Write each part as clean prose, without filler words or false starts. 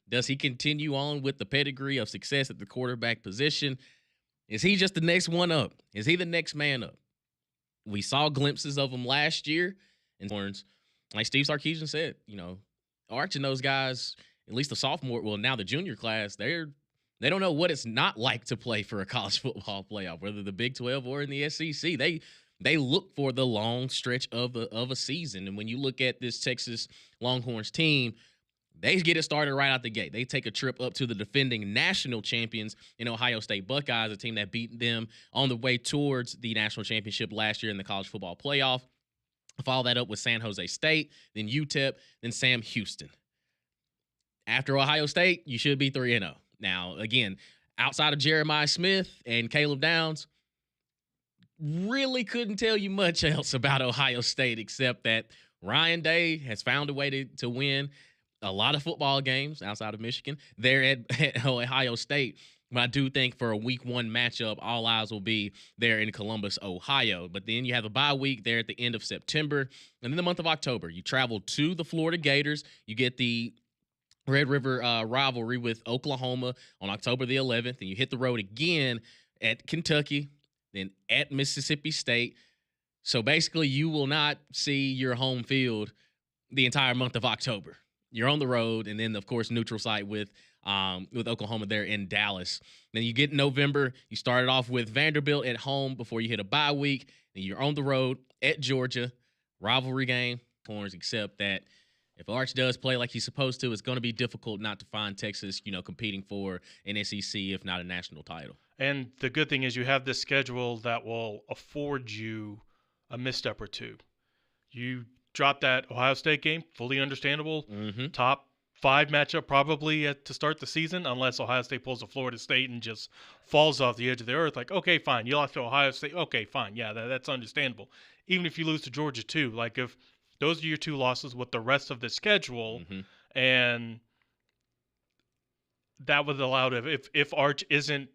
Does he continue on with the pedigree of success at the quarterback position? Is he just the next one up? Is he the next man up? We saw glimpses of him last year in horns. Like Steve Sarkisian said, Arch and those guys, at least the sophomore, well, now the junior class, they don't know what it's not like to play for a college football playoff, whether the Big 12 or in the SEC. They look for the long stretch of a season. And when you look at this Texas Longhorns team, they get it started right out the gate. They take a trip up to the defending national champions in Ohio State Buckeyes, a team that beat them on the way towards the national championship last year in the college football playoff. Follow that up with San Jose State, then UTEP, then Sam Houston. After Ohio State, you should be 3-0. Now, again, outside of Jeremiah Smith and Caleb Downs, really couldn't tell you much else about Ohio State except that Ryan Day has found a way to win a lot of football games outside of Michigan there at Ohio State. But I do think for a week 1 matchup, all eyes will be there in Columbus, Ohio. But then you have a bye week there at the end of September. And then the month of October, you travel to the Florida Gators. You get the Red River rivalry with Oklahoma on October the 11th. And you hit the road again at Kentucky, then at Mississippi State. So basically, you will not see your home field the entire month of October. You're on the road, and then, of course, neutral site with Oklahoma there in Dallas. Then you get November. You started off with Vanderbilt at home before you hit a bye week. And you're on the road at Georgia. Rivalry game, corners, except that if Arch does play like he's supposed to, it's going to be difficult not to find Texas, competing for an SEC, if not a national title. And the good thing is you have this schedule that will afford you a misstep or two. You drop that Ohio State game, fully understandable. Mm-hmm. Top 5 matchup probably to start the season, unless Ohio State pulls a Florida State and just falls off the edge of the earth. Like, okay, fine. You lost to Ohio State. Okay, fine. Yeah, that's understandable. Even if you lose to Georgia too. Like, if those are your 2 losses with the rest of the schedule, and that would allow if Arch isn't,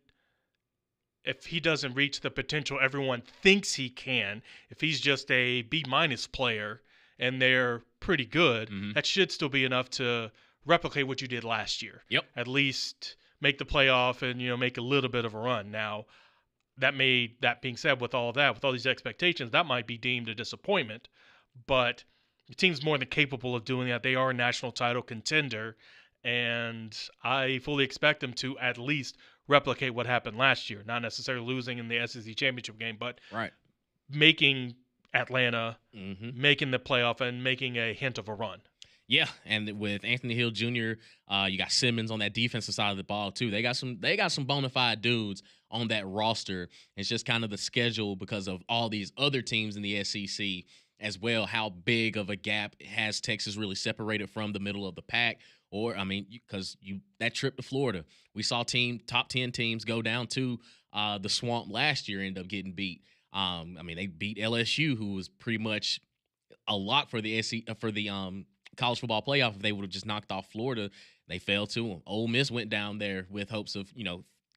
if he doesn't reach the potential everyone thinks he can, if he's just a B- player and they're pretty good, that should still be enough to replicate what you did last year. Yep. At least make the playoff and, make a little bit of a run. Now, that being said, with all of that, with all these expectations, that might be deemed a disappointment. But the team's more than capable of doing that. They are a national title contender, and I fully expect them to at least replicate what happened last year. Not necessarily losing in the SEC championship game, but making Atlanta, making the playoff, and making a hint of a run. Yeah, and with Anthony Hill Jr., you got Simmons on that defensive side of the ball too. They got some bona fide dudes on that roster. It's just kind of the schedule because of all these other teams in the SEC as well. How big of a gap has Texas really separated from the middle of the pack? Or because that trip to Florida, we saw top 10 teams go down to the swamp last year, end up getting beat. They beat LSU, who was pretty much a lock for the college football playoff. If they would have just knocked off Florida, they fell to them. Ole Miss went down there with hopes of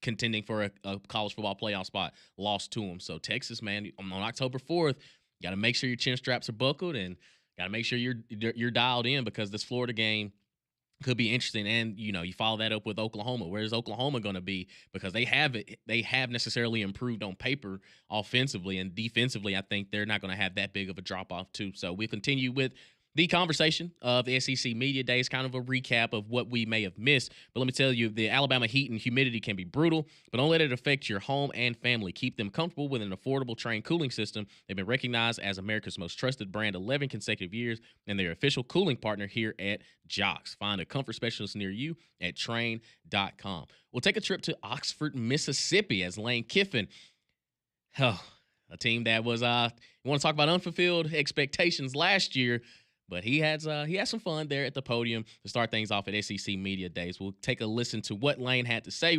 contending for a college football playoff spot, lost to them. So Texas, man, on October 4th, you got to make sure your chin straps are buckled and got to make sure you're dialed in, because this Florida game could be interesting. And you follow that up with Oklahoma. Where is Oklahoma going to be? Because they have necessarily improved on paper offensively, and defensively I think they're not going to have that big of a drop off too. So we continue with the conversation of the SEC Media Days, kind of a recap of what we may have missed. But let me tell you, the Alabama heat and humidity can be brutal, but don't let it affect your home and family. Keep them comfortable with an affordable Trane cooling system. They've been recognized as America's most trusted brand 11 consecutive years, and they're official cooling partner here at Jox. Find a comfort specialist near you at Trane.com. We'll take a trip to Oxford, Mississippi, as Lane Kiffin, a team that was, you want to talk about unfulfilled expectations last year, but he had some fun there at the podium to start things off at SEC Media Days. We'll take a listen to what Lane had to say.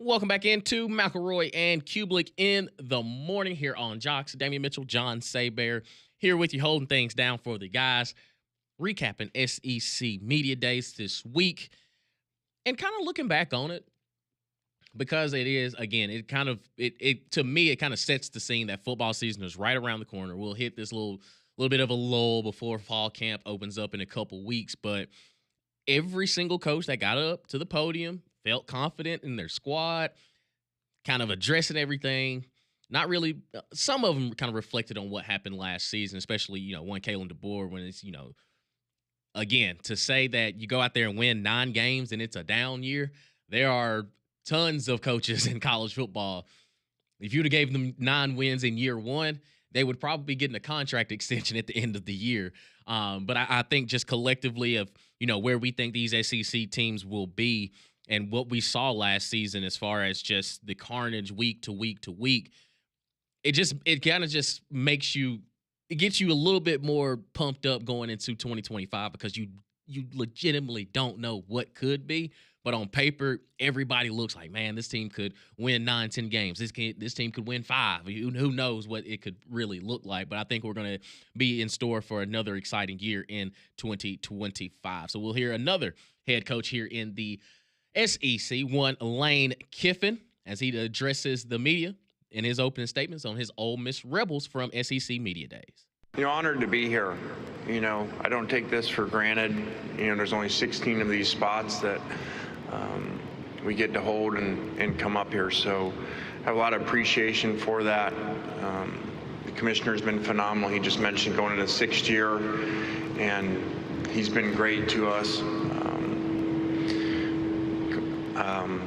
Welcome back into McElroy and Kubelik in the morning here on Jox. Damian Mitchell, John Saybear here with you, holding things down for the guys, recapping SEC Media Days this week and kind of looking back on it because it is, again, it to me, it kind of sets the scene that football season is right around the corner. We'll hit this little bit of a lull before fall camp opens up in a couple weeks, but every single coach that got up to the podium felt confident in their squad, kind of addressing everything. Not really, some of them kind of reflected on what happened last season, especially, one Kalen DeBoer when it's, again, to say that you go out there and win 9 games and it's a down year, there are tons of coaches in college football. If you'd have gave them 9 wins in year 1, they would probably be getting a contract extension at the end of the year. But I think just collectively of, where we think these SEC teams will be and what we saw last season as far as just the carnage week to week to week, it kind of just makes you, it gets you a little bit more pumped up going into 2025 because you legitimately don't know what could be. But on paper, everybody looks like, man, this team could win 9, 10 games. This team could win 5. Who knows what it could really look like. But I think we're going to be in store for another exciting year in 2025. So we'll hear another head coach here in the SEC, one Lane Kiffin, as he addresses the media in his opening statements on his Ole Miss Rebels from SEC Media Days. Honored to be here. I don't take this for granted. There's only 16 of these spots that we get to hold and come up here. So I have a lot of appreciation for that. The commissioner's been phenomenal. He just mentioned going into 6th year, and he's been great to us.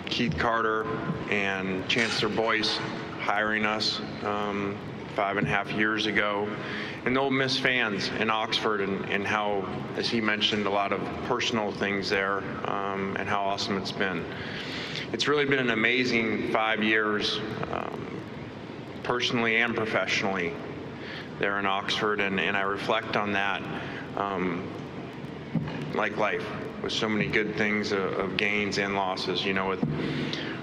Keith Carter and Chancellor Boyce hiring us 5.5 years ago, and the Ole Miss fans in Oxford and how, as he mentioned, a lot of personal things there, and how awesome it's been. It's really been an amazing 5 years, personally and professionally there in Oxford, and I reflect on that like life, with so many good things of gains and losses,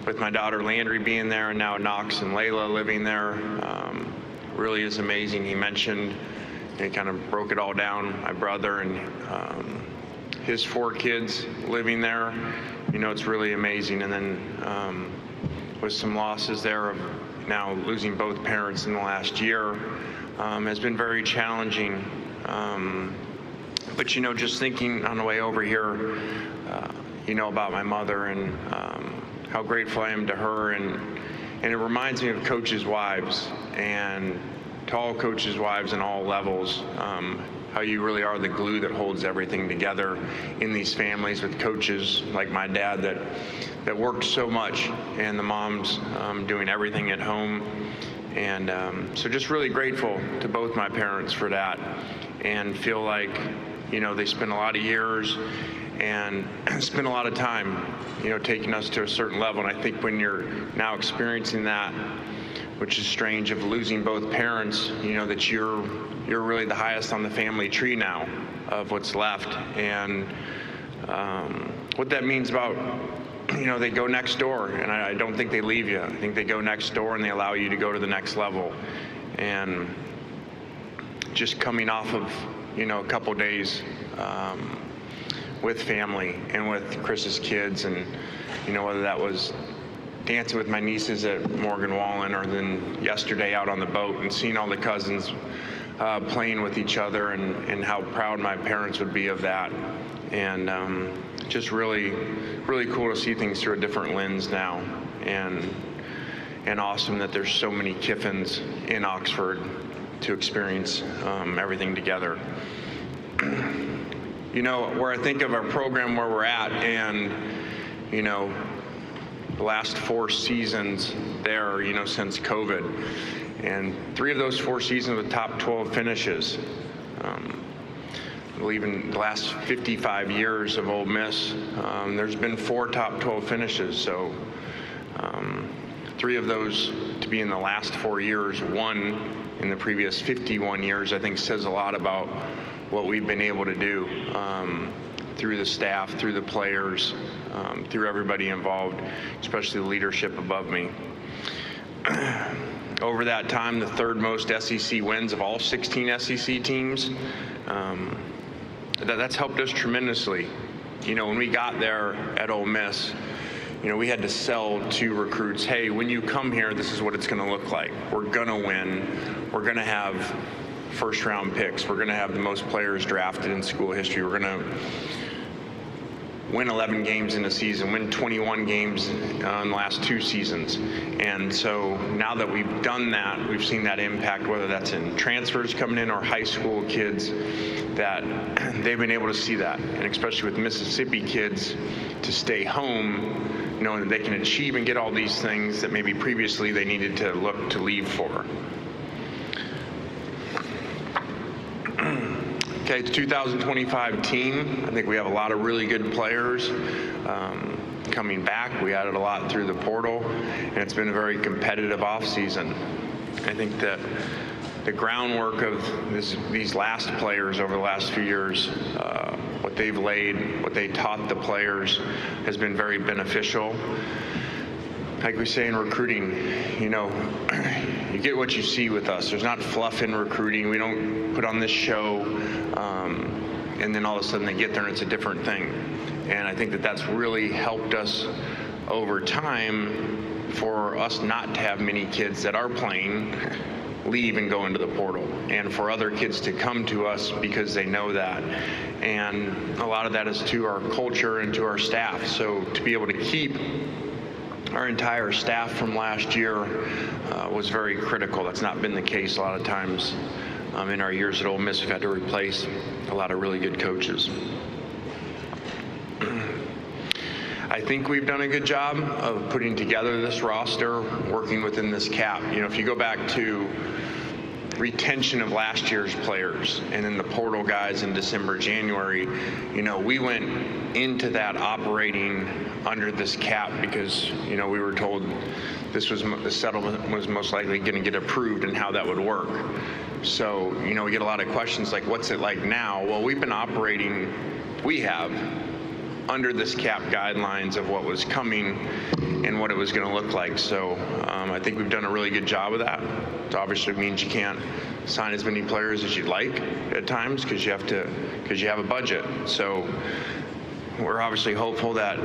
with my daughter Landry being there, and now Knox and Layla living there. Really is amazing. He mentioned, and kind of broke it all down, my brother and his 4 kids living there. It's really amazing. And then with some losses there of now losing both parents in the last year has been very challenging. But just thinking on the way over here, about my mother and how grateful I am to her, and it reminds me of coaches' wives, and to all coaches' wives in all levels, how you really are the glue that holds everything together in these families, with coaches like my dad that worked so much, and the moms doing everything at home. And so just really grateful to both my parents for that, and feel like, they spent a lot of years and spent a lot of time, taking us to a certain level. And I think when you're now experiencing that, which is strange, of losing both parents, that you're really the highest on the family tree now of what's left. And what that means about, they go next door, and I don't think they leave you. I think they go next door and they allow you to go to the next level. And just coming off of, a couple days with family and with Chris's kids, and, whether that was dancing with my nieces at Morgan Wallen, or then yesterday out on the boat and seeing all the cousins playing with each other, and how proud my parents would be of that. And just really, really cool to see things through a different lens now, and awesome that there's so many Kiffins in Oxford to experience everything together. Where I think of our program, where we're at, and, the last 4 seasons there, since COVID, and 3 of those 4 seasons with top 12 finishes. I believe in the last 55 years of Ole Miss, there's been 4 top 12 finishes. So 3 of those to be in the last 4 years, 1 in the previous 51 years, I think says a lot about what we've been able to do through the staff, through the players, through everybody involved, especially the leadership above me. Over that time, the third most SEC wins of all 16 SEC teams. That's helped us tremendously. When we got there at Ole Miss, we had to sell to recruits, hey, when you come here, this is what it's going to look like. We're going to win. We're going to have first-round picks. We're going to have the most players drafted in school history. We're going to win 11 games in a season, win 21 games in the last 2 seasons. And so now that we've done that, we've seen that impact, whether that's in transfers coming in or high school kids, that they've been able to see that. And especially with Mississippi kids, to stay home, knowing that they can achieve and get all these things that maybe previously they needed to look to leave for. Okay, it's 2025 team. I think we have a lot of really good players coming back. We added a lot through the portal, and it's been a very competitive offseason. I think that the groundwork of these last players over the last few years, what they've laid, what they taught the players has been very beneficial. Like we say in recruiting, you get what you see with us. There's not fluff in recruiting. We don't put on this show, and then all of a sudden they get there and it's a different thing. And I think that that's really helped us over time for us not to have many kids that are playing leave and go into the portal, and for other kids to come to us because they know that. And a lot of that is to our culture and to our staff. So to be able to keep our entire staff from last year was very critical. That's not been the case a lot of times in our years at Ole Miss. We've had to replace a lot of really good coaches. I think we've done a good job of putting together this roster, working within this cap. If you go back to retention of last year's players and then the portal guys in December, January, we went into that operating under this cap because, we were told the settlement was most likely going to get approved and how that would work. So, we get a lot of questions like, what's it like now? Well, we have under this cap guidelines of what was coming and what it was going to look like. So I think we've done a really good job of that. It obviously means you can't sign as many players as you'd like at times because you have a budget. So we're obviously hopeful that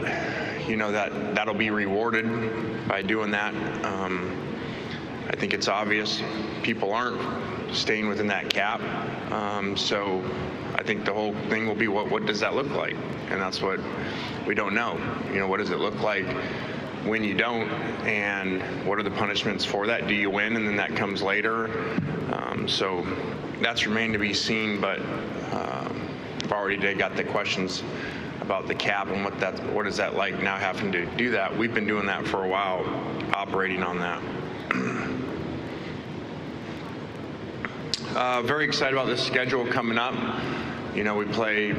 that'll be rewarded by doing that. I think it's obvious people aren't staying within that cap. So I think the whole thing will be what does that look like? And that's what we don't know. What does it look like when you don't, and what are the punishments for that? Do you win and then that comes later? So that's remained to be seen, but I've already got the questions about the cap and what is that like now having to do that. We've been doing that for a while, operating on that. Very excited about this schedule coming up. We play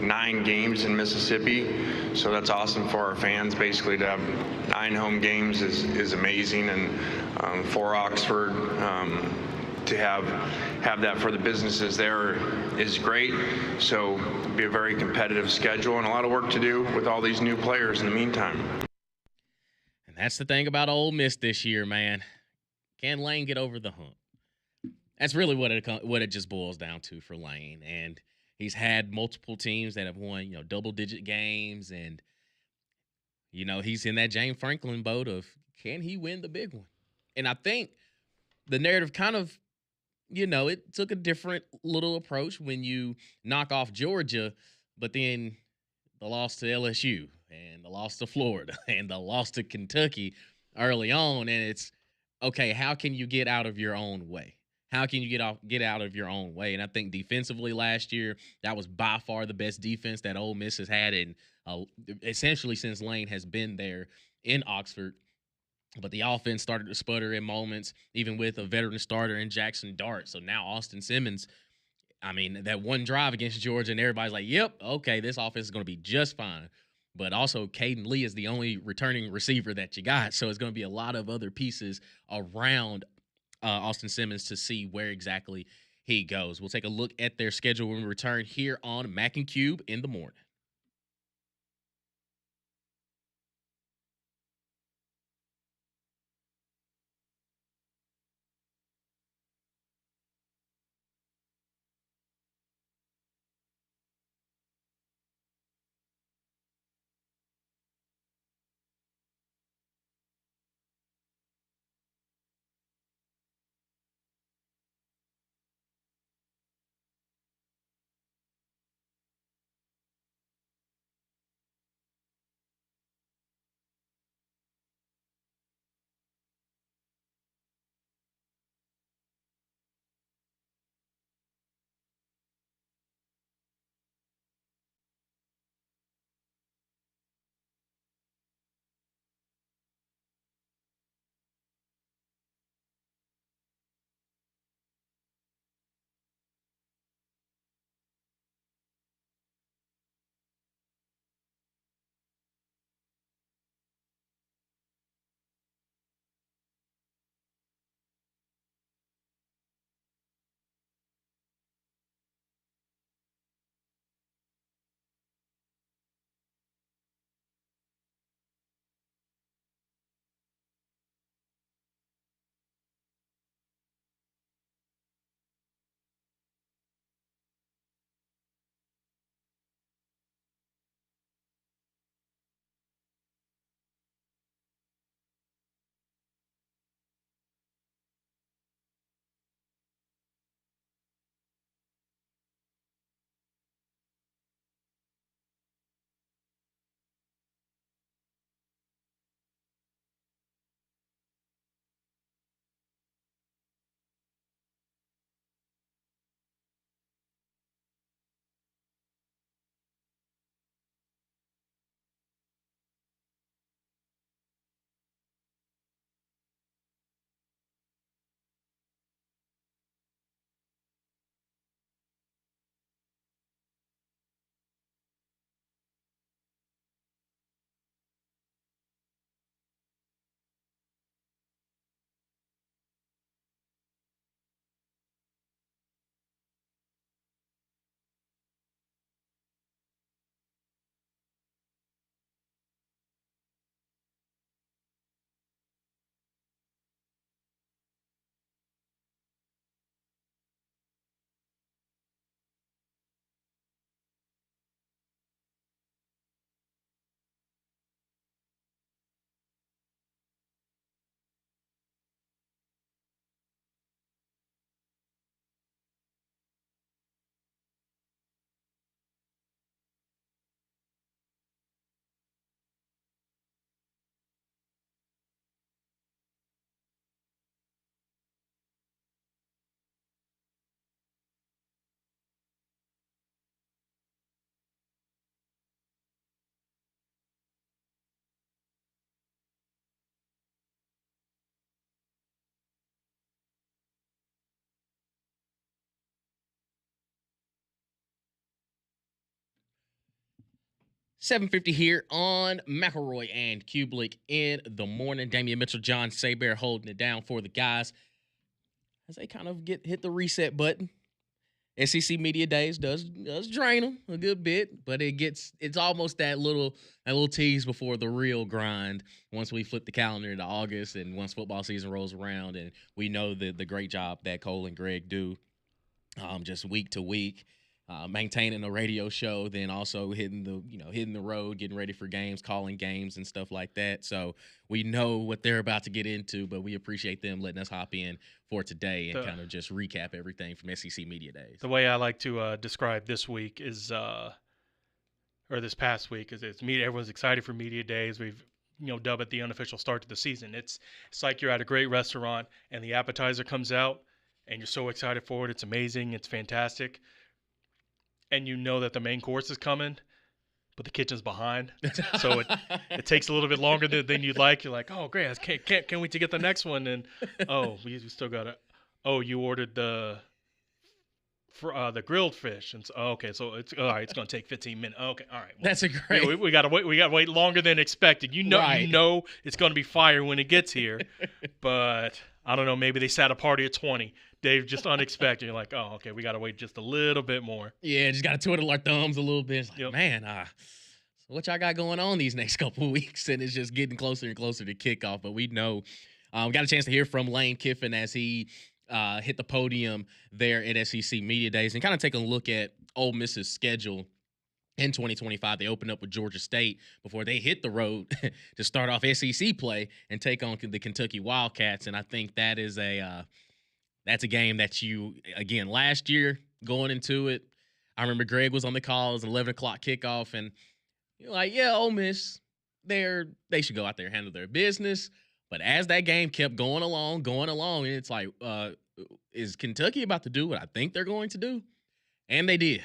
9 games in Mississippi, so that's awesome for our fans. Basically, to have 9 home games is amazing, and for Oxford to have that for the businesses there is great. So it'll be a very competitive schedule and a lot of work to do with all these new players in the meantime. And that's the thing about Ole Miss this year, man. Can Lane get over the hump? That's really what it just boils down to for Lane. And he's had multiple teams that have won, double-digit games. And, he's in that James Franklin boat of, can he win the big one? And I think the narrative kind of, it took a different little approach when you knock off Georgia, but then the loss to LSU and the loss to Florida and the loss to Kentucky early on. And it's, okay, how can you get out of your own way? How can you get out of your own way? And I think defensively last year, that was by far the best defense that Ole Miss has had in essentially since Lane has been there in Oxford. But the offense started to sputter in moments, even with a veteran starter in Jackson Dart. So now Austin Simmons, that one drive against Georgia, and everybody's like, yep, okay, this offense is going to be just fine. But also, Caden Lee is the only returning receiver that you got. So it's going to be a lot of other pieces around Austin Simmons to see where exactly he goes. We'll take a look at their schedule when we return here on Mac and Cube in the morning. 7:50 here on McElroy and Kubelik in the morning. Damian Mitchell, John Saber holding it down for the guys as they kind of hit the reset button. SEC Media Days does drain them a good bit, but it's almost that little tease before the real grind once we flip the calendar into August and once football season rolls around and we know the great job that Cole and Greg do just week to week. Maintaining a radio show, then also hitting the road, getting ready for games, calling games and stuff like that. So we know what they're about to get into, but we appreciate them letting us hop in for today and kind of just recap everything from SEC Media Days. The way I like to describe this week is, or this past week, is it's media. Everyone's excited for Media Days. We've dubbed it the unofficial start to the season. It's like you're at a great restaurant and the appetizer comes out and you're so excited for it. It's amazing. It's fantastic. And you know that the main course is coming, but the kitchen's behind. So it takes a little bit longer than you'd like. You're like, oh, great, can't wait to get the next one. And, oh, we still got to – oh, you ordered the grilled fish. And so, okay, so it's all right. It's going to take 15 minutes. Okay, all right. Well, that's a great – we got to wait. We got to wait longer than expected. You know it's going to be fire when it gets here. But I don't know. Maybe they sat a party at 20. Dave, just unexpected. You're like, oh, okay, we got to wait just a little bit more. Yeah, just got to twiddle our thumbs a little bit. It's like, man, so what y'all got going on these next couple of weeks? And it's just getting closer and closer to kickoff. But we know we got a chance to hear from Lane Kiffin as he hit the podium there at SEC Media Days and kind of take a look at Ole Miss's schedule in 2025. They opened up with Georgia State before they hit the road to start off SEC play and take on the Kentucky Wildcats. And I think that is that's a game that again, last year going into it, I remember Greg was on the call. It was an 11 o'clock kickoff, and you're like, yeah, Ole Miss, they should go out there and handle their business. But as that game kept going along, and it's like, is Kentucky about to do what I think they're going to do? And they did.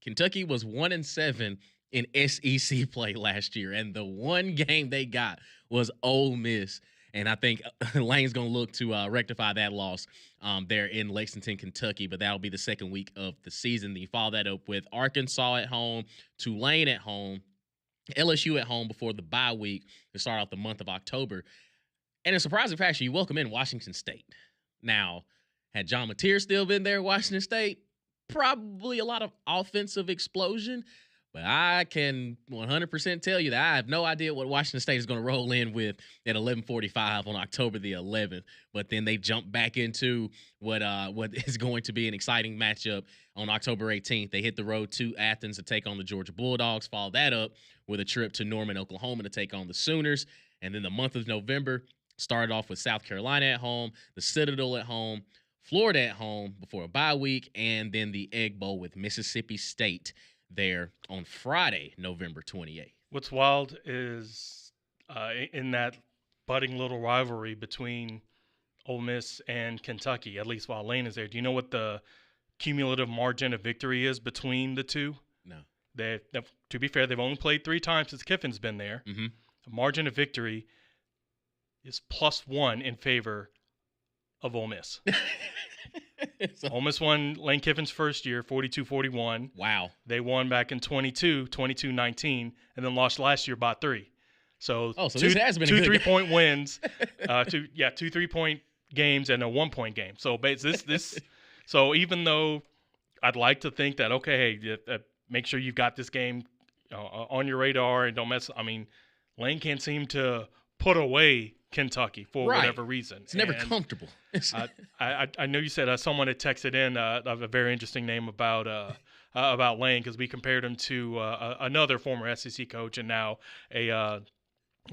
Kentucky was 1-7 in SEC play last year, and the one game they got was Ole Miss. And I think Lane's going to look to rectify that loss there in Lexington, Kentucky. But that'll be the second week of the season. Then you follow that up with Arkansas at home, Tulane at home, LSU at home before the bye week to start off the month of October. And in surprising fashion, you welcome in Washington State. Now, had John Mateer still been there at Washington State, probably a lot of offensive explosion. But I can 100% tell you that I have no idea what Washington State is going to roll in with at 11:45 on October the 11th. But then they jump back into what is going to be an exciting matchup on October 18th. They hit the road to Athens to take on the Georgia Bulldogs. Follow that up with a trip to Norman, Oklahoma to take on the Sooners. And then the month of November started off with South Carolina at home, the Citadel at home, Florida at home before a bye week, and then the Egg Bowl with Mississippi State there on Friday, November 28th. What's wild is in that budding little rivalry between Ole Miss and Kentucky, at least while Lane is there, do you know what the cumulative margin of victory is between the two? No. To be fair, they've only played 3 times since Kiffin's been there. Mm-hmm. The margin of victory is +1 in favor of Ole Miss. Ole Miss won Lane Kiffin's first year, 42-41. Wow. They won back in 22-19, and then lost last year by 3. So this has been two a good 3-point wins, 2 3-point games and a 1-point game. So so even though I'd like to think that make sure you've got this game on your radar and don't mess. I mean, Lane can't seem to put away Kentucky for whatever reason. It's never comfortable. I know you said someone had texted in a very interesting name about Lane because we compared him to another former SEC coach and now a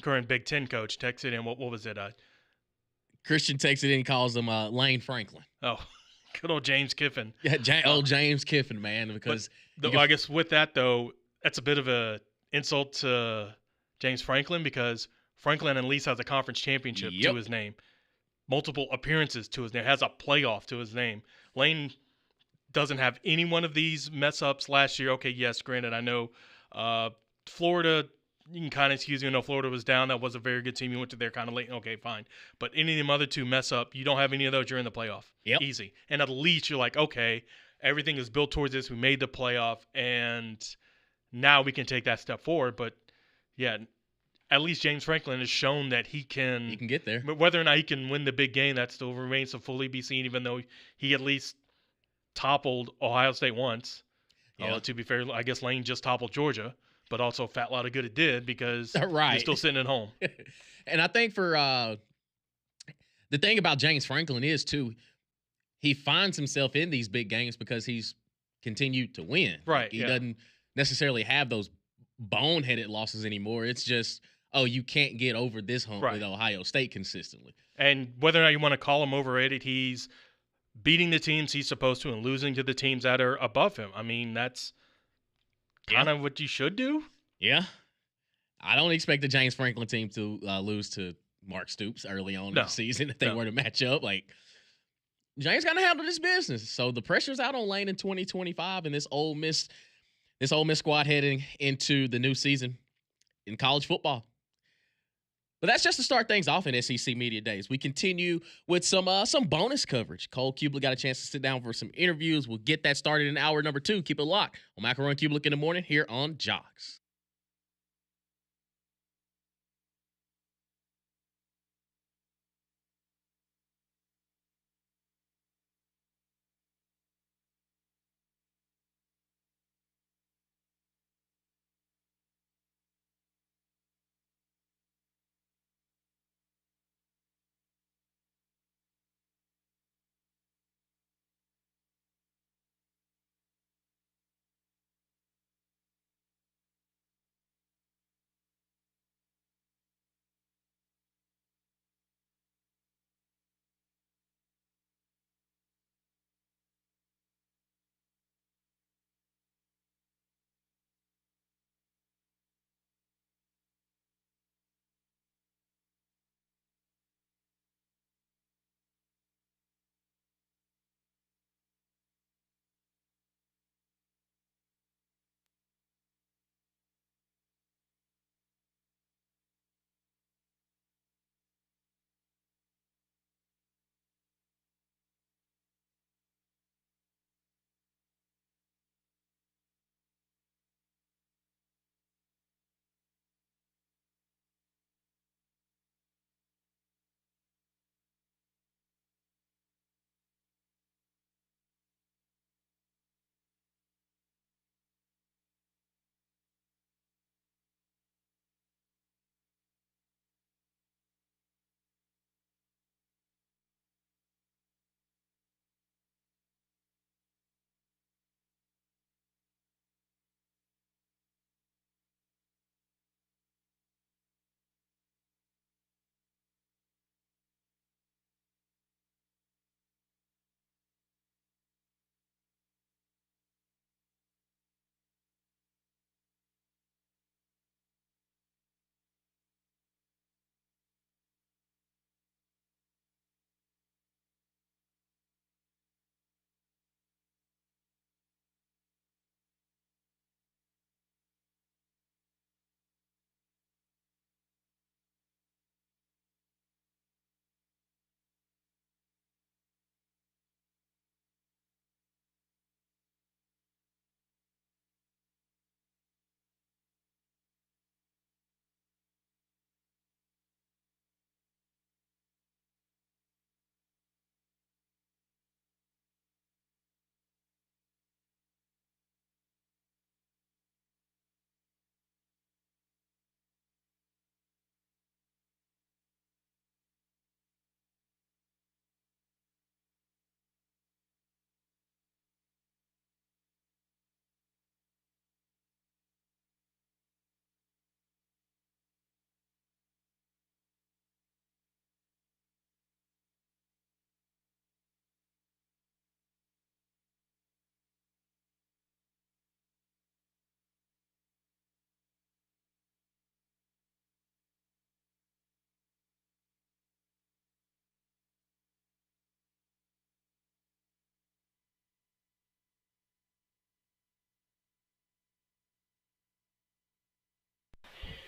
current Big Ten coach. Texted in what was it? Christian texted in and calls him Lane Franklin. Oh, good old James Kiffin. Yeah, old James Kiffin, man. Because I guess with that though, that's a bit of a insult to James Franklin because Franklin at least has a conference championship to his name, multiple appearances to his name, has a playoff to his name. Lane doesn't have any one of these mess ups last year. Okay, yes, granted, I know Florida, you can kind of excuse me. Florida was down. That was a very good team. You went to there kind of late. Okay, fine. But any of them other two mess up, you don't have any of those. You're in the playoff. Yep. Easy. And at least you're like, okay, everything is built towards this. We made the playoff, and now we can take that step forward. But, yeah, at least James Franklin has shown that he can get there. But whether or not he can win the big game, that still remains to fully be seen, even though he at least toppled Ohio State once. Yeah. To be fair, I guess Lane just toppled Georgia, but also a fat lot of good it did because Right. you're still sitting at home. And I think for the thing about James Franklin is, too, he finds himself in these big games because he's continued to win. Right. He doesn't necessarily have those boneheaded losses anymore. It's just, you can't get over this hump with Ohio State consistently. And whether or not you want to call him overrated, he's beating the teams he's supposed to and losing to the teams that are above him. I mean, that's kind of what you should do. Yeah. I don't expect the James Franklin team to lose to Mark Stoops early on in the season if they were to match up. Like, James got to handle this business. So the pressure's out on Lane in 2025 and this Ole Miss squad heading into the new season in college football. But that's just to start things off in SEC Media Days. We continue with some bonus coverage. Cole Kublik got a chance to sit down for some interviews. We'll get that started in hour number 2. Keep it locked on Macaron Kublik in the morning here on Jox.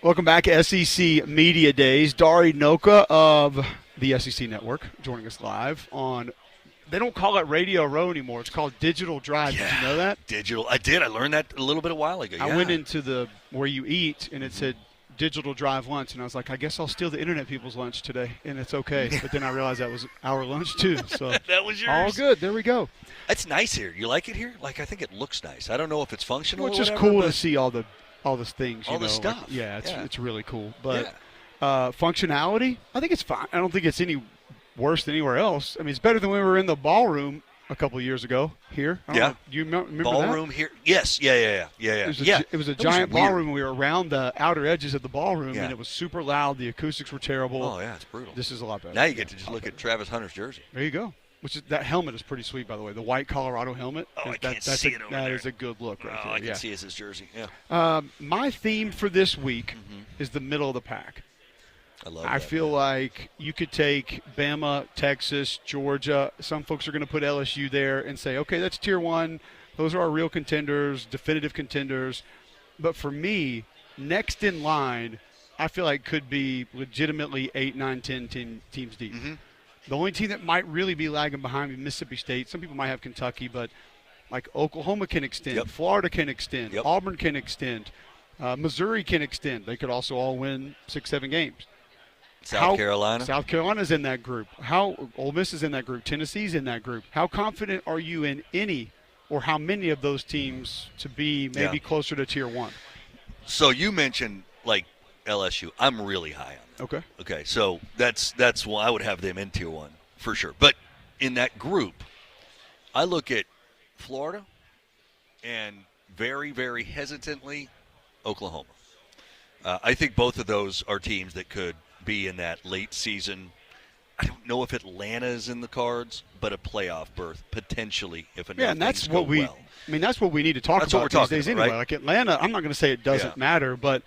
Welcome back to SEC Media Days. Dari Noka of the SEC Network joining us live on they don't call it Radio Row anymore. It's called Digital Drive. Yeah. Did you know that? Digital. I did. I learned that a little bit a while ago. I went into where you eat, and it said Digital Drive lunch, and I was like, I guess I'll steal the internet people's lunch today, and it's okay. But then I realized that was our lunch too. So that was yours. All good. There we go. It's nice here. You like it here? Like, I think it looks nice. I don't know if it's functional. Well, it's or just whatever, cool but to see all the things. all the stuff. Like, yeah, it's really cool. Yeah. But functionality, I think it's fine. I don't think it's any worse than anywhere else. I mean, it's better than when we were in the ballroom a couple of years ago here. I don't know. You remember ballroom that? here? Yes. Yeah. It was a giant ballroom. We were around the outer edges of the ballroom, Yeah. and it was super loud. The acoustics were terrible. Oh, yeah, it's brutal. This is a lot better. Now you get to just look at Travis Hunter's jersey. There you go. That helmet is pretty sweet, by the way. The white Colorado helmet. Oh, I can't see it over there. That is a good look right there. I can see it's his jersey. Yeah. My theme for this week is the middle of the pack. I love I that, feel man. like you could take Bama, Texas, Georgia. Some folks are going to put LSU there and say, okay, that's tier 1. Those are our real contenders, definitive contenders. But for me, next in line, I feel like could be legitimately 8, 9, 10 teams deep. Mm-hmm. The only team that might really be lagging behind me, Mississippi State. Some people might have Kentucky, but like Oklahoma can extend. Yep. Florida can extend. Yep. Auburn can extend. Missouri can extend. They could also all win 6, 7 games. South Carolina. South Carolina's in that group. Ole Miss is in that group. Tennessee's in that group. How confident are you in any or how many of those teams to be maybe closer to tier 1? So you mentioned like LSU. I'm really high on them. Okay. So that's why I would have them in tier 1 for sure. But in that group, I look at Florida and very, very hesitantly Oklahoma. I think both of those are teams that could be in that late season. I don't know if Atlanta is in the cards, but a playoff berth potentially if enough and that's things go what we. well. I mean, that's what we need to talk That's what about we're these days talking about, anyway. right? Like Atlanta, I'm not going to say it doesn't matter, but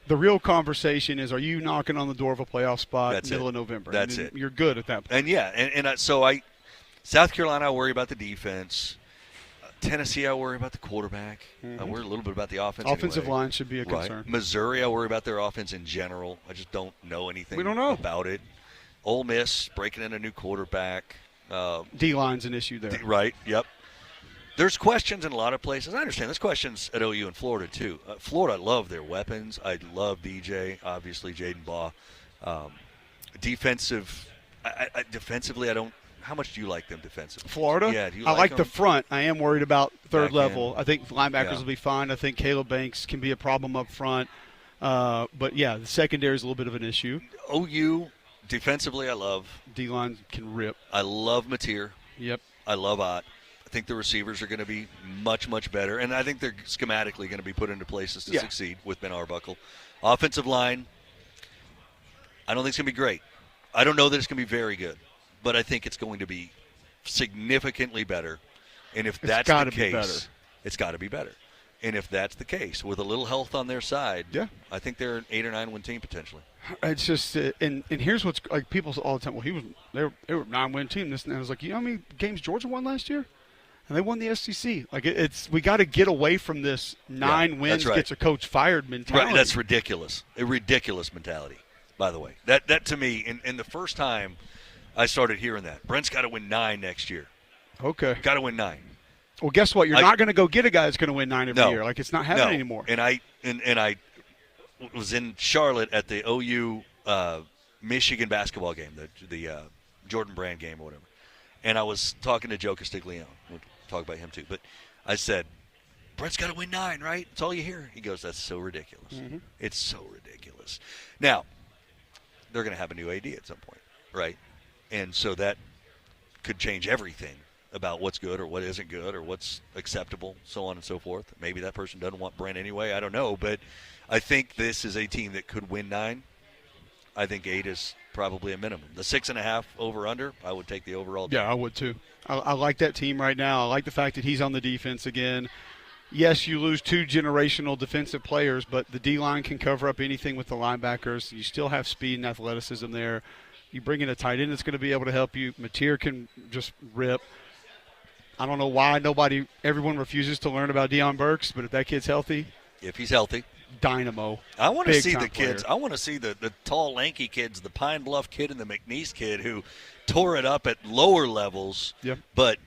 the real conversation is: are you knocking on the door of a playoff spot middle of November? That's it. You're good at that point. And so South Carolina, I worry about the defense. Tennessee, I worry about the quarterback. I worry a little bit about the offense. Offensive anyway. line should be a concern. Missouri, I worry about their offense in general. I just don't know anything about it. Ole Miss, breaking in a new quarterback. D-line's an issue there. Right, yep. There's questions in a lot of places. I understand. There's questions at OU and Florida, too. Florida, I love their weapons. I love DJ, obviously, Jaden Baugh. Defensively, I don't. How much do you like them defensively? Florida? Yeah, do you I like them? the front. I am worried about third Back level. end. I think linebackers will be fine. I think Caleb Banks can be a problem up front. But, the secondary is a little bit of an issue. OU, defensively, I love. D-line can rip. I love Mateer. Yep. I love Ott. I think the receivers are going to be much, much better. And I think they're schematically going to be put into places to succeed with Ben Arbuckle. Offensive line, I don't think it's going to be great. I don't know that it's going to be very good. But I think it's going to be significantly better. And if that's the case, it's got to be better. And if that's the case, with a little health on their side, I think they're an 8 or 9 win team potentially. It's just, and here's what's like. People all the time. Well, they were a 9-win team. This and that. I was like, you know how many games Georgia won last year? And they won the SEC. Like we got to get away from this 9 wins gets a coach fired mentality. Right, that's ridiculous. A ridiculous mentality. By the way, that to me, in the first time I started hearing that, Brent's got to win 9 next year. Okay, got to win 9. Well, guess what? You're not going to go get a guy that's going to win 9 every year. Like it's not happening anymore. And I was in Charlotte at the OU Michigan basketball game, the Jordan Brand game or whatever, and I was talking to Joe Castiglione. We'll talk about him too. But I said, Brent's got to win 9, right? That's all you hear. He goes, that's so ridiculous. Mm-hmm. It's so ridiculous. Now, they're going to have a new AD at some point, right? And so that could change everything about what's good or what isn't good or what's acceptable, so on and so forth. Maybe that person doesn't want Brent anyway. I don't know. But I think this is a team that could win 9. I think 8 is probably a minimum. The 6.5 over-under, I would take the overall. Yeah, I would too. I like that team right now. I like the fact that he's on the defense again. Yes, you lose 2 generational defensive players, but the D-line can cover up anything with the linebackers. You still have speed and athleticism there. You bring in a tight end that's going to be able to help you. Mateer can just rip. I don't know why everyone refuses to learn about Deion Burks, but if that kid's healthy. If he's healthy. dynamo. I want to big see time the kids. player. I want to see the tall, lanky kids, the Pine Bluff kid and the McNeese kid who tore it up at lower levels, Yep. but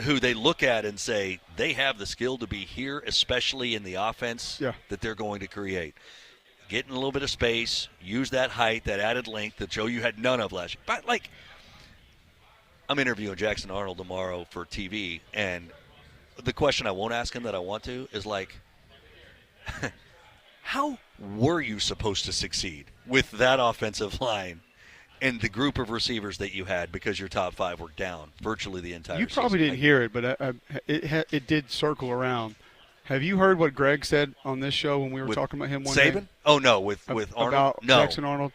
who they look at and say they have the skill to be here, especially in the offense that they're going to create. Get in a little bit of space, use that height, that added length that Joe you had none of last year. But, like, I'm interviewing Jackson Arnold tomorrow for TV, and the question I won't ask him that I want to is, like, how were you supposed to succeed with that offensive line and the group of receivers that you had because your top 5 were down virtually the entire You probably season? didn't hear it, but it did circle around. Have you heard what Greg said on this show when we were talking about him one day? Saban? Oh, no, with Arnold? About No. Jackson Arnold?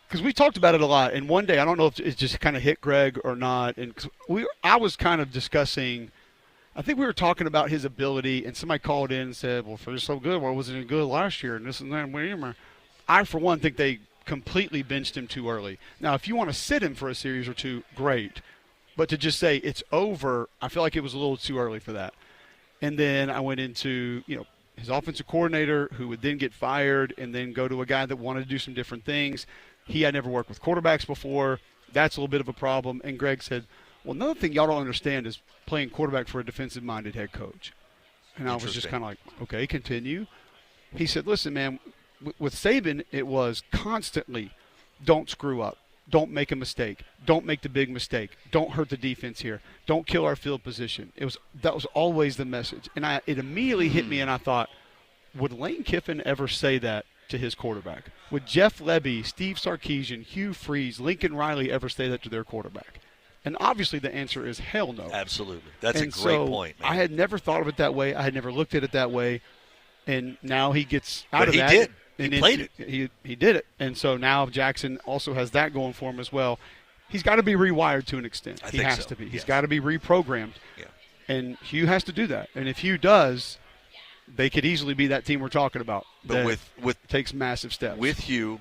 Because we talked about it a lot, and one day, I don't know if it just kind of hit Greg or not, and I was kind of discussing, I think we were talking about his ability, and somebody called in and said, well, if he was so good, why wasn't he good last year, and this and that. I, for one, think they completely benched him too early. Now, if you want to sit him for a series or two, great. But to just say it's over, I feel like it was a little too early for that. And then I went into, his offensive coordinator who would then get fired and then go to a guy that wanted to do some different things. He had never worked with quarterbacks before. That's a little bit of a problem. And Greg said, well, another thing y'all don't understand is playing quarterback for a defensive-minded head coach. And I was just kind of like, okay, continue. He said, listen, man, with Saban, it was constantly don't screw up. Don't make a mistake. Don't make the big mistake. Don't hurt the defense here. Don't kill our field position. That was always the message. And it immediately hit me, and I thought, would Lane Kiffin ever say that to his quarterback? Would Jeff Lebby, Steve Sarkisian, Hugh Freeze, Lincoln Riley ever say that to their quarterback? And obviously the answer is hell no. Absolutely. That's a great point, man. I had never thought of it that way. I had never looked at it that way. And now he gets out of that. But he did. And He played it. He did it. And so now Jackson also has that going for him as well. He's got to be rewired to an extent. He has to be. He's got to be reprogrammed. Yeah. And Hugh has to do that. And if Hugh does, they could easily be that team we're talking about. But with takes massive steps. With Hugh,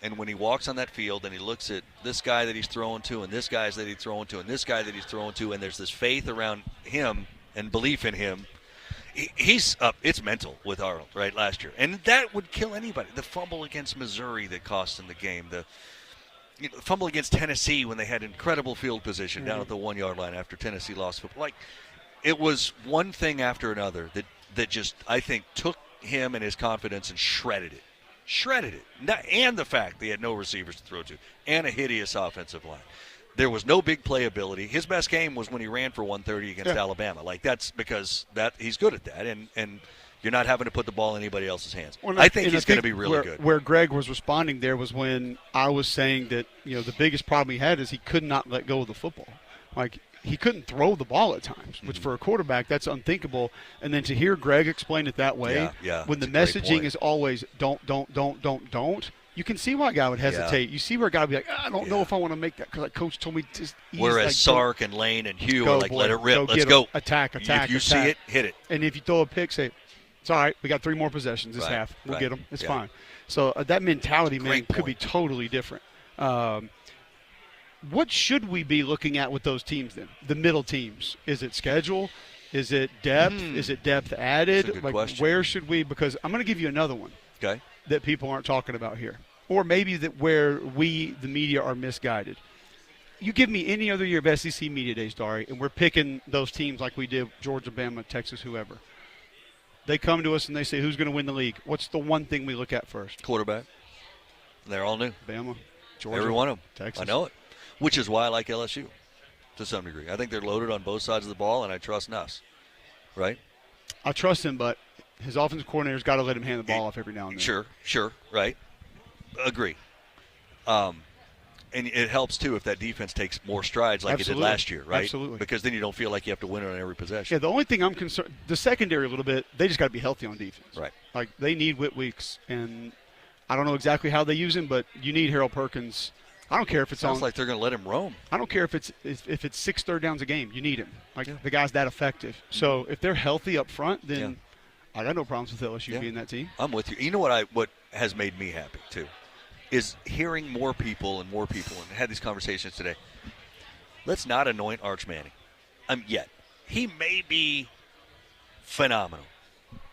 and when he walks on that field and he looks at this guy that he's throwing to and this guy that he's throwing to and this guy that he's throwing to, and there's this faith around him and belief in him, he's up. It's mental with Arnold, right, last year. And that would kill anybody. The fumble against Missouri that cost him the game. The fumble against Tennessee when they had incredible field position down at the 1-yard line after Tennessee lost football. Like, it was one thing after another that just, I think, took him and his confidence and shredded it. And the fact they had no receivers to throw to and a hideous offensive line. There was no big playability. His best game was when he ran for 130 against Alabama. Like, that's because he's good at that, and you're not having to put the ball in anybody else's hands. Well, I think he's going to be really good. Where Greg was responding there was when I was saying that, the biggest problem he had is he could not let go of the football. Like, he couldn't throw the ball at times, which for a quarterback, that's unthinkable. And then to hear Greg explain it that way, when the messaging is always don't, you can see why a guy would hesitate. You see where a guy would be like, I don't know if I want to make that because Coach told me to. Whereas Sark and Lane and Hugh are like, let it rip. Let's go. Attack. If you see it, hit it. And if you throw a pick, say, it's all right. We got 3 more possessions this half. We'll get them. It's fine. So that mentality, man, could be totally different. What should we be looking at with those teams then? The middle teams. Is it schedule? Is it depth? Is it depth added? That's a good question. Where should we? Because I'm going to give you another one. Okay. That people aren't talking about here. Or maybe that where we, the media, are misguided. You give me any other year of SEC Media Days, Dari, and we're picking those teams like we did, Georgia, Bama, Texas, whoever. They come to us and they say, who's going to win the league? What's the one thing we look at first? Quarterback. They're all new. Bama, Georgia, every one of them. Texas. I know it. Which is why I like LSU to some degree. I think they're loaded on both sides of the ball, and I trust Nuss. Right? I trust him, but his offensive coordinator's got to let him hand the ball off every now and then. Sure, right. Agree. And it helps, too, if that defense takes more strides like it did last year, right? Absolutely. Because then you don't feel like you have to win on every possession. Yeah, the only thing I'm concerned – the secondary a little bit, they just got to be healthy on defense. Right. Like, they need Whit Weeks, and I don't know exactly how they use him, but you need Harold Perkins. I don't care if it's Sounds like they're going to let him roam. I don't care if it's 6 third downs a game. You need him. The guy's that effective. So if they're healthy up front, then I got no problems with LSU being that team. I'm with you. You know what has made me happy, too, is hearing more people, and I had these conversations today. Let's not anoint Arch Manning yet. He may be phenomenal,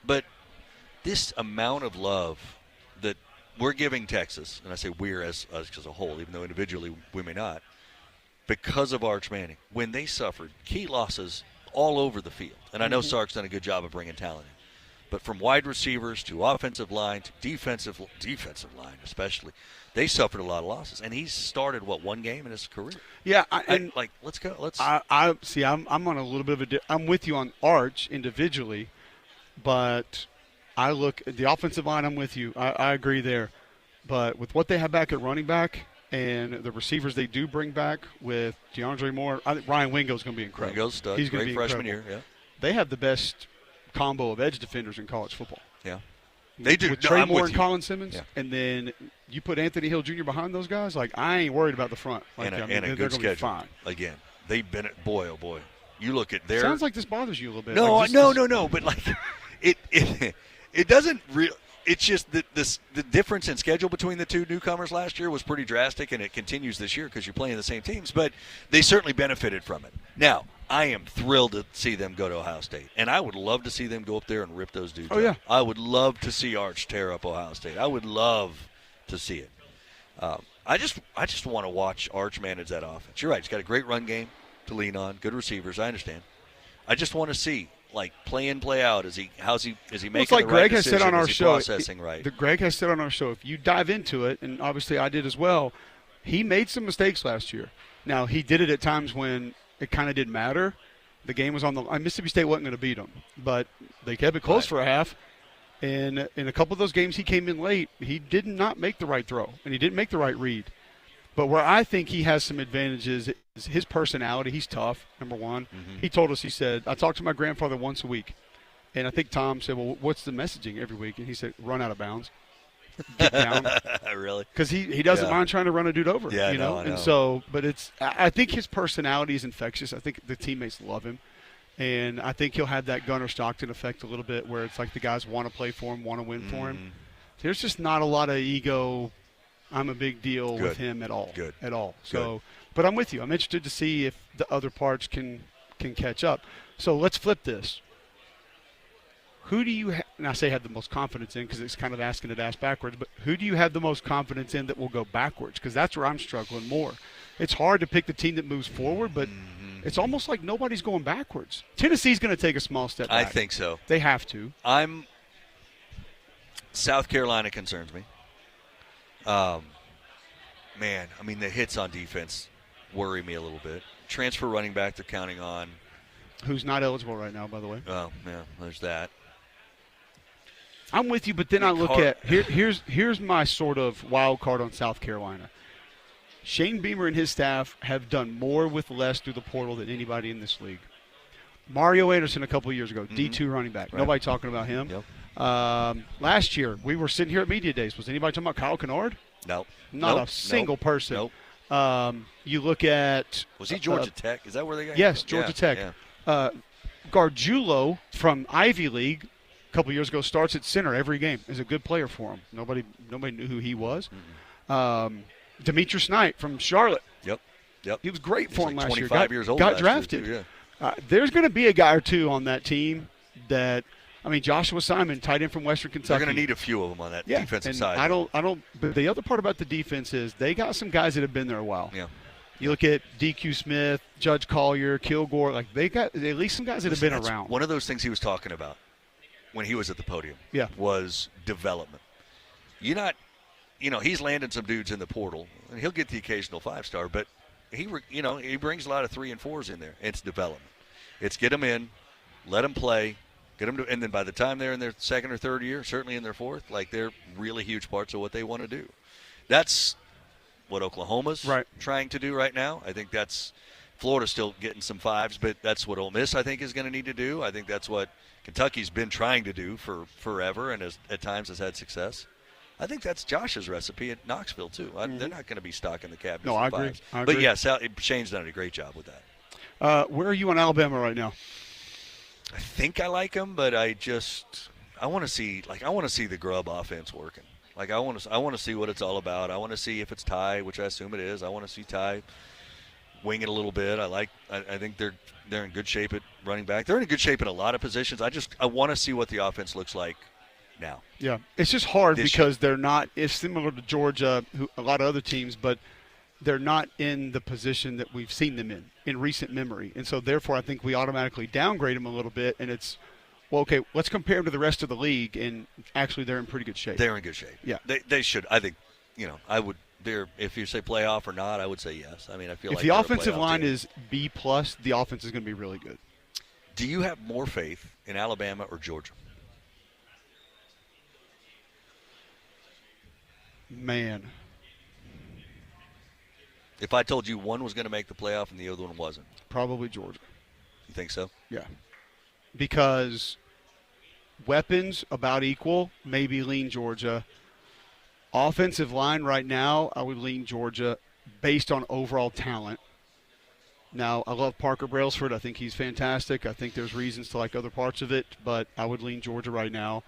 but this amount of love that we're giving Texas, and I say we're as a whole, even though individually we may not, because of Arch Manning, when they suffered key losses all over the field. And I know Sark's done a good job of bringing talent in. But from wide receivers to offensive line to defensive line especially, they suffered a lot of losses. And he's started, one game in his career? Yeah. Let's go. I see, I'm on a little bit of I'm with you on Arch individually, but I look at the offensive line, I'm with you. I agree there. But with what they have back at running back and the receivers they do bring back with DeAndre Moore, I think Ryan Wingo's going to be incredible. Wingo's stud. He's going to Great be freshman incredible. year, yeah. They have the best combo of edge defenders in college football. Yeah. They do. With Trey I'm Moore with and you. Colin Simmons, Yeah. and then you put Anthony Hill Jr. behind those guys, I ain't worried about the front. And a they're good going to be schedule. fine. Again, they've been – boy, oh, boy. You look at their – Sounds like this bothers you a little bit. No, Like, no. But, it doesn't really – it's just the difference in schedule between the two newcomers last year was pretty drastic, and it continues this year because you're playing the same teams. But they certainly benefited from it. Now, I am thrilled to see them go to Ohio State, and I would love to see them go up there and rip those dudes up. yeah. I would love to see Arch tear up Ohio State. I would love to see it. I just want to watch Arch manage that offense. You're right. He's got a great run game to lean on, good receivers. I understand. I just want to see. Play in, play out. Is he making it's like the right Greg has decision? said on our is he show. processing right? Greg has said on our show, if you dive into it, and obviously I did as well, he made some mistakes last year. Now, he did it at times when it kind of didn't matter. The game was on the – Mississippi State wasn't going to beat them, but they kept it close for a half. And in a couple of those games he came in late, he did not make the right throw, and he didn't make the right read. But where I think he has some advantages is his personality. He's tough, number one. He told us, he said, I talk to my grandfather once a week. And I think Tom said, well, what's the messaging every week? And he said, run out of bounds. Get down. Really? Because he doesn't mind trying to run a dude over. Yeah, you know? I know. And so, but I think his personality is infectious. I think the teammates love him. And I think he'll have that Gunnar Stockton effect a little bit where it's like the guys want to play for him, want to win for him. There's just not a lot of ego. I'm a big deal with him at all. Good. At all. So, but I'm with you. I'm interested to see if the other parts can catch up. So let's flip this. Who do you and I say have the most confidence in because it's kind of asking it asked backwards, but who do you have the most confidence in that will go backwards? Because that's where I'm struggling more. It's hard to pick the team that moves forward, but it's almost like nobody's going backwards. Tennessee's going to take a small step back. I think so. They have to. South Carolina concerns me. Man, I mean, the hits on defense worry me a little bit. Transfer running back they're counting on. Who's not eligible right now, by the way. Oh, yeah, there's that. I'm with you, but then I look at here's my sort of wild card on South Carolina. Shane Beamer and his staff have done more with less through the portal than anybody in this league. Mario Anderson a couple of years ago, D2 running back. Nobody talking about him. Yep. Last year, we were sitting here at Media Days. Was anybody talking about Kyle Kennard? Nope. Not a single person. Nope. You look at – Was he Georgia Tech? Is that where they got him? Yes, Georgia Tech. Yeah. Gargiulo from Ivy League a couple years ago starts at center every game. Is a good player for him. Nobody knew who he was. Demetrius Knight from Charlotte. Yep. He was great for him last year. 25 years old. Got last drafted. Year, too, yeah. There's going to be a guy or two on that team that – I mean, Joshua Simon, tight end from Western Kentucky. They're going to need a few of them on that defensive side. I don't. But the other part about the defense is they got some guys that have been there a while. Yeah. You look at DQ Smith, Judge Collier, Kilgore. Like they got at least some guys that have been around. One of those things he was talking about when he was at the podium. Yeah. Was development. He's landed some dudes in the portal, and he'll get the occasional 5-star, but he brings a lot of 3 and 4s in there. It's development. It's get them in, let them play. And then by the time they're in their second or third year, certainly in their fourth, they're really huge parts of what they want to do. That's what Oklahoma's trying to do right now. I think that's Florida's still getting some 5s, but that's what Ole Miss, I think, is going to need to do. I think that's what Kentucky's been trying to do for forever and at times has had success. I think that's Josh's recipe at Knoxville, too. They're not going to be stocking the cabinets. No, I 5s. agree. But, yeah, Shane's done a great job with that. Where are you on Alabama right now? I think I like him, but I want to see the Grubb offense working. I want to see what it's all about. I want to see if it's Ty, which I assume it is. I want to see Ty wing it a little bit. I think they're in good shape at running back. They're in good shape in a lot of positions. I want to see what the offense looks like now. Yeah, it's just hard This because they're not. It's similar to Georgia, a lot of other teams, but they're not in the position that we've seen them in recent memory, and so therefore I think we automatically downgrade them a little bit. And it's well, okay, let's compare them to the rest of the league, and actually they're in pretty good shape. They're in good shape. Yeah, they should. I think I would. If you say playoff or not, I would say yes. I mean, I feel if like the they're a offensive playoff line team. is B plus, the offense is going to be really good. Do you have more faith in Alabama or Georgia? Man, If I told you one was going to make the playoff and the other one wasn't, probably Georgia. you think so? Yeah, because weapons about equal, maybe lean Georgia. Offensive line right now, I would lean Georgia based on overall talent. Now, I love Parker Brailsford. I think he's fantastic. I think there's reasons to like other parts of it, but I would lean Georgia right now.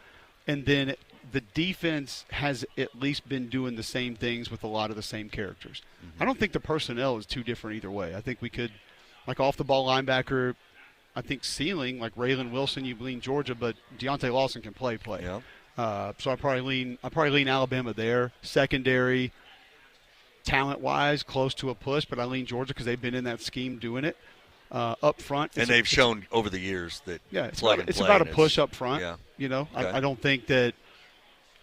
And then the defense has at least been doing the same things with a lot of the same characters. I don't think the personnel is too different either way. I think we could, like off-the-ball linebacker, I think ceiling, like Raylan Wilson, you lean Georgia, but Deontay Lawson can play. Yeah. So I probably lean Alabama there. Secondary, talent-wise, close to a push, but I lean Georgia because they've been in that scheme doing it. Up front, And they've shown over the years that it's plug and it's play about a and push up front. Yeah. I, Okay. I don't think that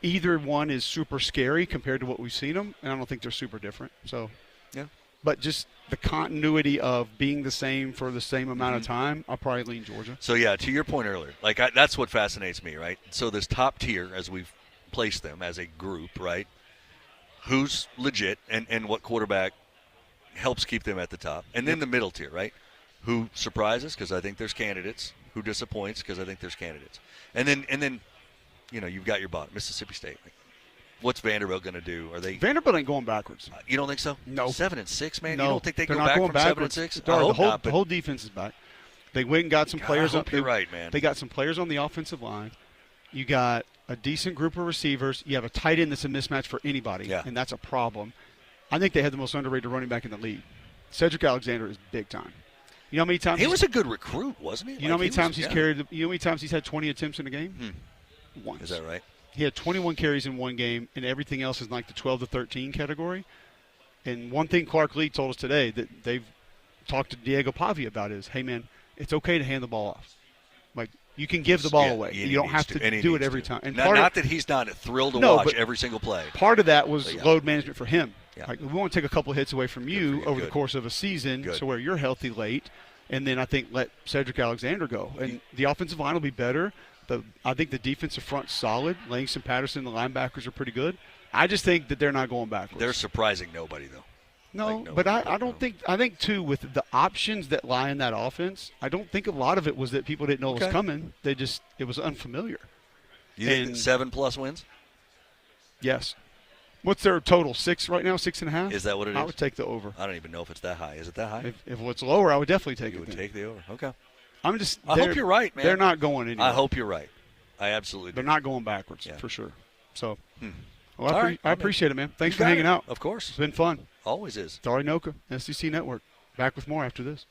either one is super scary compared to what we've seen them, and I don't think they're super different. So, Yeah. But just the continuity of being the same for the same amount of time, I'll probably lean Georgia. So, yeah, to your point earlier, that's what fascinates me, right? So this top tier, as we've placed them as a group, right, who's legit and what quarterback helps keep them at the top. And then the middle tier, right, who surprises because I think there's candidates, who disappoints because I think there's candidates. And then you've got your bottom, Mississippi State. What's Vanderbilt going to do? Are they? Vanderbilt ain't going backwards. You don't think so? No. 7-6, man. No, You don't think they they're go not back going from backwards. 7-6? Dara, I hope the whole, not, but the whole defense is back. They went and got some players. I hope you're they, right, man. They got some players on the offensive line. You got a decent group of receivers. You have a tight end that's a mismatch for anybody, and that's a problem. I think they had the most underrated running back in the league. Cedric Alexander is big time. You know how many times he was a good recruit, wasn't he? You know how many times he's carried? You know how many times he's had 20 attempts in a game? Once. Is that right? He had 21 carries in one game, and everything else is in like the 12 to 13 category. And one thing Clark Lee told us today that they've talked to Diego Pavia about is, hey, man, it's okay to hand the ball off. Like, you can give the ball away. You don't have to do it every time. And not that he's not thrilled to watch every single play. Part of that was load management for him. Yeah. Like, we want to take a couple of hits away from you over the course of a season so where you're healthy late. And then I think let Cedric Alexander go. And the offensive line will be better. I think the defensive front's solid. Langston Patterson, the linebackers are pretty good. I just think that they're not going backwards. They're surprising nobody, though. No, but I don't think – I think, too, with the options that lie in that offense, I don't think a lot of it was that people didn't know it was coming. It was unfamiliar. You think 7+ wins? Yes. What's their total? 6 right now, 6.5? Is that what it is? I would take the over. I don't even know if it's that high. Is it that high? If it's lower, I would definitely take it. You would take the over. Okay. I hope you're right, man. They're not going anywhere. I hope you're right. I absolutely do. They're not going backwards, for sure. So, well, I right. appreciate it, man. Thanks for hanging out. Of course. It's been fun. Always is. Dari Noka, SEC Network. Back with more after this.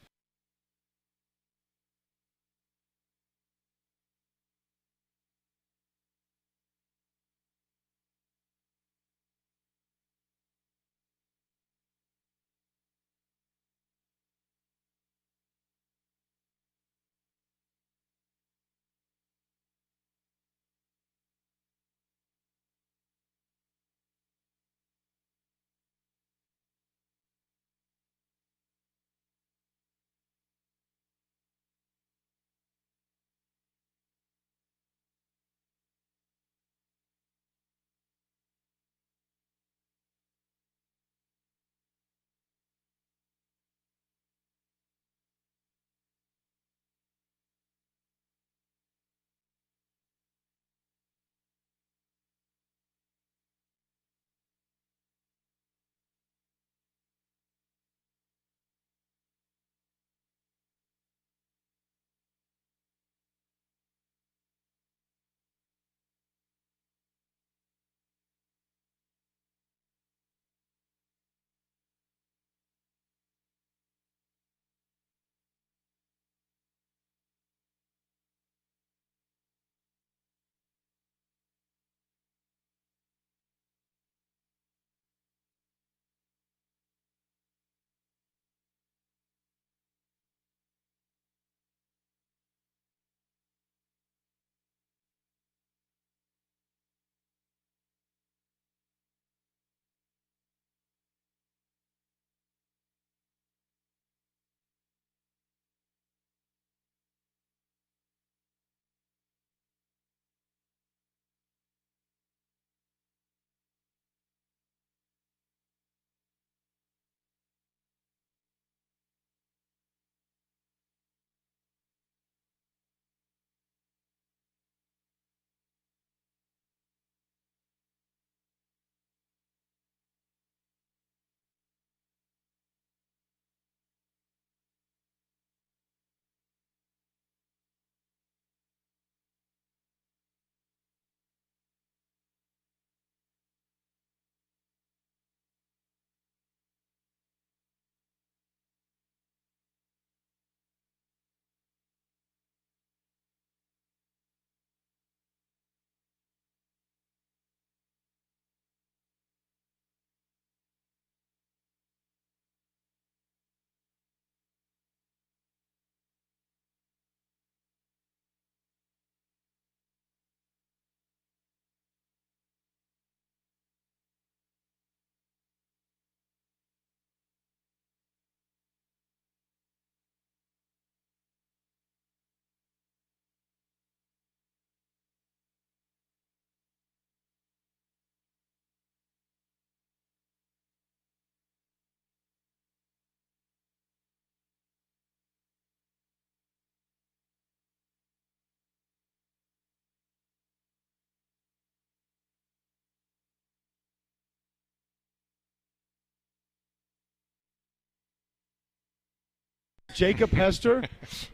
Jacob Hester,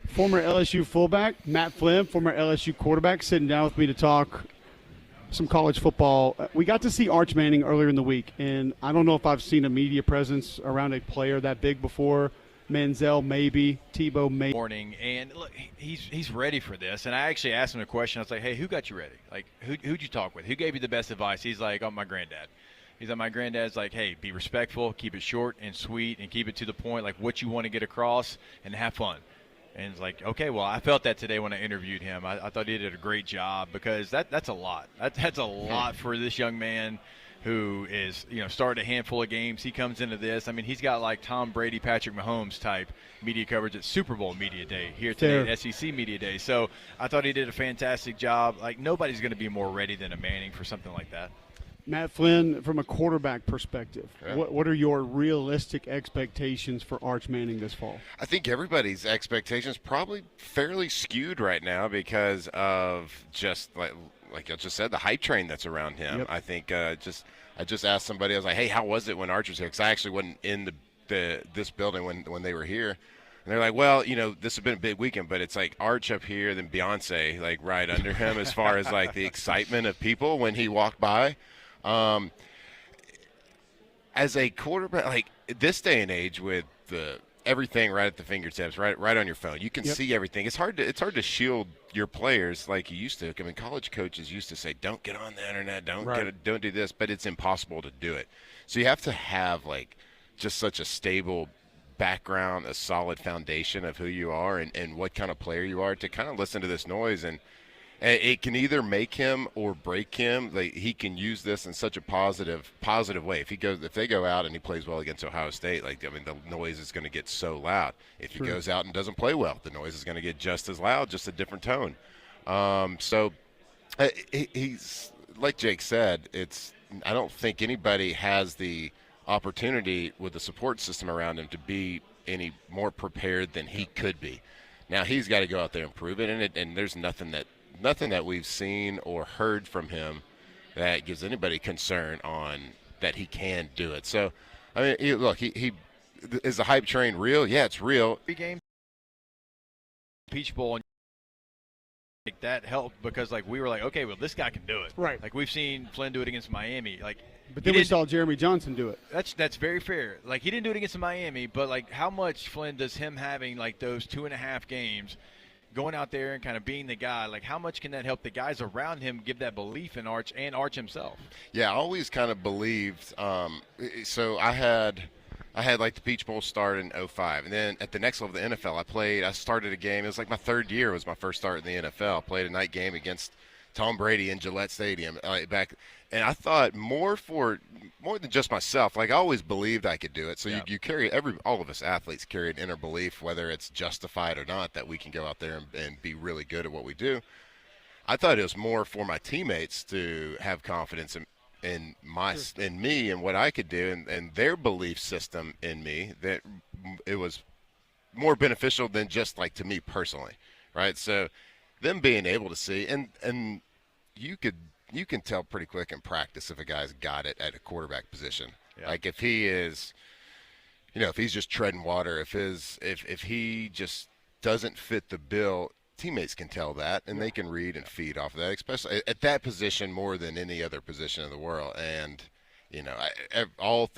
former LSU fullback, Matt Flynn, former LSU quarterback, sitting down with me to talk some college football. We got to see Arch Manning earlier in the week, and I don't know if I've seen a media presence around a player that big before. Manziel, maybe. Tebow, maybe. Morning, and look, he's ready for this. And I actually asked him a question. I was like, hey, who got you ready? Like, who'd you talk with? Who gave you the best advice? He's like, oh, my granddad. He's like, my granddad's like, hey, be respectful, keep it short and sweet, and keep it to the point, like what you want to get across, and have fun. And it's like, okay, well, I felt that today when I interviewed him. I thought he did a great job, because that's a lot. That's a lot for this young man who is, started a handful of games. He comes into this. I mean, he's got like Tom Brady, Patrick Mahomes type media coverage at Super Bowl media day here today at SEC media day. So I thought he did a fantastic job. Like, nobody's going to be more ready than a Manning for something like that. Matt Flynn, from a quarterback perspective, what are your realistic expectations for Arch Manning this fall? I think everybody's expectations probably fairly skewed right now because of just like I just said, the hype train that's around him. Yep. I think I just asked somebody, I was like, hey, how was it when Arch was here? Because I actually wasn't in this building when they were here. And they're like, well, this has been a big weekend, but it's like Arch up here, then Beyonce like right under him as far as like the excitement of people when he walked by. As a quarterback, like this day and age with everything right at the fingertips, right on your phone, you can see everything. It's hard to shield your players like you used to. I mean, college coaches used to say, don't get on the internet, don't do this, but it's impossible to do it. So you have to have like just such a stable background, a solid foundation of who you are and what kind of player you are to kind of listen to this noise. And it can either make him or break him. Like, he can use this in such a positive way. If they go out and he plays well against Ohio State, the noise is going to get so loud. If he goes out and doesn't play well, the noise is going to get just as loud, just a different tone. So he's like Jake said. I don't think anybody has the opportunity with the support system around him to be any more prepared than he could be. Now he's got to go out there and prove it, and there's nothing that we've seen or heard from him that gives anybody concern on that he can do it. So, I mean, he is the hype train real? Yeah, it's real. Game Peach Bowl, and like that helped because like we were like, okay, well, this guy can do it. Right. Like we've seen Flynn do it against Miami. Like, but then we saw Jeremy Johnson do it. That's very fair. Like, he didn't do it against Miami, but like how much Flynn does him having like those 2.5 games, going out there and kind of being the guy, like how much can that help the guys around him give that belief in Arch and Arch himself? Yeah, I always kind of believed. So I had like the Peach Bowl start in 2005, and then at the next level of the NFL, I started a game. It was like my third year was my first start in the NFL. I played a night game against Tom Brady in Gillette Stadium back, and I thought more than just myself. Like, I always believed I could do it. So you carry all of us athletes carry an inner belief, whether it's justified or not, that we can go out there and be really good at what we do. I thought it was more for my teammates to have confidence in me and what I could do, and their belief system in me, that it was more beneficial than just like to me personally, right? So them being able to see, and you can tell pretty quick in practice if a guy's got it at a quarterback position. Yeah. Like if he is, if he's just treading water, if he just doesn't fit the bill, teammates can tell that, and they can read and feed off of that, especially at that position more than any other position in the world. And all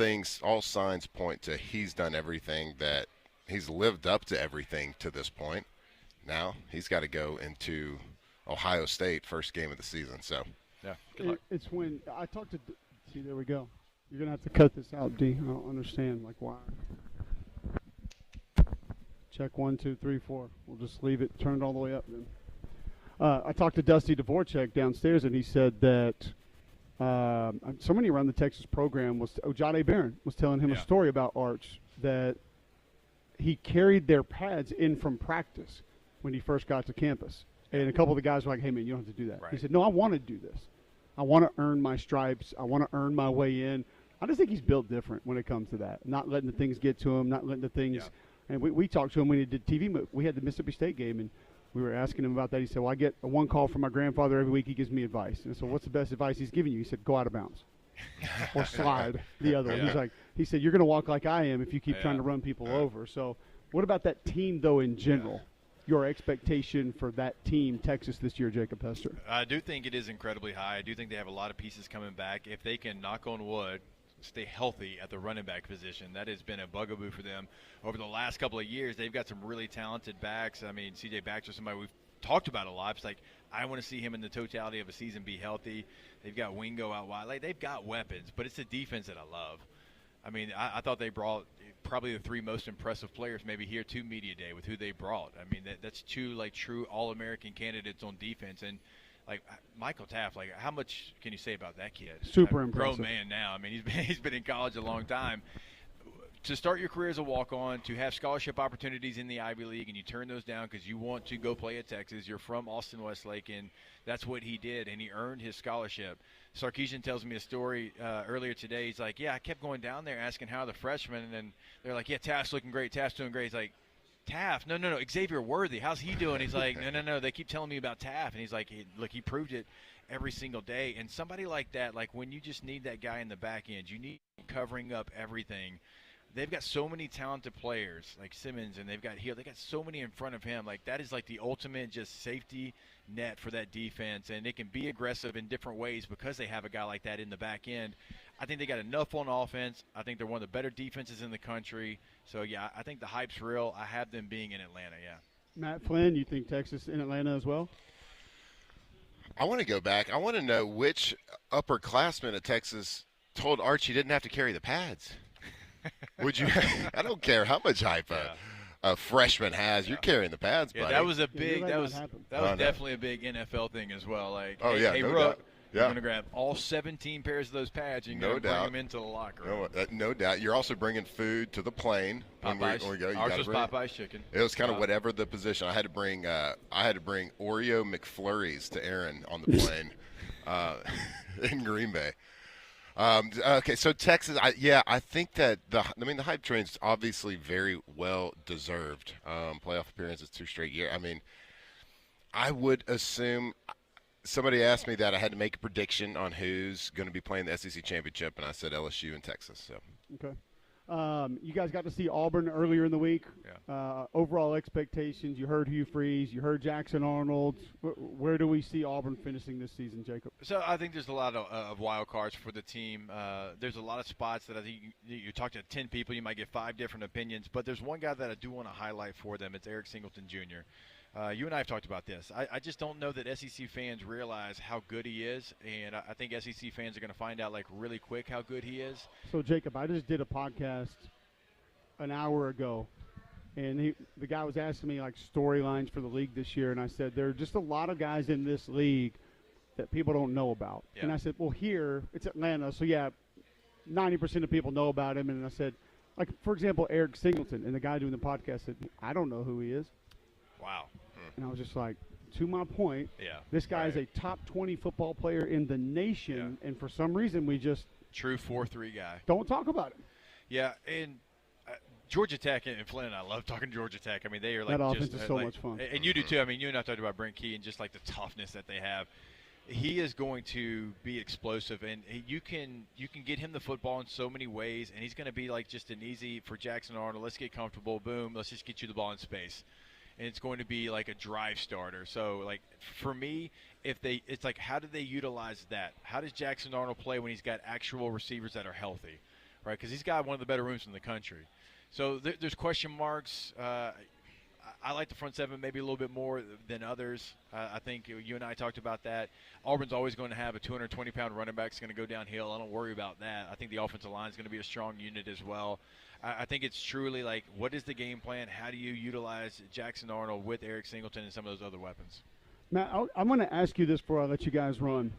signs point to he's done everything, that he's lived up to everything to this point. Now he's got to go into Ohio State first game of the season. So yeah, good luck. It's when I talked to – see, there we go. You're going to have to cut this out, D. I don't understand, like, why. Check 1, 2, 3, 4. We'll just leave it turned all the way up then. I talked to Dusty Dvorak downstairs, and he said that somebody around the Texas program Jade Barron was telling him a story about Arch, that he carried their pads in from practice when he first got to campus. And a couple of the guys were like, hey, man, you don't have to do that. Right. He said, no, I want to do this. I want to earn my stripes. I want to earn my way in. I just think he's built different when it comes to that, not letting the things get to him, not letting the things And we talked to him when he did TV. We had the Mississippi State game, and we were asking him about that. He said, well, I get one call from my grandfather every week. He gives me advice. And so what's the best advice he's giving you? He said, go out of bounds or slide the other one. He said, you're going to walk like I am if you keep trying to run people over. So What about that team, though, in general? Your expectation for that team, Texas, this year, Jacob Hester? I do think it is incredibly high. I do think they have a lot of pieces coming back. If they can, knock on wood, stay healthy at the running back position, that has been a bugaboo for them over the last couple of years. They've got some really talented backs. I mean, C.J. Baxter, somebody we've talked about a lot. It's like, I want to see him in the totality of a season be healthy. They've got Wingo out wide. Like, they've got weapons, but it's a defense that I love. I mean, I thought they brought probably the three most impressive players maybe here to Media Day with who they brought. I mean, that's two, like, true All-American candidates on defense. And, like, Michael Taft, like, how much can you say about that kid? Super Grown impressive. man now. I mean, he's been in college a long time. To start your career as a walk-on, to have scholarship opportunities in the Ivy League, and you turn those down because you want to go play at Texas. You're from Austin Westlake, and that's what he did, and he earned his scholarship. Sarkisian tells me a story earlier today. He's like, yeah, I kept going down there asking how the freshmen, and they're like, yeah, Taft's looking great, Taft's doing great. He's like, Taft, no, Xavier Worthy, how's he doing? He's like, no, they keep telling me about Taft. And he's like, look, he proved it every single day. And somebody like that, like when you just need that guy in the back end, you need covering up everything. They've got so many talented players like Simmons, and they've got Hill. They got so many in front of him. Like, that is like the ultimate just safety net for that defense, and they can be aggressive in different ways because they have a guy like that in the back end. I think they got enough on offense. I think they're one of the better defenses in the country. So, yeah, I think the hype's real. I have them being in Atlanta, yeah. Matt Flynn, you think Texas in Atlanta as well? I want to go back. I want to know which upperclassman at Texas told Archie didn't have to carry the pads. Would you? I don't care how much hype a freshman has. You're carrying the pads, buddy. That was a big. Yeah, that was definitely a big NFL thing as well. Like, hey, no Rook, doubt. you're gonna grab all 17 pairs of those pads and you're gonna bring them into the locker room. No doubt. You're also bringing food to the plane when we go. Ours was Popeye's chicken. It was kind of whatever the position. I had to bring Oreo McFlurries to Aaron on the plane in Green Bay. Okay, so Texas, I think that the hype train's obviously very well deserved. Playoff appearances 2 straight years. I mean, I would assume somebody asked me that I had to make a prediction on who's going to be playing the SEC championship, and I said LSU and Texas. So okay. You guys got to see Auburn earlier in the week. Yeah. Overall expectations, you heard Hugh Freeze, you heard Jackson Arnold. Where do we see Auburn finishing this season, Jacob? So I think there's a lot of wild cards for the team. There's a lot of spots that I think you talk to 10 people, you might get 5 different opinions. But there's one guy that I do want to highlight for them. It's Eric Singleton Jr. You and I have talked about this. I just don't know that SEC fans realize how good he is, and I think SEC fans are going to find out like really quick how good he is. So, Jacob, I just did a podcast an hour ago, and the guy was asking me like storylines for the league this year, and I said there are just a lot of guys in this league that people don't know about. Yeah. And I said, well, here it's Atlanta, so yeah, 90% of people know about him. And I said, like, for example, Eric Singleton, and the guy doing the podcast said, I don't know who he is. Wow. And I was just like, to my point, this guy is a top 20 football player in the nation, and for some reason we just true 4-3 guy. Don't talk about him. Yeah, and Georgia Tech and Flynn, I love talking Georgia Tech. I mean, they are like that offense just is so like, much fun. And you do too. I mean, you and I talked about Brent Key and just like the toughness that they have. He is going to be explosive, and you can get him the football in so many ways, and he's going to be like just an easy for Jackson Arnold. Let's get comfortable. Boom. Let's just get you the ball in space. And it's going to be like a drive starter. So, like, for me, it's like, how do they utilize that? How does Jackson Arnold play when he's got actual receivers that are healthy, right? Because he's got one of the better rooms in the country. So there's question marks. I like the front seven maybe a little bit more than others. I think you and I talked about that. Auburn's always going to have a 220-pound running back that's going to go downhill. I don't worry about that. I think the offensive line is going to be a strong unit as well. I think it's truly like, what is the game plan? How do you utilize Jackson Arnold with Eric Singleton and some of those other weapons? Matt, I'm going to ask you this before I let you guys run.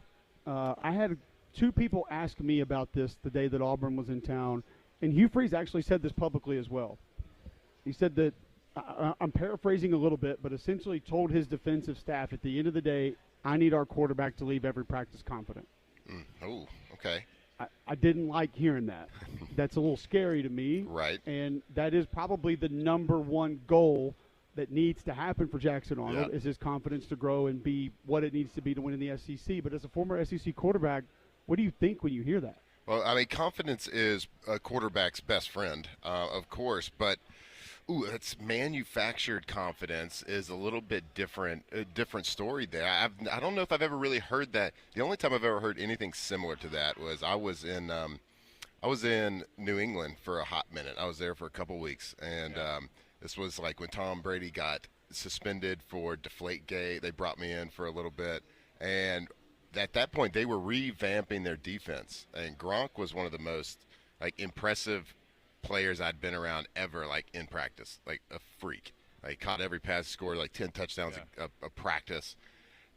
I had 2 people ask me about this the day that Auburn was in town, and Hugh Freeze actually said this publicly as well. He said that, I'm paraphrasing a little bit, but essentially told his defensive staff at the end of the day, I need our quarterback to leave every practice confident. Oh, okay. I didn't like hearing that. That's a little scary to me. Right. And that is probably the number one goal that needs to happen for Jackson Arnold is his confidence to grow and be what it needs to be to win in the SEC. But as a former SEC quarterback, what do you think when you hear that? Well, I mean, confidence is a quarterback's best friend, of course. But Ooh, that's manufactured confidence is a little bit different, a different story there. I don't know if I've ever really heard that. The only time I've ever heard anything similar to that was I was in New England for a hot minute. I was there for a couple weeks, and this was like when Tom Brady got suspended for Deflategate. They brought me in for a little bit, and at that point they were revamping their defense, and Gronk was one of the most like impressive players I'd been around ever, like in practice, like a freak. Like caught every pass, scored like 10 touchdowns a practice,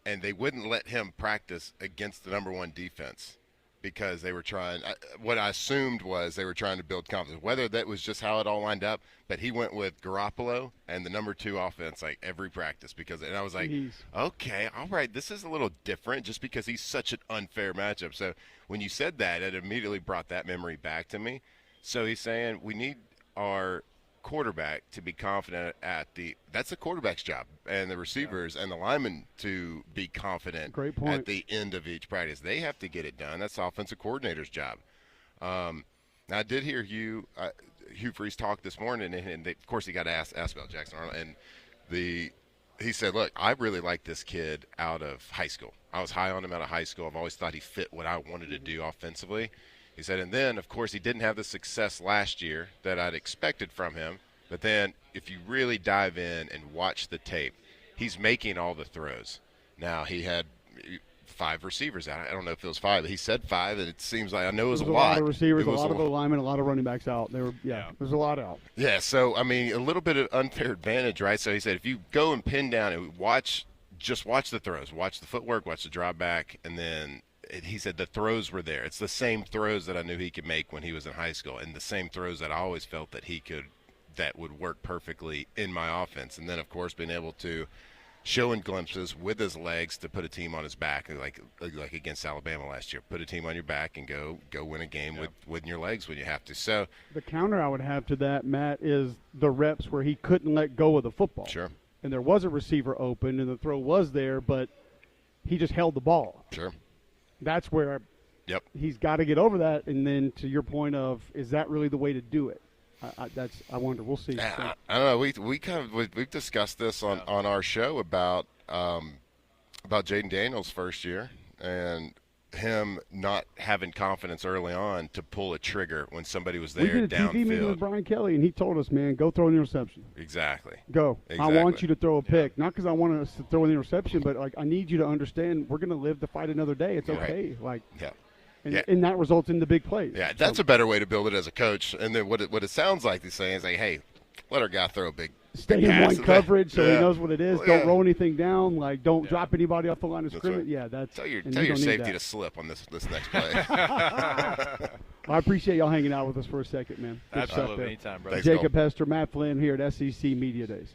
and they wouldn't let him practice against the number one defense because they were trying. What I assumed was they were trying to build confidence. Whether that was just how it all lined up, but he went with Garoppolo and the number 2 offense like every practice and I was like, okay, all right, this is a little different just because he's such an unfair matchup. So when you said that, it immediately brought that memory back to me. So he's saying we need our quarterback to be confident that's the quarterback's job, and the receivers and the linemen to be confident at the end of each practice. They have to get it done. That's the offensive coordinator's job. Now, I did hear Hugh Freeze talk this morning, and of course he got asked about Jackson Arnold, and he said, look, I really like this kid out of high school. I was high on him out of high school. I've always thought he fit what I wanted to do offensively. He said, and then, of course, he didn't have the success last year that I'd expected from him. But then if you really dive in and watch the tape, he's making all the throws. Now, he had 5 receivers out. I don't know if it was 5, but he said 5, and it seems like I know it was a lot. A lot of receivers, a lot of linemen, a lot of running backs out. There's a lot out. Yeah, so, I mean, a little bit of unfair advantage, right? So he said if you go and pin down and just watch the throws, watch the footwork, watch the drop back, and then – he said the throws were there. It's the same throws that I knew he could make when he was in high school, and the same throws that I always felt that would work perfectly in my offense. And then, of course, being able to show in glimpses with his legs to put a team on his back, like against Alabama last year. Put a team on your back and go win a game with your legs when you have to. So the counter I would have to that, Matt, is the reps where he couldn't let go of the football. Sure. And there was a receiver open, and the throw was there, but he just held the ball. Sure. That's where he's got to get over that. And then to your point of, is that really the way to do it? I wonder. We'll see. I don't know. We've discussed this on our show about Jaden Daniels' first year and him not having confidence early on to pull a trigger when somebody was there downfield. We did a TV meeting with Brian Kelly, and he told us, man, go throw an interception. Exactly. Go. Exactly. I want you to throw a pick. Not because I want us to throw an interception, but, like, I need you to understand we're going to live to fight another day. It's okay. Right. And that results in the big plays. Yeah, that's a better way to build it as a coach. And then what it sounds like he's saying is, like, hey, let our guy throw a big Stay in one coverage so he knows what it is. Well, Don't roll anything down. Like, don't drop anybody off the line of scrimmage. Right. Yeah, that's tell your safety to slip on this next play. I appreciate y'all hanging out with us for a second, man. Good Absolutely, anytime, brother. Jacob Hester, Matt Flynn here at SEC Media Days.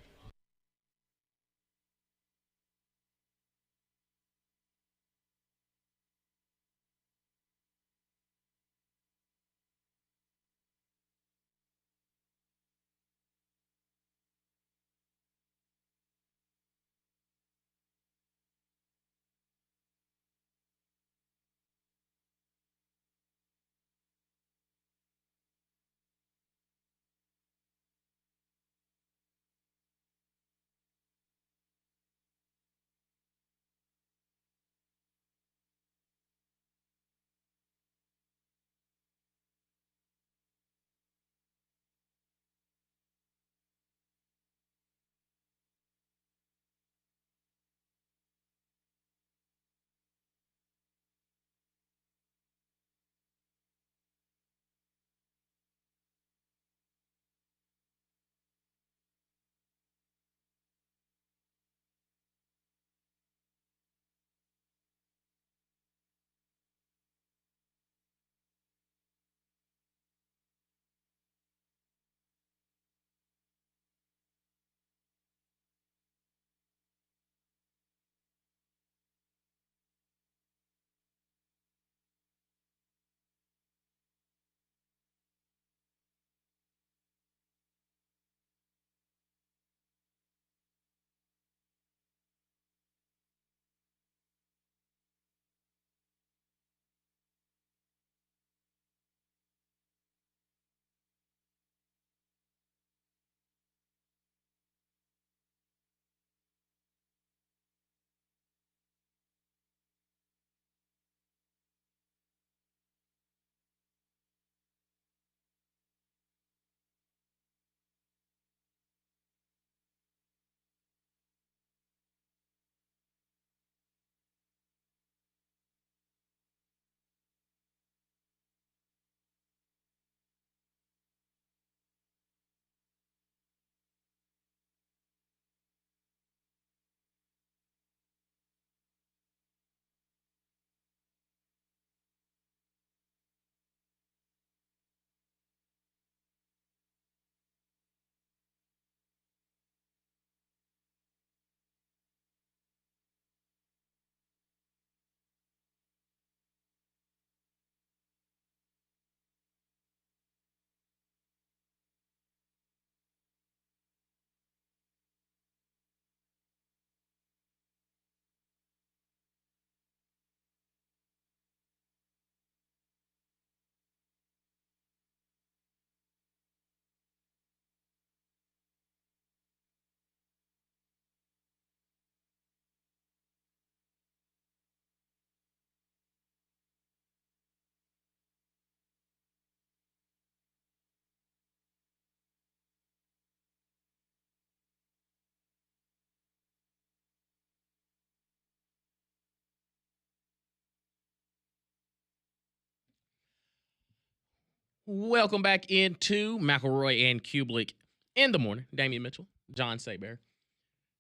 Welcome back into McElroy and Kubelik in the morning. Damian Mitchell, John Saybear.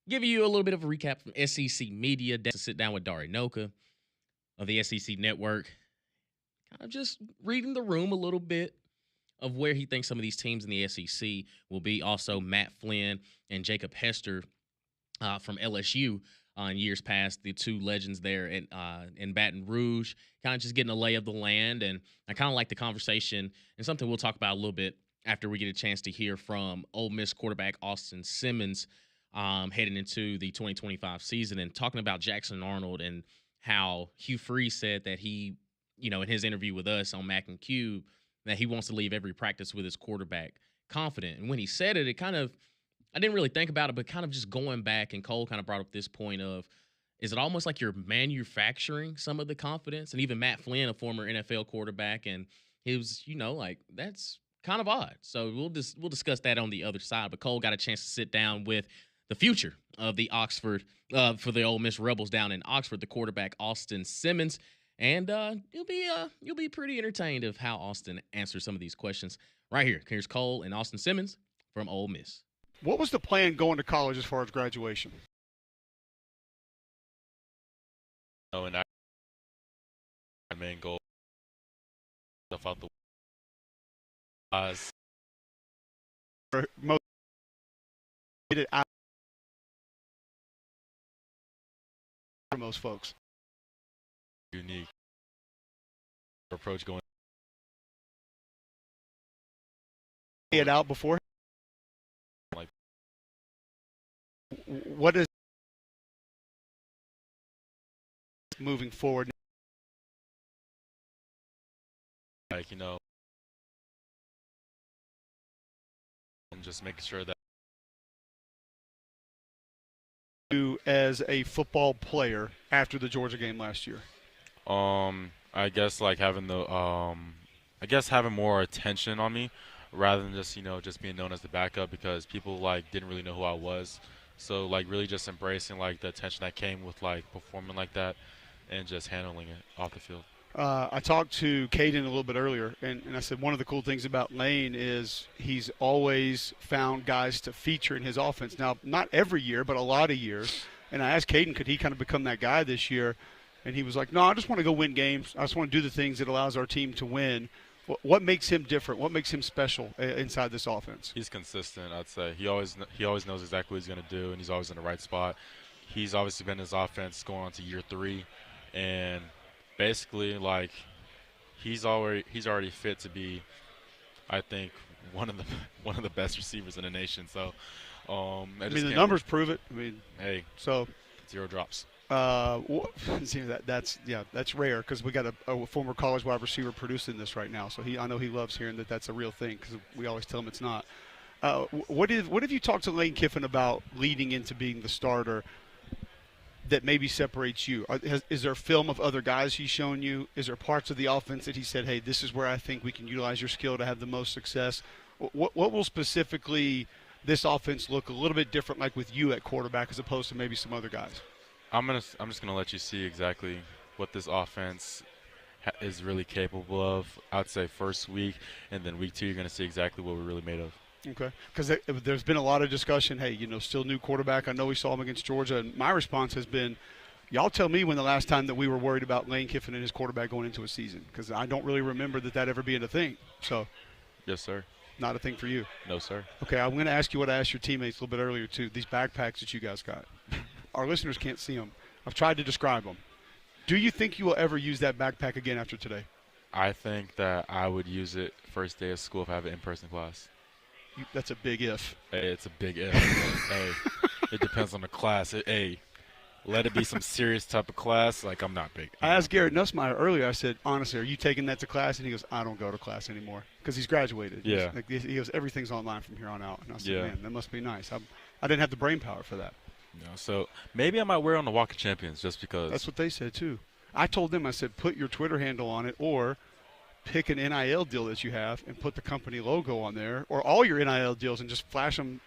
Giving you a little bit of a recap from SEC Media. To sit down with Dari Noka of the SEC Network. Kind of just reading the room a little bit of where he thinks some of these teams in the SEC will be. Also, Matt Flynn and Jacob Hester from LSU in years past, the two legends there in Baton Rouge, kind of just getting a lay of the land. And I kind of like the conversation, and something we'll talk about a little bit after we get a chance to hear from Ole Miss quarterback Austin Simmons heading into the 2025 season, and talking about Jackson Arnold and how Hugh Freeze said that he, in his interview with us on Mac and Cube, that he wants to leave every practice with his quarterback confident. And when he said it, I didn't really think about it, but kind of just going back, and Cole kind of brought up this point of, is it almost like you're manufacturing some of the confidence? And even Matt Flynn, a former NFL quarterback, and he was, that's kind of odd. So we'll discuss that on the other side. But Cole got a chance to sit down with the future of the Oxford, for the Ole Miss Rebels down in Oxford, the quarterback Austin Simmons. And you'll be pretty entertained of how Austin answers some of these questions right here. Here's Cole and Austin Simmons from Ole Miss. What was the plan going to college as far as graduation? And my main goal stuff out the Most get it out for most folks. unique approach going. It out before. Like- What is moving forward? Like, and just making sure that You as a football player after the Georgia game last year? I guess like having having more attention on me rather than just being known as the backup, because people didn't really know who I was. So really just embracing the attention that came with performing like that and just handling it off the field. I talked to Caden a little bit earlier, and I said one of the cool things about Lane is he's always found guys to feature in his offense. Now, not every year, but a lot of years. And I asked Caden, could he kind of become that guy this year? And he was like, no, I just want to go win games. I just want to do the things that allows our team to win. What makes him different? What makes him special inside this offense? He's consistent, I'd say. He always knows exactly what he's going to do, and he's always in the right spot. He's obviously been in his offense going on to year 3, and basically he's already fit to be, I think, one of the best receivers in the nation. So the numbers prove it. Hey, so 0 drops. See, that's rare, because we got a former college wide receiver producing this right now. So I know he loves hearing that that's a real thing, because we always tell him it's not. What have you talked to Lane Kiffin about leading into being the starter that maybe separates you? Is there film of other guys he's shown you? Is there parts of the offense that he said, hey, this is where I think we can utilize your skill to have the most success? What will specifically this offense look a little bit different like with you at quarterback as opposed to maybe some other guys? I'm just gonna let you see exactly what this offense is really capable of. I'd say first week, and then week 2 you're gonna see exactly what we're really made of. Okay, because there's been a lot of discussion, hey, still new quarterback. I know we saw him against Georgia, and my response has been, y'all tell me when the last time that we were worried about Lane Kiffin and his quarterback going into a season, because I don't really remember that ever being a thing. So, Yes, sir. Not a thing for you. No, sir. Okay, I'm going to ask you what I asked your teammates a little bit earlier, too. These backpacks that you guys got. Our listeners can't see them. I've tried to describe them. Do you think you will ever use that backpack again after today? I think that I would use it first day of school if I have an in-person class. That's a big if. Hey, it's a big if. Hey, it depends on the class. Let it be some serious type of class. I'm not big. I asked Garrett Nussmeier earlier. I said, honestly, are you taking that to class? And he goes, I don't go to class anymore, because he's graduated. Yeah. He goes, everything's online from here on out. And I said, Yeah. Man, that must be nice. I didn't have the brain power for that. So maybe I might wear it on the Walk of Champions just because. That's what they said, too. I told them, I said, put your Twitter handle on it, or pick an NIL deal that you have and put the company logo on there, or all your NIL deals, and just flash them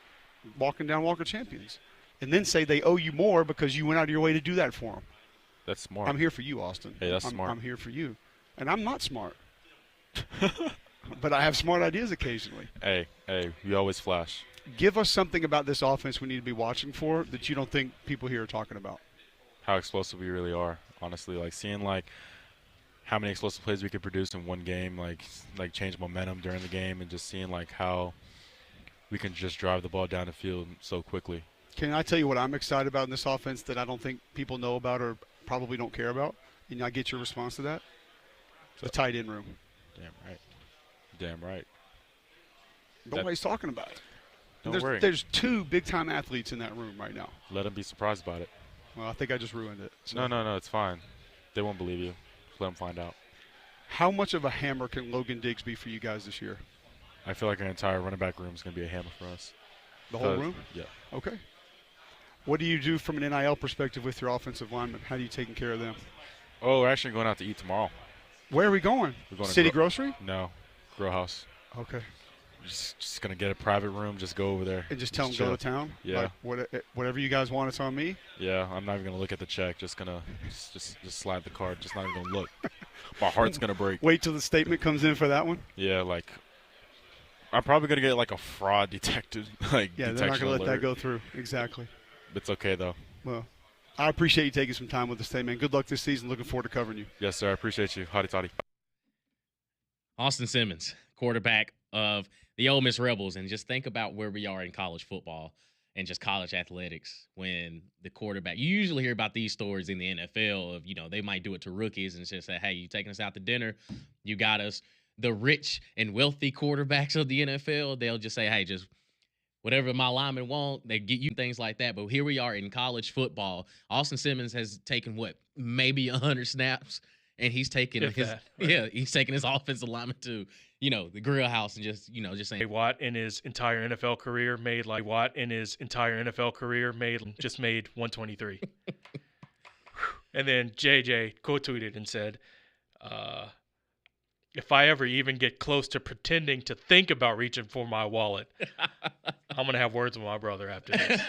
walking down Walk of Champions. And then say they owe you more because you went out of your way to do that for them. That's smart. I'm here for you, Austin. Hey, that's smart. I'm here for you. And I'm not smart. but I have smart ideas occasionally. Hey, we always flash. Give us something about this offense we need to be watching for that you don't think people here are talking about. How explosive we really are, honestly. Like seeing like how many explosive plays we could produce in one game, like change momentum during the game, and just seeing like how we can just drive the ball down the field so quickly. Can I tell you what I'm excited about in this offense that I don't think people know about or probably don't care about? And I get your response to that? The tight end room. Damn right. Nobody's talking about it. Don't worry. There's 2 big-time athletes in that room right now. Let them be surprised about it. Well, I think I just ruined it. So. No, it's fine. They won't believe you. Let them find out. How much of a hammer can Logan Diggs be for you guys this year? I feel like our entire running back room is going to be a hammer for us. The whole room? Yeah. Okay. What do you do from an NIL perspective with your offensive linemen? How are you taking care of them? Oh, we're actually going out to eat tomorrow. Where are we going? We're going City to Grocery? No, Grill House. Okay. Just going to get a private room, just go over there. And just tell them go to town? Yeah. Like, whatever you guys want, it's on me? Yeah, I'm not even going to look at the check. Just going to just slide the card. Just not even going to look. My heart's going to break. Wait till the statement comes in for that one? Yeah, like I'm probably going to get like a fraud detected. Yeah, they're not going to let that go through. Exactly. It's okay, though. Well, I appreciate you taking some time with us today, man. Good luck this season. Looking forward to covering you. Yes, sir. I appreciate you. Hotty toddy. Austin Simmons, quarterback of the Ole Miss Rebels. And just think about where we are in college football and just college athletics when the quarterback – you usually hear about these stories in the NFL of, they might do it to rookies and just say, hey, you taking us out to dinner? You got us. The rich and wealthy quarterbacks of the NFL, they'll just say, hey, just whatever my linemen want, they get you things like that. But here we are in college football. Austin Simmons has taken, maybe 100 snaps, and he's taking he's taking his offensive lineman to, the grill house and just saying. Watt in his entire NFL career made 123. And then JJ quote tweeted and said, if I ever even get close to pretending to think about reaching for my wallet, I'm going to have words with my brother after this.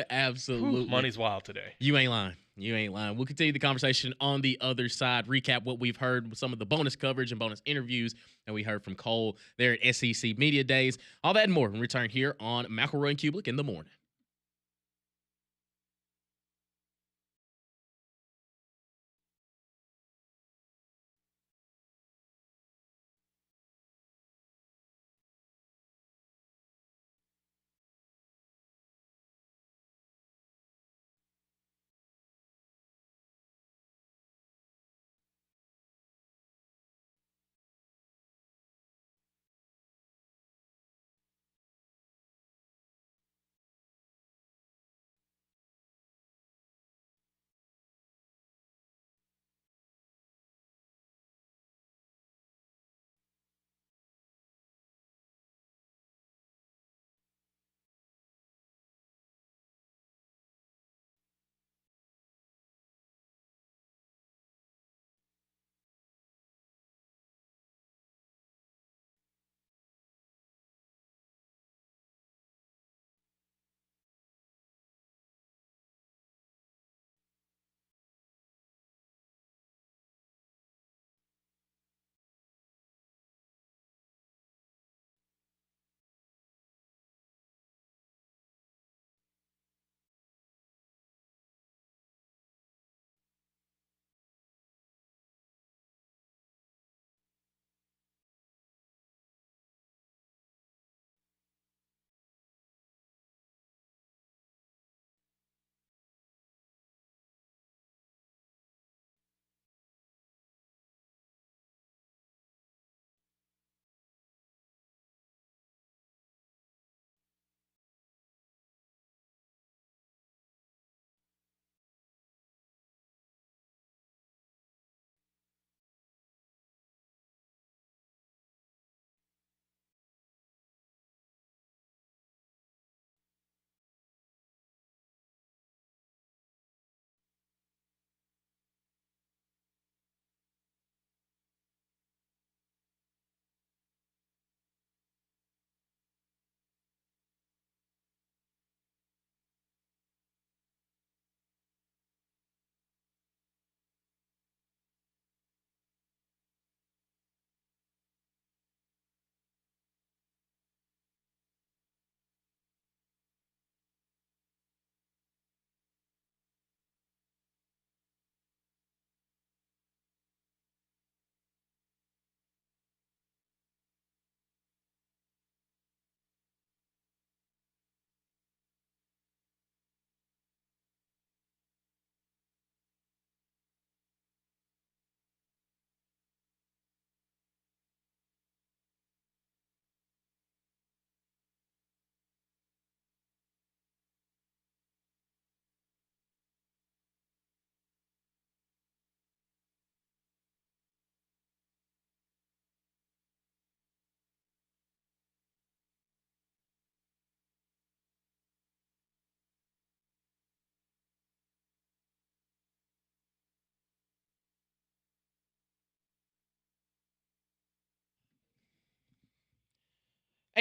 Absolutely. Money's wild today. You ain't lying. We'll continue the conversation on the other side, recap what we've heard with some of the bonus coverage and bonus interviews that we heard from Cole there at SEC Media Days. All that and more when we return here on McElroy and Kublik in the morning.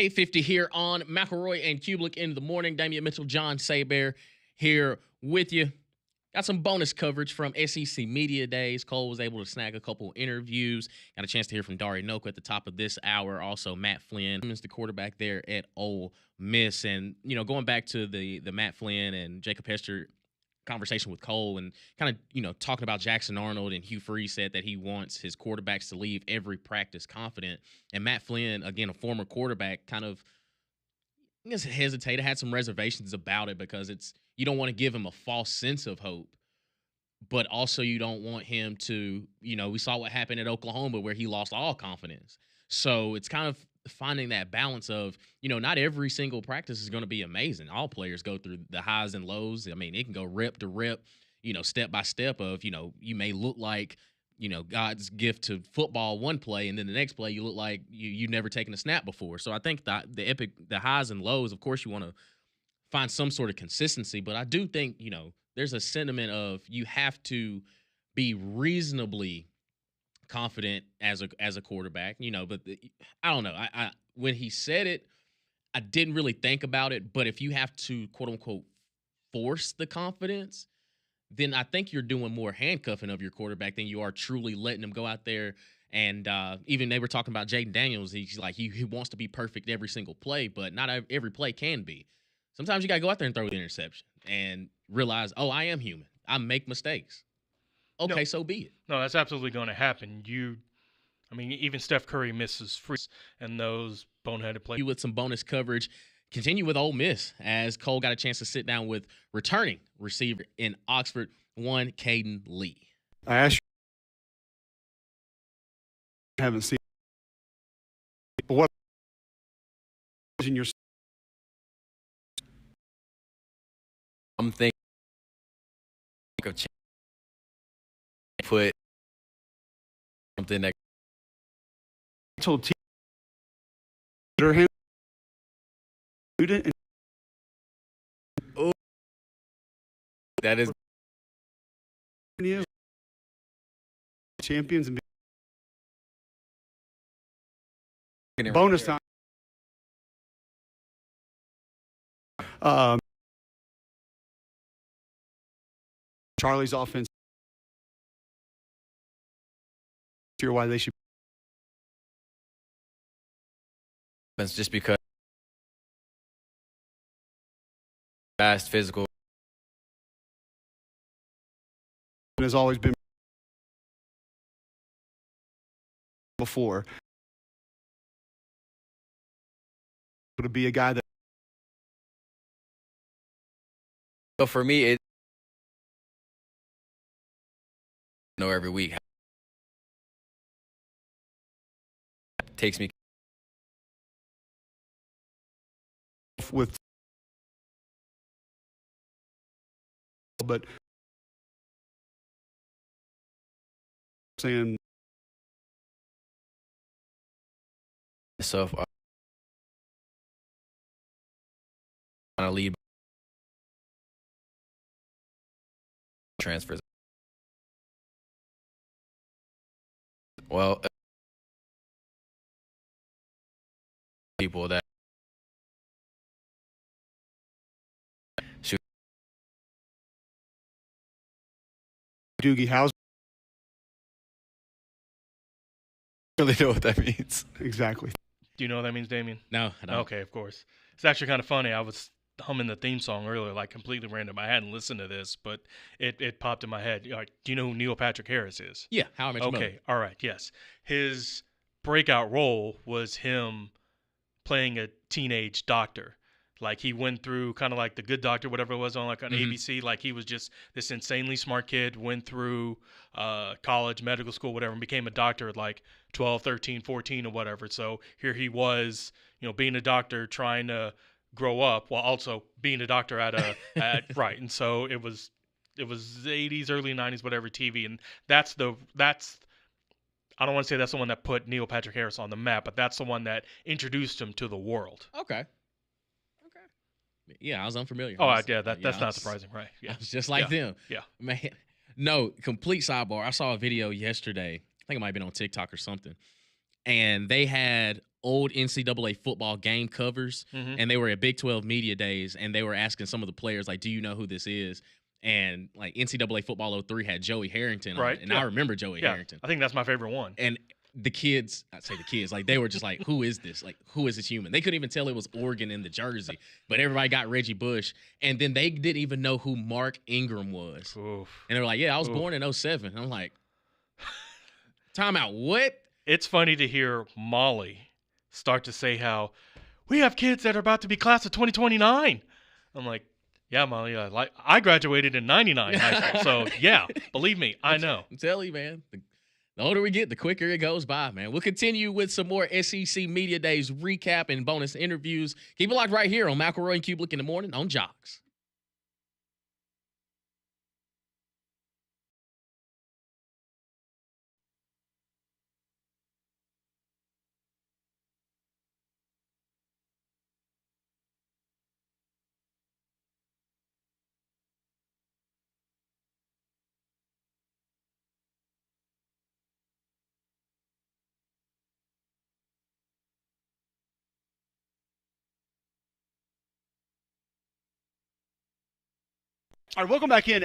8:50 here on McElroy and Kublik in the morning. Damian Mitchell, John Saber here with you. Got some bonus coverage from SEC Media Days. Cole was able to snag a couple interviews. Got a chance to hear from Dari Noka at the top of this hour. Also, Matt Flynn is the quarterback there at Ole Miss. And, going back to the Matt Flynn and Jacob Hester conversation with Cole and kind of, talking about Jackson Arnold, and Hugh Freeze said that he wants his quarterbacks to leave every practice confident. And Matt Flynn, again, a former quarterback, kind of, I guess, hesitated, had some reservations about it because you don't want to give him a false sense of hope, but also you don't want him to, we saw what happened at Oklahoma where he lost all confidence. So it's kind of finding that balance of, not every single practice is going to be amazing. All players go through the highs and lows. I mean, it can go rep to rep, step by step of, you may look like, God's gift to football one play, and then the next play you look like you've never taken a snap before. So I think the highs and lows, of course, you want to find some sort of consistency, but I do think, there's a sentiment of you have to be reasonably confident as a quarterback, but I don't know. I when he said it, I didn't really think about it, but if you have to quote unquote force the confidence, then I think you're doing more handcuffing of your quarterback than you are truly letting him go out there. And even they were talking about Jaden Daniels. He's like, he wants to be perfect every single play, but not every play can be. Sometimes you got to go out there and throw the interception and realize, oh, I am human. I make mistakes. Okay, no, so be it. No, that's absolutely going to happen. Even Steph Curry misses free and those boneheaded plays. With some bonus coverage, continue with Ole Miss as Cole got a chance to sit down with returning receiver in Oxford, one Caden Lee. I asked you, I haven't seen, but what in your? I'm thinking of put something that told him student. Oh, that is champions and bonus time. Charlie's offense. Why they should. Just because fast, physical has always been before. To be a guy that. So for me, it every week takes me with, but saying myself on a lead transfers. Well, people that shoot Doogie House. Really know what that means. Exactly. Do you know what that means, Damien? No, I don't. Okay, of course. It's actually kind of funny. I was humming the theme song earlier, like completely random. I hadn't listened to this, but it popped in my head. Do you know who Neil Patrick Harris is? Yeah, How I Met Your Mother. Okay, all right, yes. His breakout role was him playing a teenage doctor. Like he went through kind of like The Good Doctor, whatever it was on ABC. Like he was just this insanely smart kid, went through college, medical school, whatever, and became a doctor at like 12, 13, 14 or whatever. So here he was, being a doctor, trying to grow up while also being a doctor at right. And so it was the 80s, early 90s, whatever TV. And that's I don't want to say that's the one that put Neil Patrick Harris on the map, but that's the one that introduced him to the world. Okay. Yeah, I was unfamiliar. That's not surprising, right? Yeah. I was just like them. Yeah. Man, no, complete sidebar. I saw a video yesterday. I think it might have been on TikTok or something. and they had old NCAA football game covers, and they were at Big 12 Media Days, and they were asking some of the players, like, do you know who this is? And, like, NCAA Football 03 had Joey Harrington on it, and I remember Joey Harrington. I think that's my favorite one. And the kids, I'd say the kids, like, they were just like, who is this? Like, who is this human? They couldn't even tell it was Oregon in the jersey, but everybody got Reggie Bush. And then they didn't even know who Mark Ingram was. Oof. And they were like, yeah, I was born in 07. I'm like, time out, what? It's funny to hear Molly start to say how we have kids that are about to be class of 2029. I'm like, yeah, Molly, I graduated in 99 high school. So, yeah, believe me, I know. I'm telling you, man. The older we get, the quicker it goes by, man. We'll continue with some more SEC Media Days recap and bonus interviews. Keep it locked right here on McElroy and Kubelik in the morning on Jox. All right, welcome back in.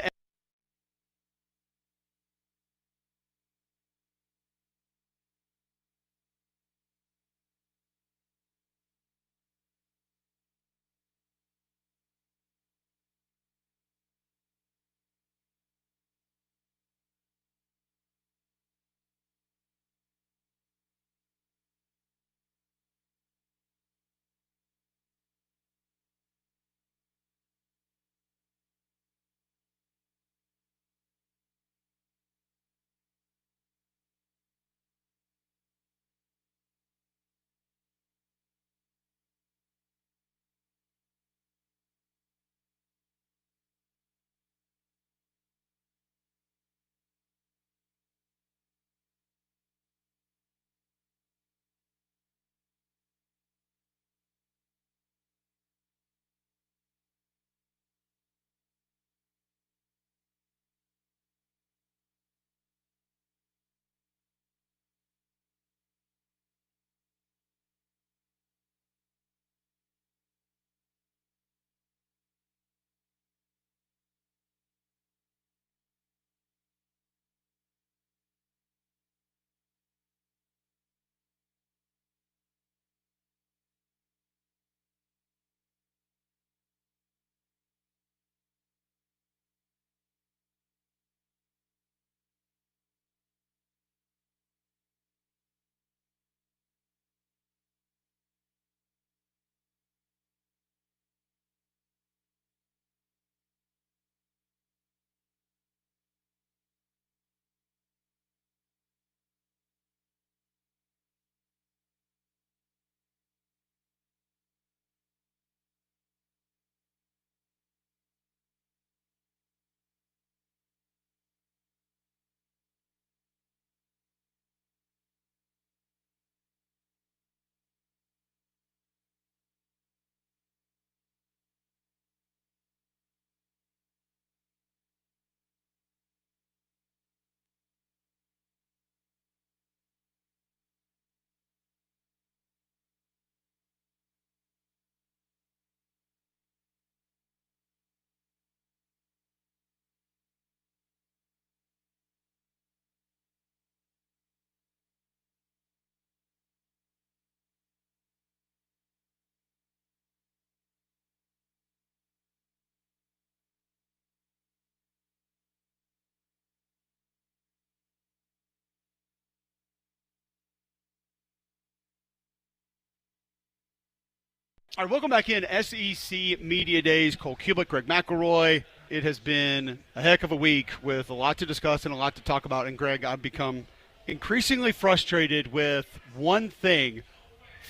All right, welcome back in. SEC Media Days. Cole Kubelik, Greg McElroy. It has been a heck of a week with a lot to discuss and a lot to talk about. And, Greg, I've become increasingly frustrated with one thing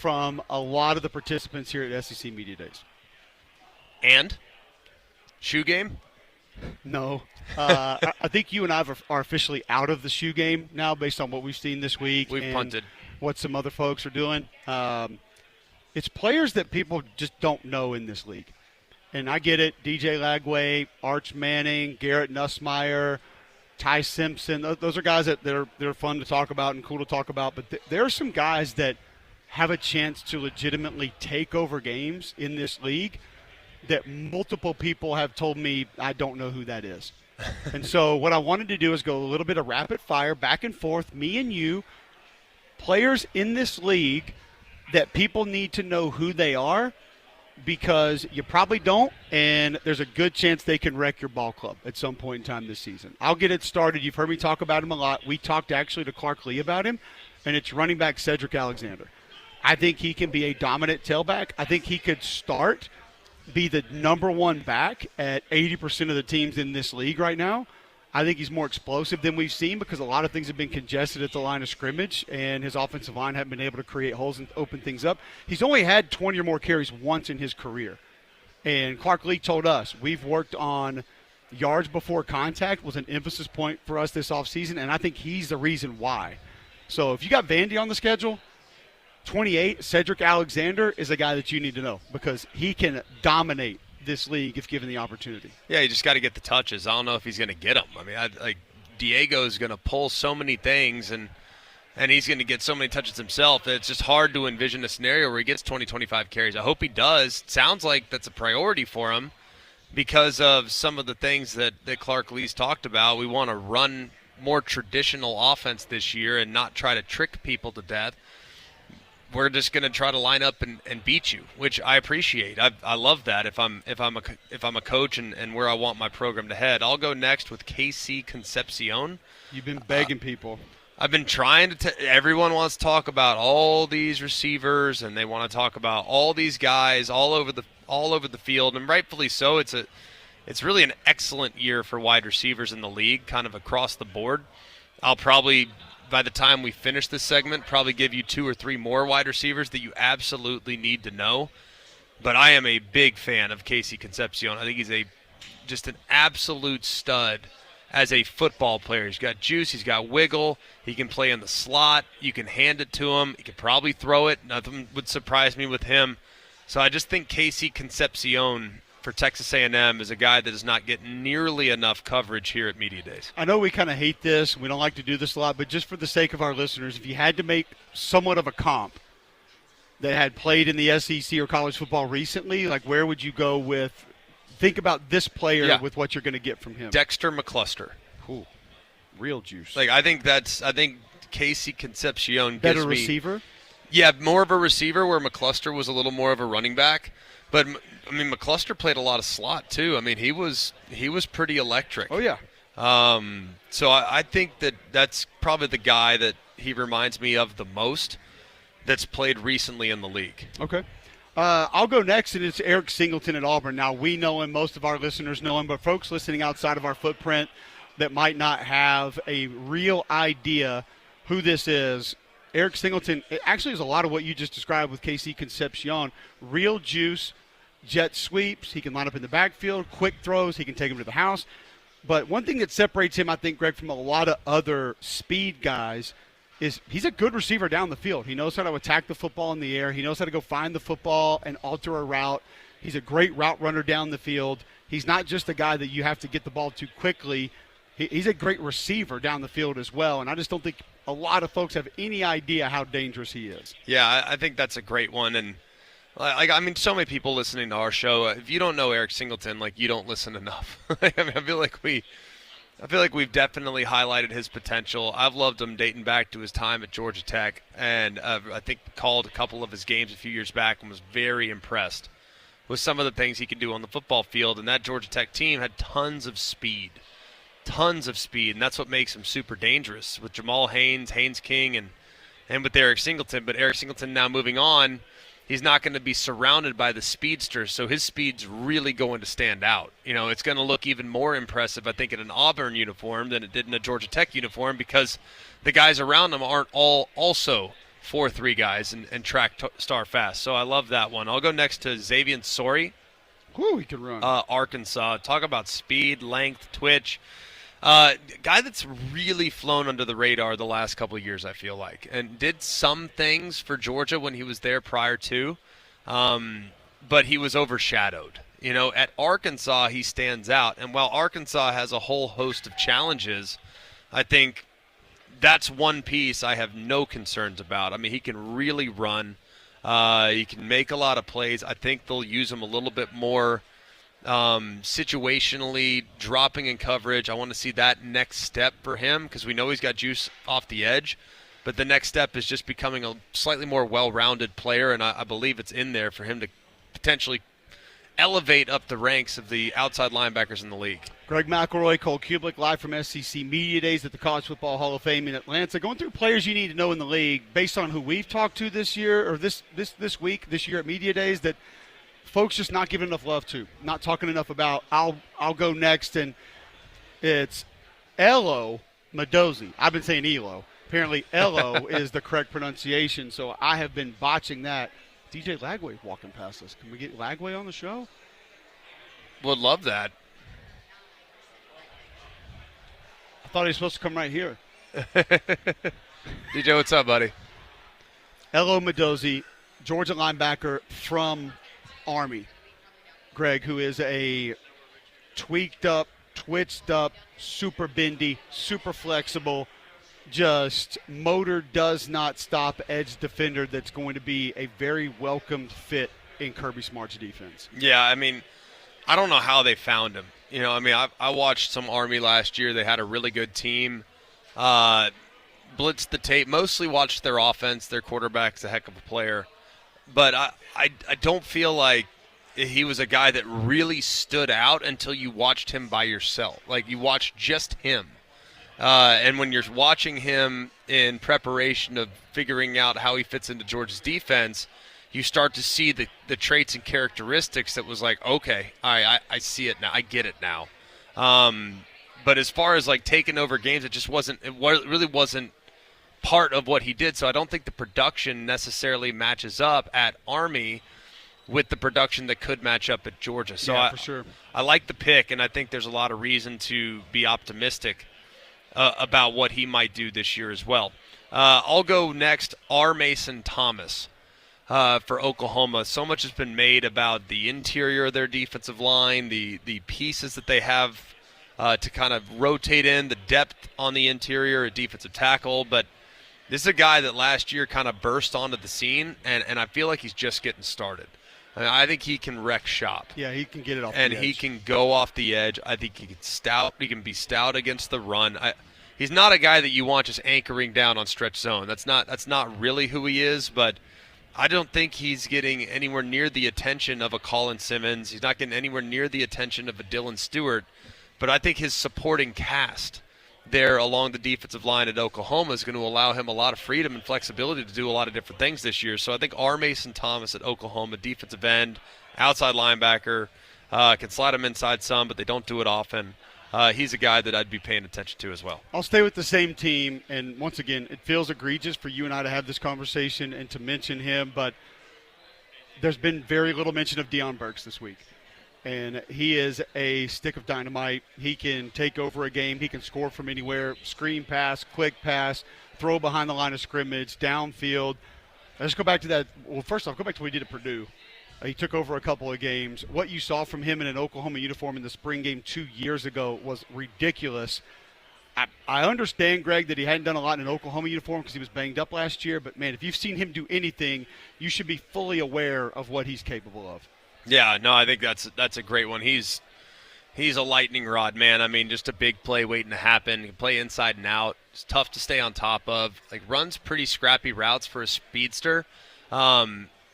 from a lot of the participants here at SEC Media Days. And? Shoe game? No. I think you and I are officially out of the shoe game now based on what we've seen this week. We've and punted. What some other folks are doing. It's players that people just don't know in this league. And I get it. DJ Lagway, Arch Manning, Garrett Nussmeier, Ty Simpson. Those are guys that they're fun to talk about and cool to talk about. But there are some guys that have a chance to legitimately take over games in this league that multiple people have told me I don't know who that is. And so what I wanted to do is go a little bit of rapid fire, back and forth, me and you, players in this league that people need to know who they are, because you probably don't, and there's a good chance they can wreck your ball club at some point in time this season. I'll get it started. You've heard me talk about him a lot. We talked actually to Clark Lee about him, and it's running back Cedric Alexander. I think he can be a dominant tailback. I think he could be the number one back at 80% of the teams in this league right now. I think he's more explosive than we've seen because a lot of things have been congested at the line of scrimmage, and his offensive line haven't been able to create holes and open things up. He's only had 20 or more carries once in his career. And Clark Lee told us we've worked on yards before contact was an emphasis point for us this offseason, and I think he's the reason why. So if you got Vandy on the schedule, 28, Cedric Alexander is a guy that you need to know because he can dominate this league if given the opportunity. Yeah, you just got to get the touches. I don't know if he's going to get them. I mean, Diego's going to pull so many things, and he's going to get so many touches himself. It's just hard to envision a scenario where he gets 20, 25 carries. I hope he does. Sounds like that's a priority for him because of some of the things that Clark Lee's talked about. We want to run more traditional offense this year and not try to trick people to death. We're just going to try to line up and beat you, which I appreciate. I love that if I'm a coach and where I want my program to head. I'll go next with KC Concepcion. You've been begging people. I've been trying to everyone wants to talk about all these receivers, and they want to talk about all these guys all over the field, and rightfully so. It's really an excellent year for wide receivers in the league, kind of across the board. I'll probably, by the time we finish this segment, probably give you 2 or 3 more wide receivers that you absolutely need to know. But I am a big fan of KC Concepcion. I think he's just an absolute stud as a football player. He's got juice. He's got wiggle. He can play in the slot. You can hand it to him. He can probably throw it. Nothing would surprise me with him. So I just think KC Concepcion for Texas A&M is a guy that does not get nearly enough coverage here at Media Days. I know we kind of hate this. We don't like to do this a lot, but just for the sake of our listeners, if you had to make somewhat of a comp that had played in the SEC or college football recently, like where would you go with – think about this player with what you're going to get from him. Dexter McCluster. Cool. Real juice. I think KC Concepcion better gives me – receiver? Yeah, more of a receiver where McCluster was a little more of a running back. But – I mean, McCluster played a lot of slot too. I mean, he was pretty electric. Oh yeah. So I think that's probably the guy that he reminds me of the most that's played recently in the league. Okay. I'll go next, and it's Eric Singleton at Auburn. Now, we know him. Most of our listeners know him. But folks listening outside of our footprint that might not have a real idea who this is, Eric Singleton actually is a lot of what you just described with KC Concepcion. Real juice. Jet sweeps, he can line up in the backfield, quick throws, he can take him to the house. But one thing that separates him, I think, Greg, from a lot of other speed guys is he's a good receiver down the field. He knows how to attack the football in the air. He knows how to go find the football and alter a route. He's a great route runner down the field. He's not just a guy that you have to get the ball to quickly. He's a great receiver down the field as well, and I just don't think a lot of folks have any idea how dangerous he is. Yeah, I think that's a great one, and I mean, so many people listening to our show. If you don't know Eric Singleton, you don't listen enough. I mean, I feel like we've definitely highlighted his potential. I've loved him dating back to his time at Georgia Tech, and I think called a couple of his games a few years back and was very impressed with some of the things he can do on the football field. And that Georgia Tech team had tons of speed, and that's what makes him super dangerous with Jamal Haynes King, and with Eric Singleton. But Eric Singleton now moving on. He's not going to be surrounded by the speedsters, so his speed's really going to stand out. You know, it's going to look even more impressive, I think, in an Auburn uniform than it did in a Georgia Tech uniform because the guys around him aren't all also 4.3 guys and track star fast. So I love that one. I'll go next to Xavier Sori. Whoo, he can run. Arkansas. Talk about speed, length, twitch. Guy that's really flown under the radar the last couple of years, I feel like, and did some things for Georgia when he was there prior to. but he was overshadowed. At Arkansas, he stands out. And while Arkansas has a whole host of challenges, I think that's one piece I have no concerns about. I mean, he can really run. He can make a lot of plays. I think they'll use him a little bit more situationally, dropping in coverage. I want to see that next step for him because we know he's got juice off the edge. But the next step is just becoming a slightly more well-rounded player, and I believe it's in there for him to potentially elevate up the ranks of the outside linebackers in the league. Greg McElroy, Cole Kublik, live from SEC Media Days at the College Football Hall of Fame in Atlanta. Going through players you need to know in the league based on who we've talked to this year or this year at Media Days that folks just not giving enough love to, not talking enough about. I'll go next, and it's Elo Madozi. I've been saying Elo. Apparently Elo is the correct pronunciation, so I have been botching that. DJ Lagway walking past us. Can we get Lagway on the show? Would love that. I thought he was supposed to come right here. DJ, what's up, buddy? Elo Madozi, Georgia linebacker from Army. Greg, who is a tweaked up, twitched up, super bendy, super flexible, just motor does not stop edge defender that's going to be a very welcomed fit in Kirby Smart's defense. Yeah, I mean, I don't know how they found him. I watched some Army last year. They had a really good team. Blitzed the tape. Mostly watched their offense. Their quarterback's a heck of a player. But I don't feel like he was a guy that really stood out until you watched him by yourself. Like, you watched just him. And when you're watching him in preparation of figuring out how he fits into Georgia's defense, you start to see the traits and characteristics that was like, okay, I see it now. I get it now. But as far as, like, taking over games, it really wasn't part of what he did. So I don't think the production necessarily matches up at Army with the production that could match up at Georgia. So yeah, for sure. I like the pick, and I think there's a lot of reason to be optimistic about what he might do this year as well. I'll go next, R. Mason Thomas for Oklahoma. So much has been made about the interior of their defensive line, the pieces that they have to kind of rotate in, the depth on the interior at defensive tackle. But this is a guy that last year kind of burst onto the scene, and I feel like he's just getting started. I think he can wreck shop. Yeah, he can get it off and the edge. He can go off the edge. I think he can be stout against the run. He's not a guy that you want just anchoring down on stretch zone. That's not really who he is, but I don't think he's getting anywhere near the attention of a Colin Simmons. He's not getting anywhere near the attention of a Dylan Stewart, but I think his supporting cast there along the defensive line at Oklahoma is going to allow him a lot of freedom and flexibility to do a lot of different things this year. So I think R. Mason Thomas at Oklahoma, defensive end, outside linebacker, can slide him inside some, but they don't do it often. He's a guy that I'd be paying attention to as well. I'll stay with the same team, and once again, it feels egregious for you and I to have this conversation and to mention him, but there's been very little mention of Deion Burks this week. And he is a stick of dynamite. He can take over a game. He can score from anywhere, screen pass, quick pass, throw behind the line of scrimmage, downfield. Let's go back to that. Well, first off, go back to what he did at Purdue. He took over a couple of games. What you saw from him in an Oklahoma uniform in the spring game 2 years ago was ridiculous. I understand, Greg, that he hadn't done a lot in an Oklahoma uniform because he was banged up last year. But, man, if you've seen him do anything, you should be fully aware of what he's capable of. Yeah, no, I think that's a great one. He's a lightning rod, man. I mean, just a big play waiting to happen. He can play inside and out. It's tough to stay on top of. Like, runs pretty scrappy routes for a speedster.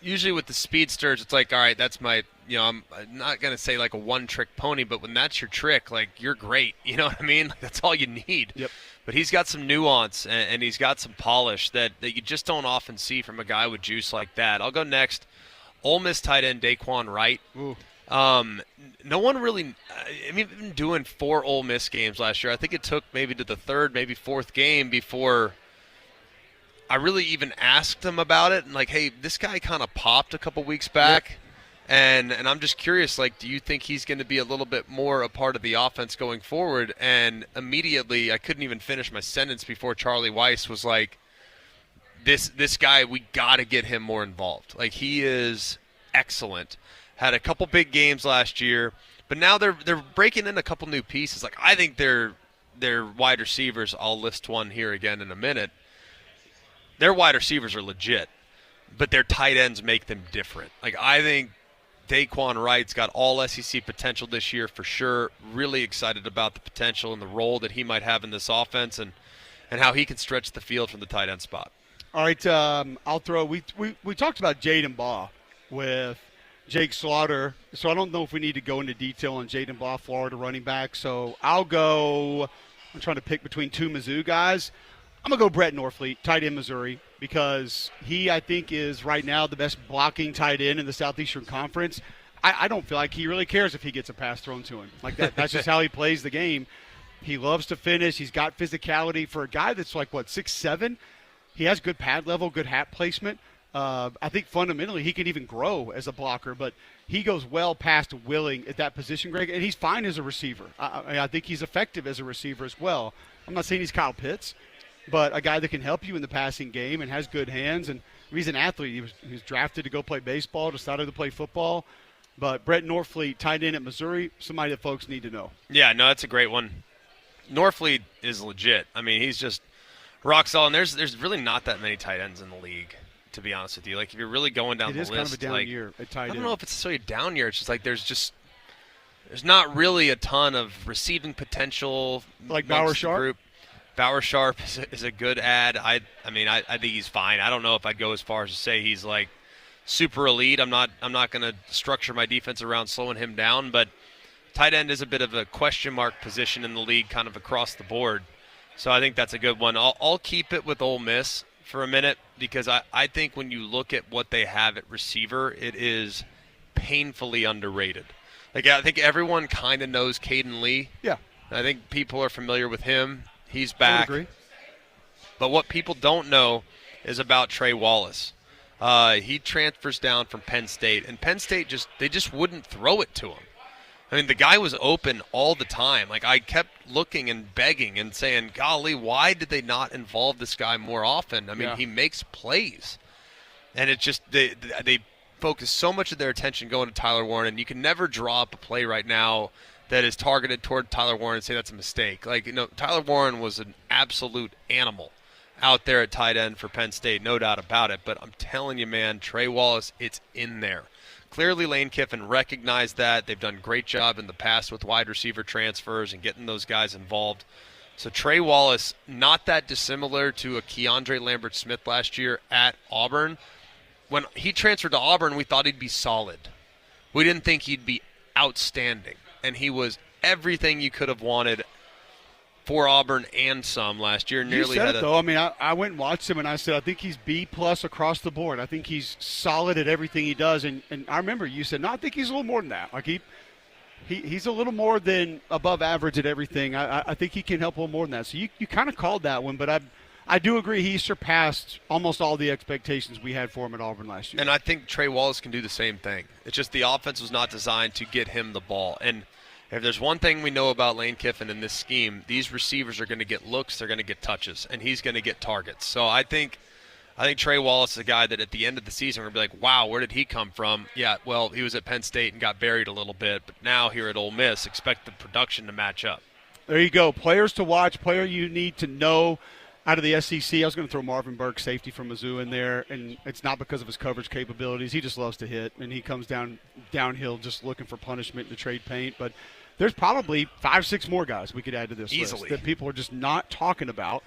Usually with the speedsters, it's like, all right, that's my, I'm not going to say like a one-trick pony, but when that's your trick, like, you're great. You know what I mean? Like, that's all you need. Yep. But he's got some nuance, and he's got some polish that you just don't often see from a guy with juice like that. I'll go next. Ole Miss tight end Daquan Wright. Ooh. No one really – I mean, been doing 4 Ole Miss games last year. I think it took maybe to the 3rd, maybe 4th game before I really even asked him about it. And, like, hey, this guy kind of popped a couple weeks back. Yep. And I'm just curious, like, do you think he's going to be a little bit more a part of the offense going forward? And immediately I couldn't even finish my sentence before Charlie Weiss was like, this guy, we got to get him more involved. Like, he is excellent. Had a couple big games last year, but now they're breaking in a couple new pieces. Like I think their wide receivers, I'll list one here again in a minute. Their wide receivers are legit, but their tight ends make them different. Like I think Daquan Wright's got all SEC potential this year for sure. Really excited about the potential and the role that he might have in this offense and how he can stretch the field from the tight end spot. All right, I'll throw. We talked about Jaden Baugh with Jake Slaughter, so I don't know if we need to go into detail on Jaden Baugh, Florida running back. So I'll go. I'm trying to pick between two Mizzou guys. I'm going to go Brett Norfleet, tight end Missouri, because he, I think, is right now the best blocking tight end in the Southeastern Conference. I don't feel like he really cares if he gets a pass thrown to him. Like that's just how he plays the game. He loves to finish. He's got physicality for a guy that's like, 6'7"? He has good pad level, good hat placement. I think fundamentally he can even grow as a blocker, but he goes well past willing at that position, Greg, and he's fine as a receiver. I think he's effective as a receiver as well. I'm not saying he's Kyle Pitts, but a guy that can help you in the passing game and has good hands. And he's an athlete. He was drafted to go play baseball, decided to play football. But Brett Norfleet, tight end at Missouri, somebody that folks need to know. Yeah, no, that's a great one. Norfleet is legit. I mean, he's just rock solid. And there's really not that many tight ends in the league, to be honest with you. Like, if you're really going down the list. It is kind of a down year at tight end. I don't know if it's necessarily a down year. It's just like there's not really a ton of receiving potential. Like Bauer Sharp? Bauer Sharp is a good ad. I mean, I think he's fine. I don't know if I'd go as far as to say he's like super elite. I'm not going to structure my defense around slowing him down, but tight end is a bit of a question mark position in the league kind of across the board. So I think that's a good one. I'll keep it with Ole Miss for a minute because I think when you look at what they have at receiver, it is painfully underrated. Like, I think everyone kind of knows Caden Lee. Yeah. I think people are familiar with him. He's back. I would agree. But what people don't know is about Trey Wallace. He transfers down from Penn State, and Penn State just wouldn't throw it to him. I mean, the guy was open all the time. Like, I kept looking and begging and saying, golly, why did they not involve this guy more often? I mean, He makes plays. And it's just they focus so much of their attention going to Tyler Warren, and you can never draw up a play right now that is targeted toward Tyler Warren and say that's a mistake. Like, Tyler Warren was an absolute animal out there at tight end for Penn State, no doubt about it. But I'm telling you, man, Trey Wallace, it's in there. Clearly, Lane Kiffin recognized that. They've done a great job in the past with wide receiver transfers and getting those guys involved. So Trey Wallace, not that dissimilar to a Keandre Lambert-Smith last year at Auburn. When he transferred to Auburn, we thought he'd be solid. We didn't think he'd be outstanding. And he was everything you could have wanted for Auburn and some last year. You said it, though. I mean, I went and watched him, and I said, I think he's B+ across the board. I think he's solid at everything he does. And I remember you said, no, I think he's a little more than that. Like, he's a little more than above average at everything. I think he can help a little more than that. So you kind of called that one, but I do agree he surpassed almost all the expectations we had for him at Auburn last year. And I think Trey Wallace can do the same thing. It's just the offense was not designed to get him the ball. And if there's one thing we know about Lane Kiffin in this scheme, these receivers are going to get looks, they're going to get touches, and he's going to get targets. So I think Trey Wallace is a guy that at the end of the season we're going to be like, wow, where did he come from? Yeah, well, he was at Penn State and got buried a little bit, but now here at Ole Miss, expect the production to match up. There you go. Players to watch, player you need to know out of the SEC. I was going to throw Marvin Burke, safety from Mizzou, in there, and it's not because of his coverage capabilities. He just loves to hit, and he comes downhill just looking for punishment to trade paint. But there's probably 5-6 more guys we could add to this easily list that people are just not talking about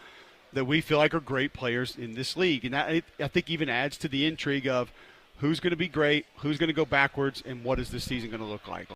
that we feel like are great players in this league. And that, I think, even adds to the intrigue of who's going to be great, who's going to go backwards, and what is this season going to look like.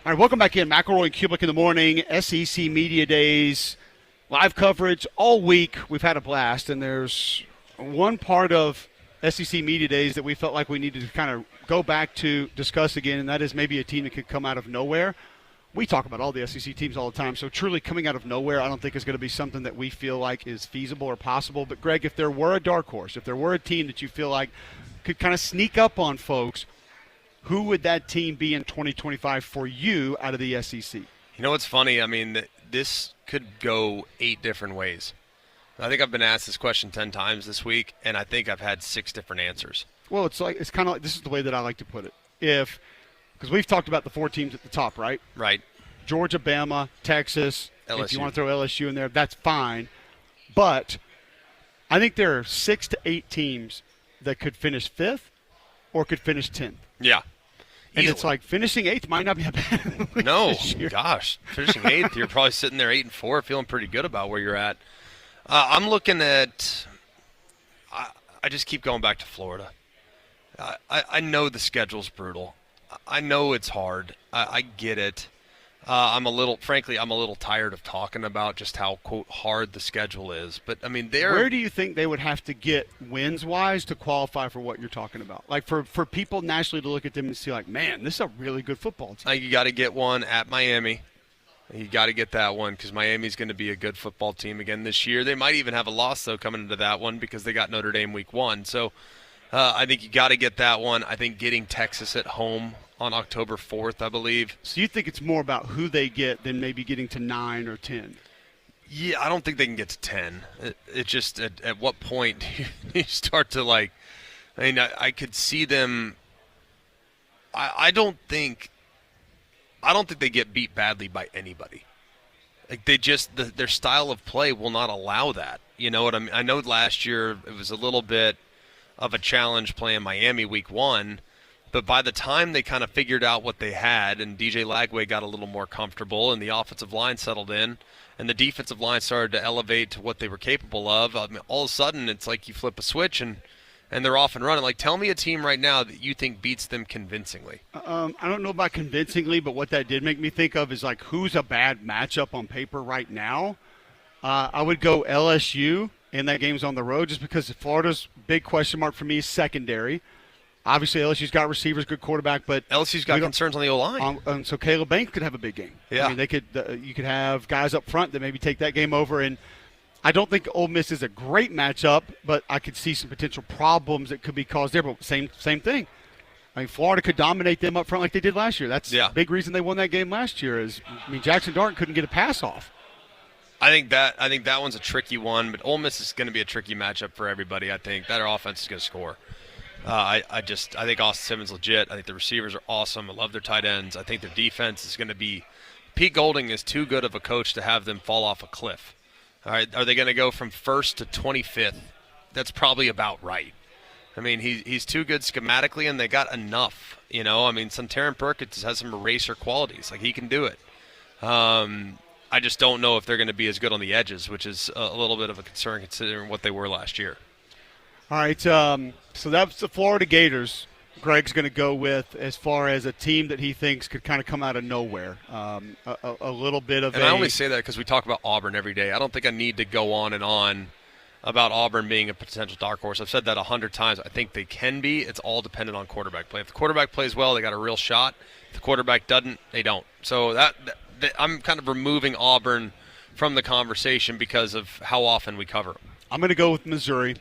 All right, welcome back in. McElroy and Kubick in the morning. SEC Media Days, live coverage all week. We've had a blast, and there's one part of SEC Media Days that we felt like we needed to kind of go back to discuss again, and that is maybe a team that could come out of nowhere. We talk about all the SEC teams all the time, so truly coming out of nowhere I don't think is going to be something that we feel like is feasible or possible. But, Greg, if there were a dark horse, if there were a team that you feel like could kind of sneak up on folks, who would that team be in 2025 for you out of the SEC? You know what's funny? I mean, this could go 8 different ways. I think I've been asked this question 10 times this week, and I think I've had 6 different answers. Well, it's kind of like, this is the way that I like to put it. Because we've talked about the 4 teams at the top, right? Right. Georgia, Bama, Texas. LSU. If you want to throw LSU in there, that's fine. But I think there are 6 to 8 teams that could finish 5th or could finish 10th. Yeah. And Easily. it's like finishing 8th might not be a bad No, gosh. Finishing 8th, you're probably sitting there 8-4, feeling pretty good about where you're at. I'm looking at I just keep going back to Florida. I know the schedule's brutal. I know it's hard. I get it. I'm a little tired of talking about just how, quote, hard the schedule is. But, I mean, where do you think they would have to get wins-wise to qualify for what you're talking about? Like, for people nationally to look at them and see, like, man, this is a really good football team. You got to get one at Miami. You got to get that one because Miami's going to be a good football team again this year. They might even have a loss, though, coming into that one because they got Notre Dame week 1. So I think you got to get that one. I think getting Texas at home on October 4th, I believe. So you think it's more about who they get than maybe getting to 9 or 10? Yeah, I don't think they can get to 10. It just at what point do you start to, like, I mean, I could see them. I don't think they get beat badly by anybody. Like, they just their style of play will not allow that. You know what I mean? I know last year it was a little bit of a challenge playing Miami week 1, but by the time they kind of figured out what they had and DJ Lagway got a little more comfortable and the offensive line settled in and the defensive line started to elevate to what they were capable of, I mean, all of a sudden it's like you flip a switch and they're off and running. Like, tell me a team right now that you think beats them convincingly. I don't know about convincingly, but what that did make me think of is, like, who's a bad matchup on paper right now? I would go LSU, and that game's on the road just because Florida's big question mark for me is secondary. Obviously, LSU's got receivers, good quarterback, but LSU's got concerns on the O-line. So Caleb Banks could have a big game. Yeah. I mean, you could have guys up front that maybe take that game over, and I don't think Ole Miss is a great matchup, but I could see some potential problems that could be caused there. But same thing. I mean, Florida could dominate them up front like they did last year. That's the big reason they won that game last year. Jackson Dart couldn't get a pass off. I think that one's a tricky one, but Ole Miss is going to be a tricky matchup for everybody. I think that our offense is going to score. I think Austin Simmons legit. I think the receivers are awesome. I love their tight ends. I think their defense is going to be – Pete Golding is too good of a coach to have them fall off a cliff. All right, are they going to go from 1st to 25th? That's probably about right. I mean, he's too good schematically, and they got enough. You know, I mean, Terran Perkins has some eraser qualities. Like, he can do it. I just don't know if they're going to be as good on the edges, which is a little bit of a concern considering what they were last year. All right, so that's the Florida Gators Greg's going to go with as far as a team that he thinks could kind of come out of nowhere. A little bit of I only say that because we talk about Auburn every day. I don't think I need to go on and on about Auburn being a potential dark horse. I've said that 100 times. I think they can be. It's all dependent on quarterback play. If the quarterback plays well, they got a real shot. If the quarterback doesn't, they don't. So I'm kind of removing Auburn from the conversation because of how often we cover them. I'm going to go with Missouri.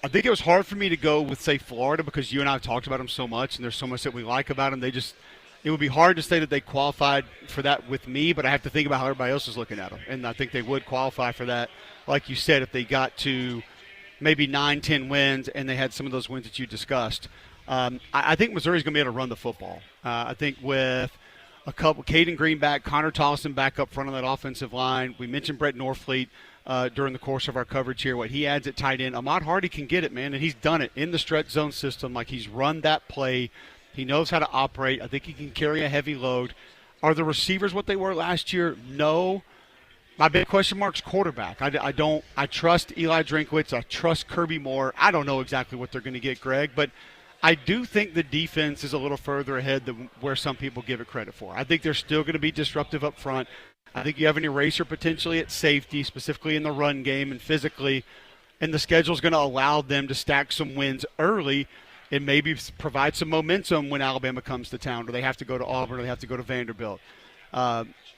I think it was hard for me to go with, say, Florida because you and I have talked about them so much, and there's so much that we like about them. It would be hard to say that they qualified for that with me, but I have to think about how everybody else is looking at them, and I think they would qualify for that, like you said, if they got to maybe 9-10 wins and they had some of those wins that you discussed. I think Missouri's going to be able to run the football. I think with a couple, Caden Greenback, Connor Tolson back up front on that offensive line. We mentioned Brett Norfleet during the course of our coverage here. What he adds at tight end, Ahmad Hardy can get it, man, and he's done it in the stretch zone system. Like, he's run that play. He knows how to operate. I think he can carry a heavy load. Are the receivers what they were last year? No. My big question mark's quarterback. I trust Eli Drinkwitz. I trust Kirby Moore. I don't know exactly what they're going to get, Greg, but I do think the defense is a little further ahead than where some people give it credit for. I think they're still going to be disruptive up front. I think you have an eraser potentially at safety, specifically in the run game and physically, and the schedule is going to allow them to stack some wins early and maybe provide some momentum when Alabama comes to town, or they have to go to Auburn, or they have to go to Vanderbilt,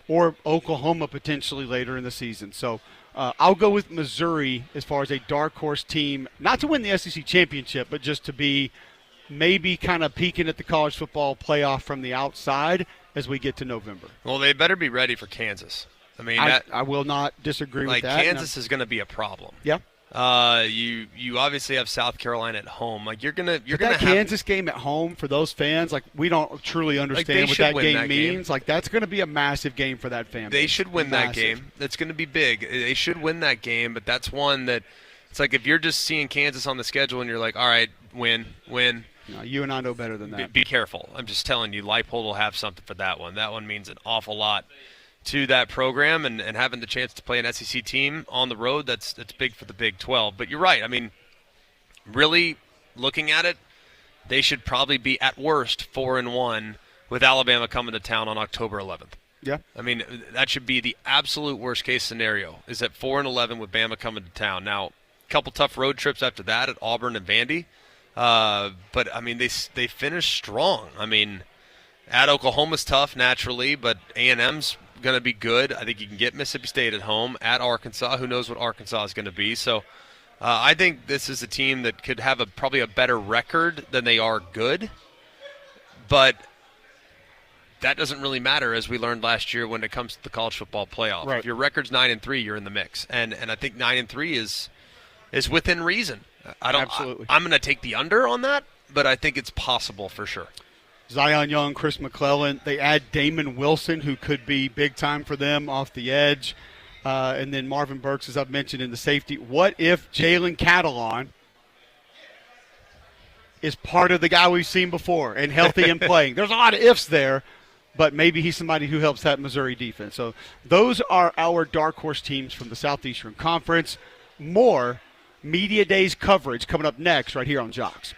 or Oklahoma potentially later in the season. So I'll go with Missouri as far as a dark horse team, not to win the SEC championship, but just to be maybe kind of peeking at the college football playoff from the outside as we get to November. Well, they better be ready for Kansas. I mean, I will not disagree with that. Kansas is going to be a problem. Yeah. You obviously have South Carolina at home. Like you're gonna have Kansas game at home for those fans. Like we don't truly understand what that game means. Like that's going to be a massive game for that fan base. They should win that game. That's going to be big. They should win that game. But that's one that it's like if you're just seeing Kansas on the schedule and you're like, all right, win. No, you and I know better than that. Be careful. I'm just telling you, Leipold will have something for that one. That one means an awful lot to that program, and having the chance to play an SEC team on the road, that's big for the Big 12. But you're right. I mean, really looking at it, they should probably be at worst 4-1 with Alabama coming to town on October 11th. Yeah. I mean, that should be the absolute worst case scenario, is at 4-11 with Bama coming to town. Now, a couple tough road trips after that at Auburn and Vandy. But, I mean, they finished strong. I mean, at Oklahoma's tough naturally, but A&M's going to be good. I think you can get Mississippi State at home. At Arkansas, who knows what Arkansas is going to be. So I think this is a team that could have probably a better record than they are good. But that doesn't really matter, as we learned last year when it comes to the college football playoff. Right. If your record's 9-3, you're in the mix. And I think 9-3 is within reason. Absolutely. I'm going to take the under on that, but I think it's possible for sure. Zion Young, Chris McClellan. They add Damon Wilson, who could be big time for them off the edge. And then Marvin Burks, as I've mentioned, in the safety. What if Jalen Catalon is part of the guy we've seen before and healthy and playing? There's a lot of ifs there, but maybe he's somebody who helps that Missouri defense. So those are our dark horse teams from the Southeastern Conference. More Media Days coverage coming up next right here on Jox.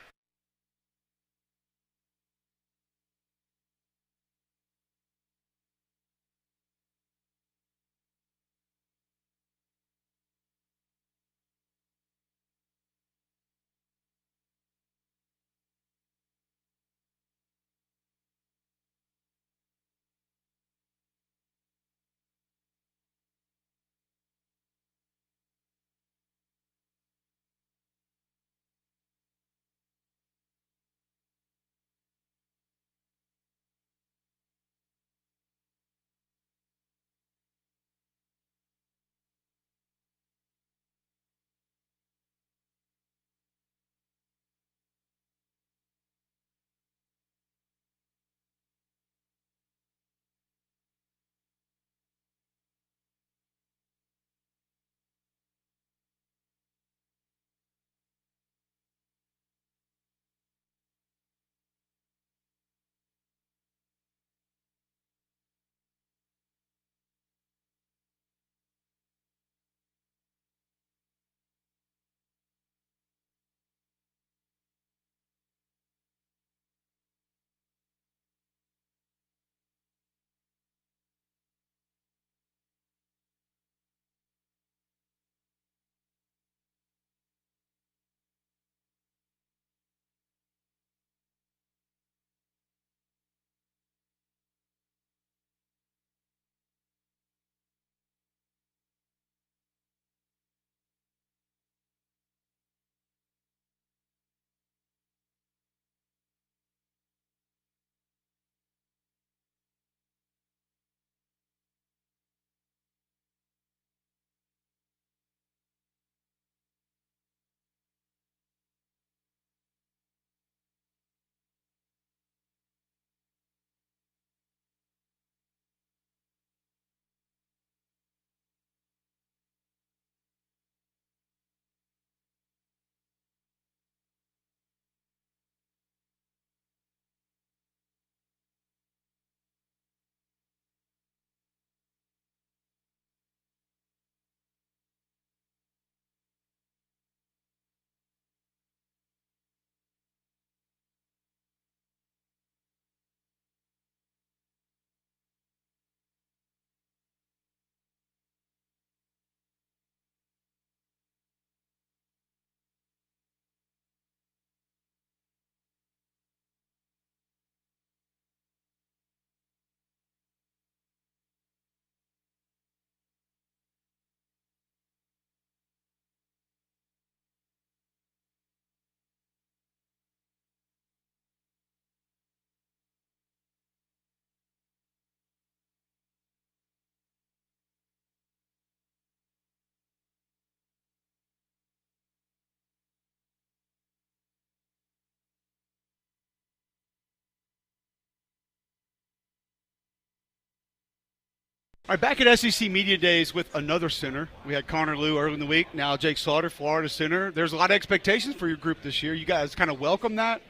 All right, back at SEC Media Days with another center. We had Connor Liu early in the week. Now Jake Slaughter, Florida center. There's a lot of expectations for your group this year. You guys kind of welcome that.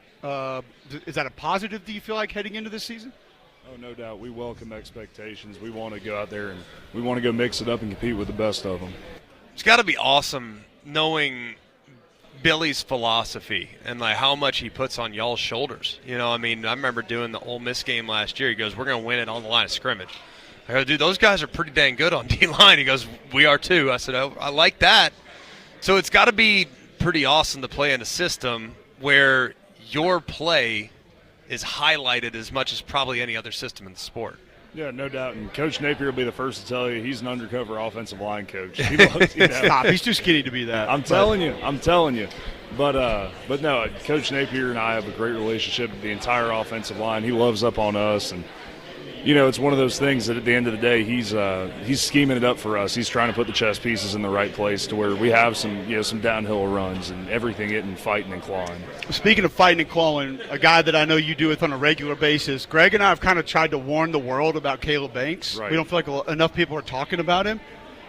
Is that a positive, do you feel like, heading into this season? Oh, no doubt. We welcome expectations. We want to go out there and we want to go mix it up and compete with the best of them. It's got to be awesome knowing Billy's philosophy and like how much he puts on y'all's shoulders. You know, I mean, I remember doing the Ole Miss game last year. He goes, "We're going to win it on the line of scrimmage." I go, "Dude, those guys are pretty dang good on D-line." He goes, "We are too." I said, "Oh, I like that." So it's got to be pretty awesome to play in a system where your play is highlighted as much as probably any other system in the sport. Yeah, no doubt. And Coach Napier will be the first to tell you he's an undercover offensive line coach. He loves, Stop. He's too skinny to be that. I'm telling you. But no, Coach Napier and I have a great relationship with the entire offensive line. He loves up on us, and it's one of those things that at the end of the day, he's scheming it up for us. He's trying to put the chess pieces in the right place to where we have some downhill runs and everything getting fighting and clawing. Speaking of fighting and clawing, a guy that I know you do with on a regular basis, Greg and I have kind of tried to warn the world about Caleb Banks. Right. We don't feel like enough people are talking about him.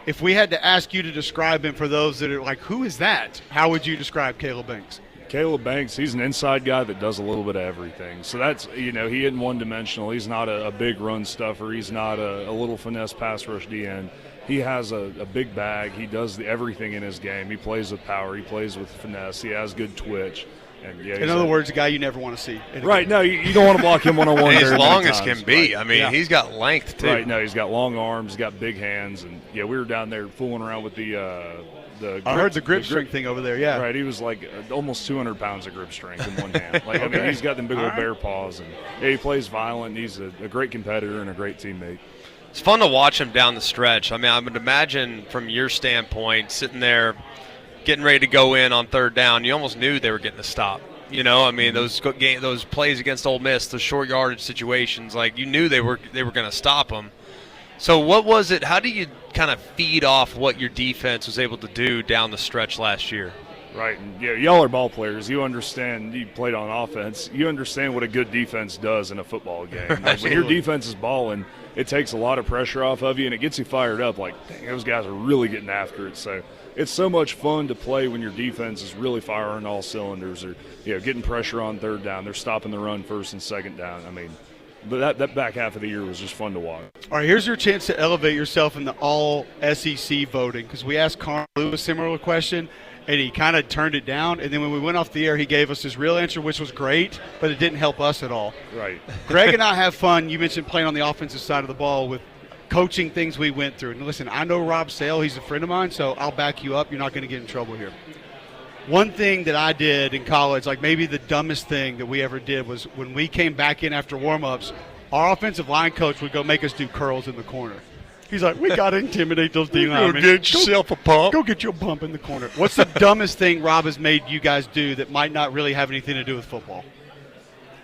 If we had to ask you to describe him for those that are like, who is that? How would you describe Caleb Banks? Caleb Banks, he's an inside guy that does a little bit of everything. So that's, he isn't one-dimensional. He's not a big run stuffer. He's not a little finesse pass rush DN. He has a big bag. He does everything in his game. He plays with power. He plays with finesse. He has good twitch. And in other words, a guy you never want to see. Right. No, you don't want to block him one-on-one. As long as can be. Right. I mean, he's got length, too. Right. No, he's got long arms. He's got big hands. And, we were down there fooling around with I heard the grip strength thing over there, yeah. Right, he was like almost 200 pounds of grip strength in one hand. I mean, he's got them big old bear paws, and he plays violent. He's a great competitor and a great teammate. It's fun to watch him down the stretch. I mean, I would imagine from your standpoint, sitting there getting ready to go in on third down, you almost knew they were getting a stop. I mean, those plays against Ole Miss, those short yardage situations, like you knew they were going to stop them. So what was it? How do you kind of feed off what your defense was able to do down the stretch last year? Right. And, y'all are ball players. You understand. You played on offense. You understand what a good defense does in a football game. When your defense is balling, it takes a lot of pressure off of you, and it gets you fired up. Like, dang, those guys are really getting after it. So it's so much fun to play when your defense is really firing all cylinders, or getting pressure on third down. They're stopping the run first and second down. I mean, but that back half of the year was just fun to watch. All right, here's your chance to elevate yourself in the all-SEC voting, because we asked Connor Liu a similar question, and he kind of turned it down. And then when we went off the air, he gave us his real answer, which was great, but it didn't help us at all. Right. Greg and I have fun. You mentioned playing on the offensive side of the ball with coaching things we went through. And listen, I know Rob Sale. He's a friend of mine, so I'll back you up. You're not going to get in trouble here. One thing that I did in college, like maybe the dumbest thing that we ever did, was when we came back in after warm-ups, our offensive line coach would go make us do curls in the corner. He's like, we got to intimidate those D-linemen. Go get yourself a pump. Go get your bump in the corner. What's the dumbest thing Rob has made you guys do that might not really have anything to do with football?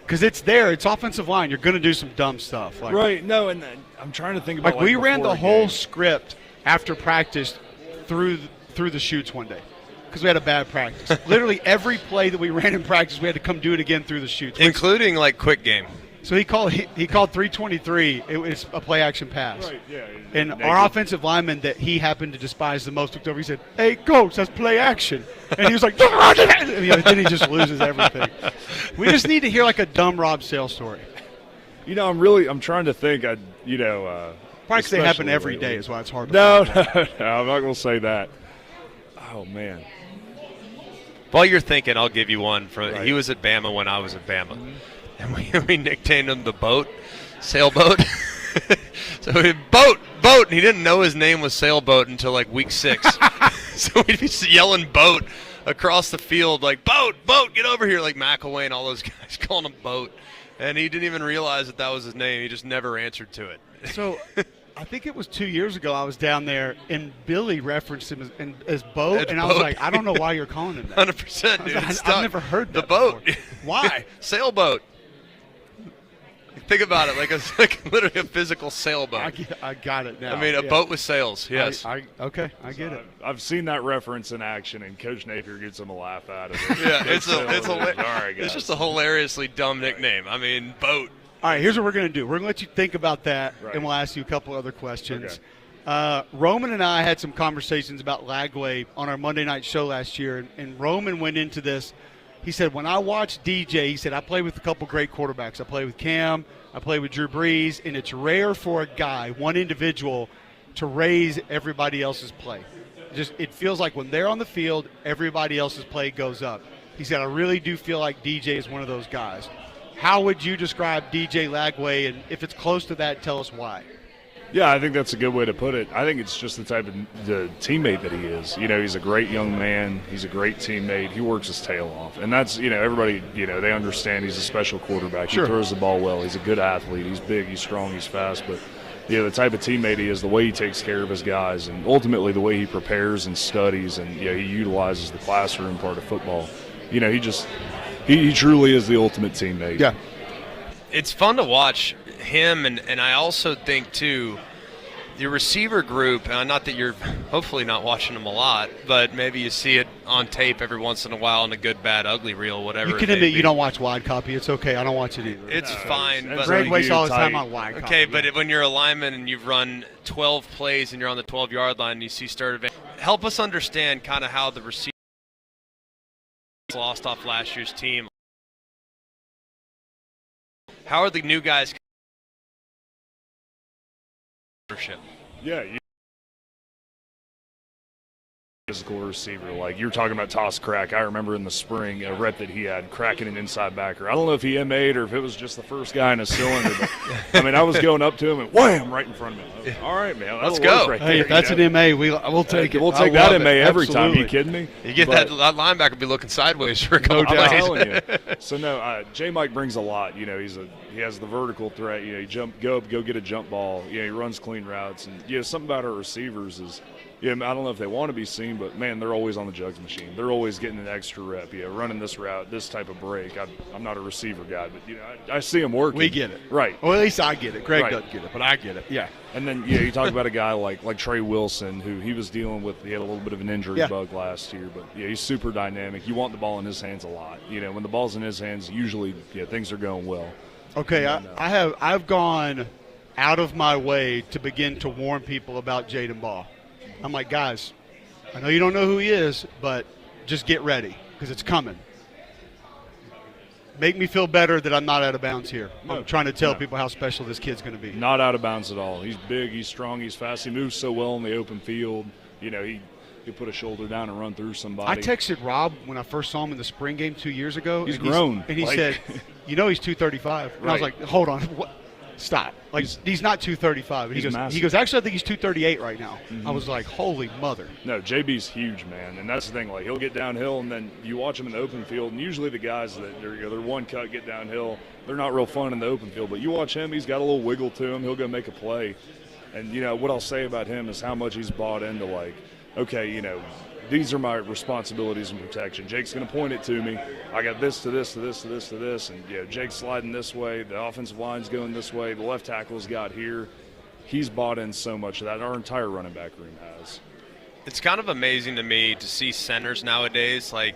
Because it's there. It's offensive line. You're going to do some dumb stuff. Like, right. No, and I'm trying to think about we ran the whole script after practice through the shoots one day. Because we had a bad practice. Literally every play that we ran in practice, we had to come do it again through the shoots. Including, like, quick game. So he called 323. It was a play-action pass. Right, yeah. And our offensive lineman that he happened to despise the most looked over. He said, "Hey, coach, that's play-action." And he was like, then he just loses everything. We just need to hear, like, a dumb Rob Sale story. I'm trying to think. Probably because they happen every day is why it's hard to No, I'm not going to say that. Oh, man. While you're thinking, I'll give you one. Right. He was at Bama when I was at Bama. And we nicknamed him the boat, sailboat. So boat, and he didn't know his name was Sailboat until like week 6. So we'd be yelling boat across the field, like, boat, get over here, like McElwain and all those guys calling him boat. And he didn't even realize that was his name. He just never answered to it. So I think it was 2 years ago I was down there, and Billy referenced him as boat, and I was like, I don't know why you're calling him that. 100%, dude. I've never heard that the boat. before. Why? Sailboat. Think about it, like it's like literally a physical sailboat. I got it now. I mean, a boat with sails. Yes. I get it. I've seen that reference in action, and Coach Napier gets him a laugh out of it. Yeah, it's all right, guys. just a hilariously dumb nickname. I mean, boat. All right, here's what we're going to do. We're going to let you think about that, Right. and we'll ask you a couple other questions. Okay. Roman and I had some conversations about Lagway on our Monday night show last year, and Roman went into this. He said, when I watch DJ, he said, I play with a couple great quarterbacks. I play with Cam, I play with Drew Brees, and it's rare for a guy, one individual, to raise everybody else's play. It feels like when they're on the field, everybody else's play goes up. He said, I really do feel like DJ is one of those guys. How would you describe DJ Lagway, and if it's close to that, tell us why? Yeah, I think that's a good way to put it. I think it's just the type of the teammate that he is. He's a great young man. He's a great teammate. He works his tail off. And that's, everybody, they understand he's a special quarterback. Sure. He throws the ball well. He's a good athlete. He's big. He's strong. He's fast. But, the type of teammate he is, the way he takes care of his guys, and ultimately the way he prepares and studies and, he utilizes the classroom part of football. He truly is the ultimate teammate. Yeah. It's fun to watch him, and I also think, too, your receiver group, not that you're hopefully not watching them a lot, but maybe you see it on tape every once in a while in a good, bad, ugly reel, whatever. You can admit you don't watch wide copy. It's okay. I don't watch it either. It's fine. But Greg wastes all his time on wide copy. Okay, but when you're a lineman and you've run 12 plays and you're on the 12-yard line and you see start event, help us understand kind of how the receiver lost off last year's team. How are the new guys? Yeah, physical receiver. Like you're talking about toss crack. I remember in the spring a rep that he had cracking an inside backer. I don't know if he M8'd or if it was just the first guy in his cylinder. But, I was going up to him and wham, right in front of me. I was like, all right, man, let's go. Right hey, there, if that's an MA, we'll take it. We'll take that MA every time. Are you kidding me? You get that linebacker be looking sideways for a couple No doubt. plays. I'm telling you. So no, J. Mike brings a lot. He has the vertical threat. He go get a jump ball. He runs clean routes, and something about our receivers is. I don't know if they want to be seen, but, man, they're always on the jugs machine. They're always getting an extra rep, running this route, this type of break. I'm not a receiver guy, but, I see them working. We get it. Right. Well, at least I get it. Greg Right. doesn't get it, but I get it. Yeah. And then, you talk about a guy like Trey Wilson, who he was dealing with. He had a little bit of an injury bug last year, but, he's super dynamic. You want the ball in his hands a lot. When the ball's in his hands, usually, things are going well. Okay, I've gone out of my way to begin to warn people about Jaden Ball. I'm like, guys, I know you don't know who he is, but just get ready because it's coming. Make me feel better that I'm not out of bounds here. I'm trying to tell people how special this kid's going to be. Not out of bounds at all. He's big, he's strong, he's fast. He moves so well in the open field. He put a shoulder down and run through somebody. I texted Rob when I first saw him in the spring game 2 years ago. He's grown. And he said, he's 235. And I was like, hold on, what? Stop. Like, he's not 235. He's massive. He goes, actually, I think he's 238 right now. Mm-hmm. I was like, holy mother. No, JB's huge, man. And that's the thing. Like, he'll get downhill, and then you watch him in the open field, and usually the guys that they're one cut, get downhill, they're not real fun in the open field. But you watch him, he's got a little wiggle to him. He'll go make a play. And, what I'll say about him is how much he's bought into, like, okay, these are my responsibilities and protection. Jake's going to point it to me. I got this to this to this to this to this. And, Jake's sliding this way. The offensive line's going this way. The left tackle's got here. He's bought in so much of that. Our entire running back room has. It's kind of amazing to me to see centers nowadays. Like,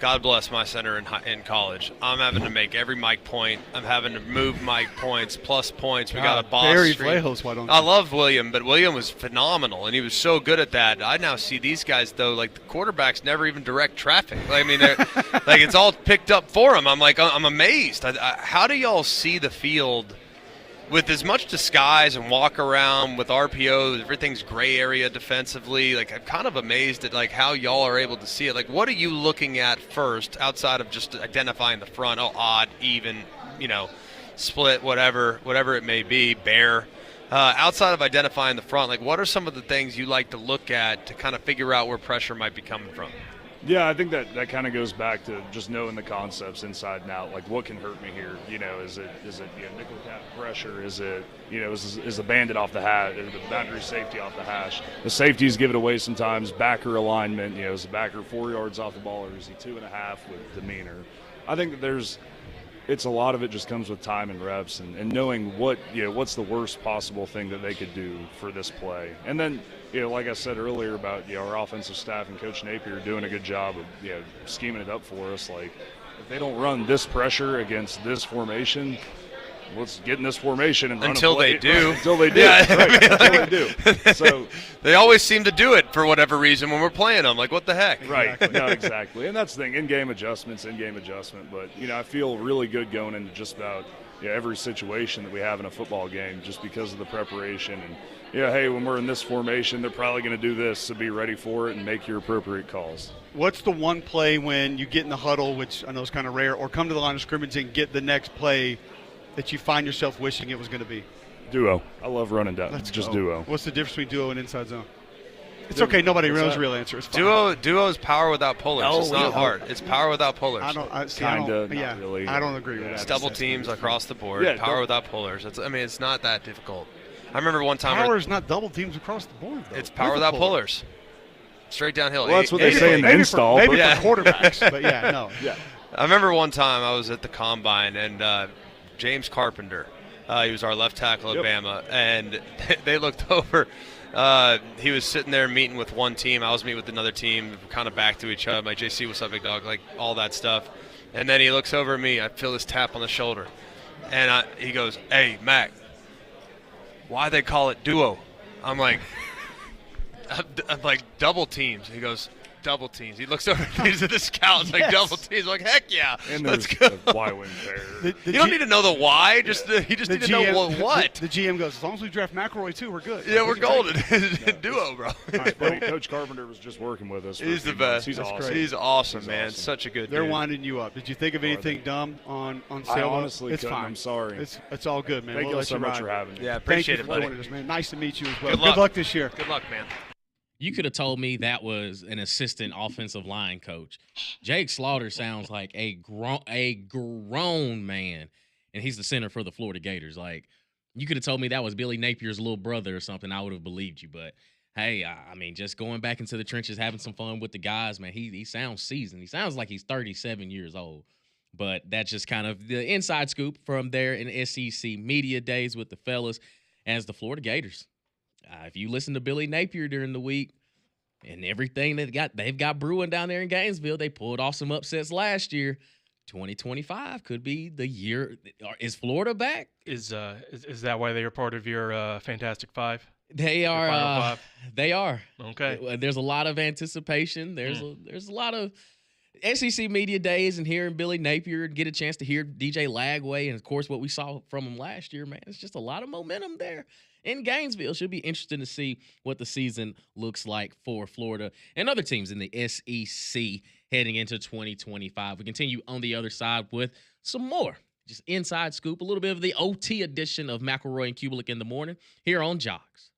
God bless my center in college. I'm having to make every mic point. I'm having to move mic points, plus points. We got a boss Barry streak. Flahos, why don't you? I love William, but William was phenomenal, and he was so good at that. I now see these guys, though, like the quarterbacks never even direct traffic. I mean, they're like it's all picked up for them. I'm like, I'm amazed. How do y'all see the field with as much disguise and walk around with RPO, everything's gray area defensively? Like, I'm kind of amazed at like how y'all are able to see it. Like, what are you looking at first outside of just identifying the front? Oh, odd, even, split, whatever it may be, bare. Outside of identifying the front, like, what are some of the things you like to look at to kind of figure out where pressure might be coming from? Yeah, I think that kind of goes back to just knowing the concepts inside and out. Like, what can hurt me here? Is it nickel cap pressure? Is it is the bandit off the hash? Is the boundary safety off the hash? The safeties give it away sometimes. Backer alignment. Is the backer 4 yards off the ball, or is he 2.5 with demeanor? I think that it's a lot of it just comes with time and reps and knowing what's the worst possible thing that they could do for this play. And then, like I said earlier about our offensive staff and Coach Napier doing a good job of scheming it up for us. Like, if they don't run this pressure against this formation, let's get in this formation and run Until a play. they do. Right, until they do. Yeah, Right, until they do. So they always seem to do it for whatever reason when we're playing them. Like, what the heck? Right. No, exactly. And that's the thing. In-game adjustment. But, I feel really good going into just about every situation that we have in a football game just because of the preparation. And, hey, when we're in this formation, they're probably going to do this, so be ready for it and make your appropriate calls. What's the one play when you get in the huddle, which I know is kind of rare, or come to the line of scrimmage and get the next play that you find yourself wishing it was going to be? Duo. I love running down. Let's just go. duo. What's the difference between duo and inside zone? It's okay. Nobody knows the real answer. It's fine. Duo is power without pullers. It's not hard. It's power without pullers. I don't really. I don't agree with that. It's double teams across the board. Yeah, power without pullers. It's not that difficult. I remember one time. Power is not double teams across the board, though. It's power without pullers. Straight downhill. Well, that's what they say in the install. Maybe for quarterbacks, but no. Yeah. I remember one time I was at the Combine, and James Carpenter, he was our left tackle at Bama, and they looked over. He was sitting there meeting with one team. I was meeting with another team, kind of back to each other. My JC, what's up, big dog? Like, all that stuff. And then he looks over at me. I feel this tap on the shoulder. And he goes, "Hey, Mac, why they call it duo?" I'm like, double teams. He goes, double teams. He looks over to the scouts like double teams. I'm like, heck yeah, And let's there's go. the Y-wing pair. You don't need to know the why. He just need to know what. The GM goes, as long as we draft McElroy too, we're good. Yeah, we're golden. Duo, bro. My buddy, Coach Carpenter was just working with us. He's the best. He's awesome. great. He's awesome, He's man. awesome. Such a good They're dude. winding you up. Did you think of anything dumb on I sale? honestly it's couldn't. fine. I'm sorry. It's all good, man. Thank we'll you let so you much ride. for having me. Yeah, Thank appreciate you it, for buddy. joining us, man. Nice to meet you as well. Good luck. This year. Good luck, man. You could have told me that was an assistant offensive line coach. Jake Slaughter sounds like a grown man, and he's the center for the Florida Gators. Like, you could have told me that was Billy Napier's little brother or something. I would have believed you. But hey, I mean, just going back into the trenches, having some fun with the guys, man. He sounds seasoned. He sounds like he's 37 years old. But that's just kind of the inside scoop from there in SEC media days with the fellas as the Florida Gators. If you listen to Billy Napier during the week and everything they've got brewing down there in Gainesville, they pulled off some upsets last year. 2025 could be the year. Is Florida back? Is that why they are part of your Fantastic Five? They Your Final are. Five? They are. Okay. There's a lot of anticipation. There's a lot of SEC media days and hearing Billy Napier get a chance to hear DJ Lagway and of course what we saw from him last year. Man, it's just a lot of momentum there in Gainesville. Should be interesting to see what the season looks like for Florida and other teams in the SEC heading into 2025. We continue on the other side with some more just inside scoop, a little bit of the OT edition of McElroy and Kubelik in the morning here on Jox.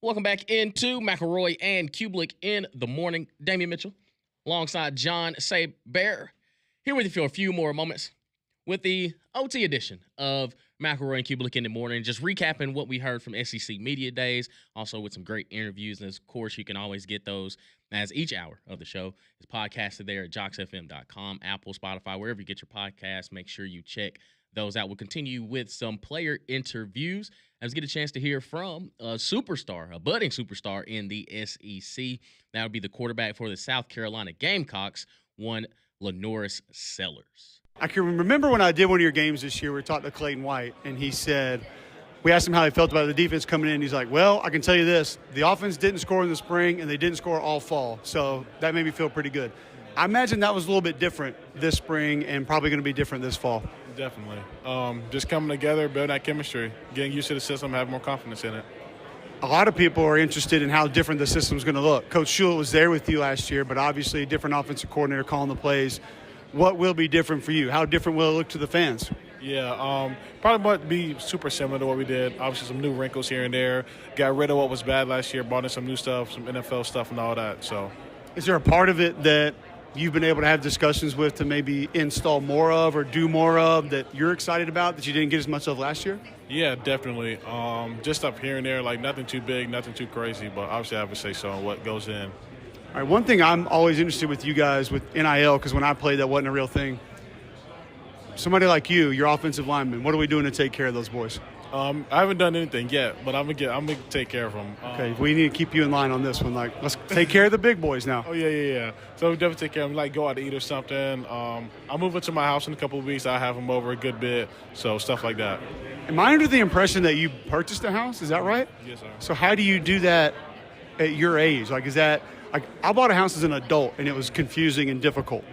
Welcome back into McElroy and Kubelik in the morning. Damian Mitchell alongside John Bear here with you for a few more moments with the OT edition of McElroy and Kubelik in the morning. Just recapping what we heard from SEC Media Days, also with some great interviews. And, of course, you can always get those as each hour of the show is podcasted there at joxfm.com, Apple, Spotify, wherever you get your podcasts. Make sure you check those out. We'll continue with some player interviews as we get a chance to hear from a budding superstar in the SEC. That would be the quarterback for the South Carolina Gamecocks, one Lenoris Sellers. I can remember when I did one of your games this year, we talked to Clayton White, and he said, we asked him how he felt about the defense coming in. He's like, well, I can tell you this. The offense didn't score in the spring, and they didn't score all fall. So that made me feel pretty good. I imagine that was a little bit different this spring and probably going to be different this fall. Definitely. Just coming together, building that chemistry, getting used to the system, having more confidence in it. A lot of people are interested in how different the system's going to look. Coach Shula was there with you last year, but obviously a different offensive coordinator calling the plays. What will be different for you? How different will it look to the fans? Yeah, probably might be super similar to what we did. Obviously some new wrinkles here and there. Got rid of what was bad last year, brought in some new stuff, some NFL stuff and all that. So, is there a part of it that you've been able to have discussions with to maybe install more of or do more of that you're excited about that you didn't get as much of last year? Yeah, definitely. Just up here and there, like nothing too big, nothing too crazy, but obviously I have to say so on what goes in. All right, one thing I'm always interested with you guys with NIL, because when I played, that wasn't a real thing. Somebody like you, your offensive lineman, what are we doing to take care of those boys? I haven't done anything yet, but I'm gonna take care of them. Okay, we need to keep you in line on this one. Like, let's take care of the big boys now. Oh yeah. So we definitely take care of them. Like, go out to eat or something. I'm moving to my house in a couple of weeks. I have them over a good bit, so stuff like that. Am I under the impression that you purchased a house? Is that right? Yes, sir. So how do you do that at your age? Like, is that like I bought a house as an adult and it was confusing and difficult.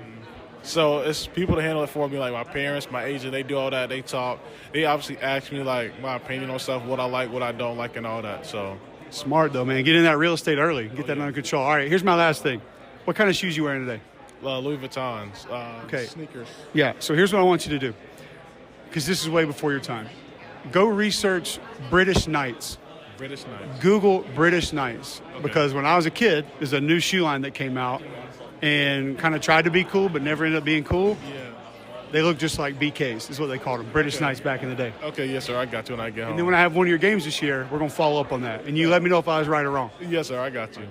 So it's people to handle it for me, like my parents, my agent. They do all that. They talk. They obviously ask me like my opinion on stuff, what I like, what I don't like, and all that. So smart though, man. Get in that real estate early. Get that under control. All right, here's my last thing. What kind of shoes you wearing today? Louis Vuittons. Okay. Sneakers. Yeah. So here's what I want you to do, because this is way before your time. Go research British Knights. British Knights. Google British Knights, because when I was a kid, there's a new shoe line that came out. And kind of tried to be cool, but never ended up being cool. Yeah. They look just like BKs, is what they called them, British Knights back in the day. Okay, yes, sir, I got you when I get home. And then when I have one of your games this year, we're going to follow up on that. And you let me know if I was right or wrong. Yes, sir, I got you.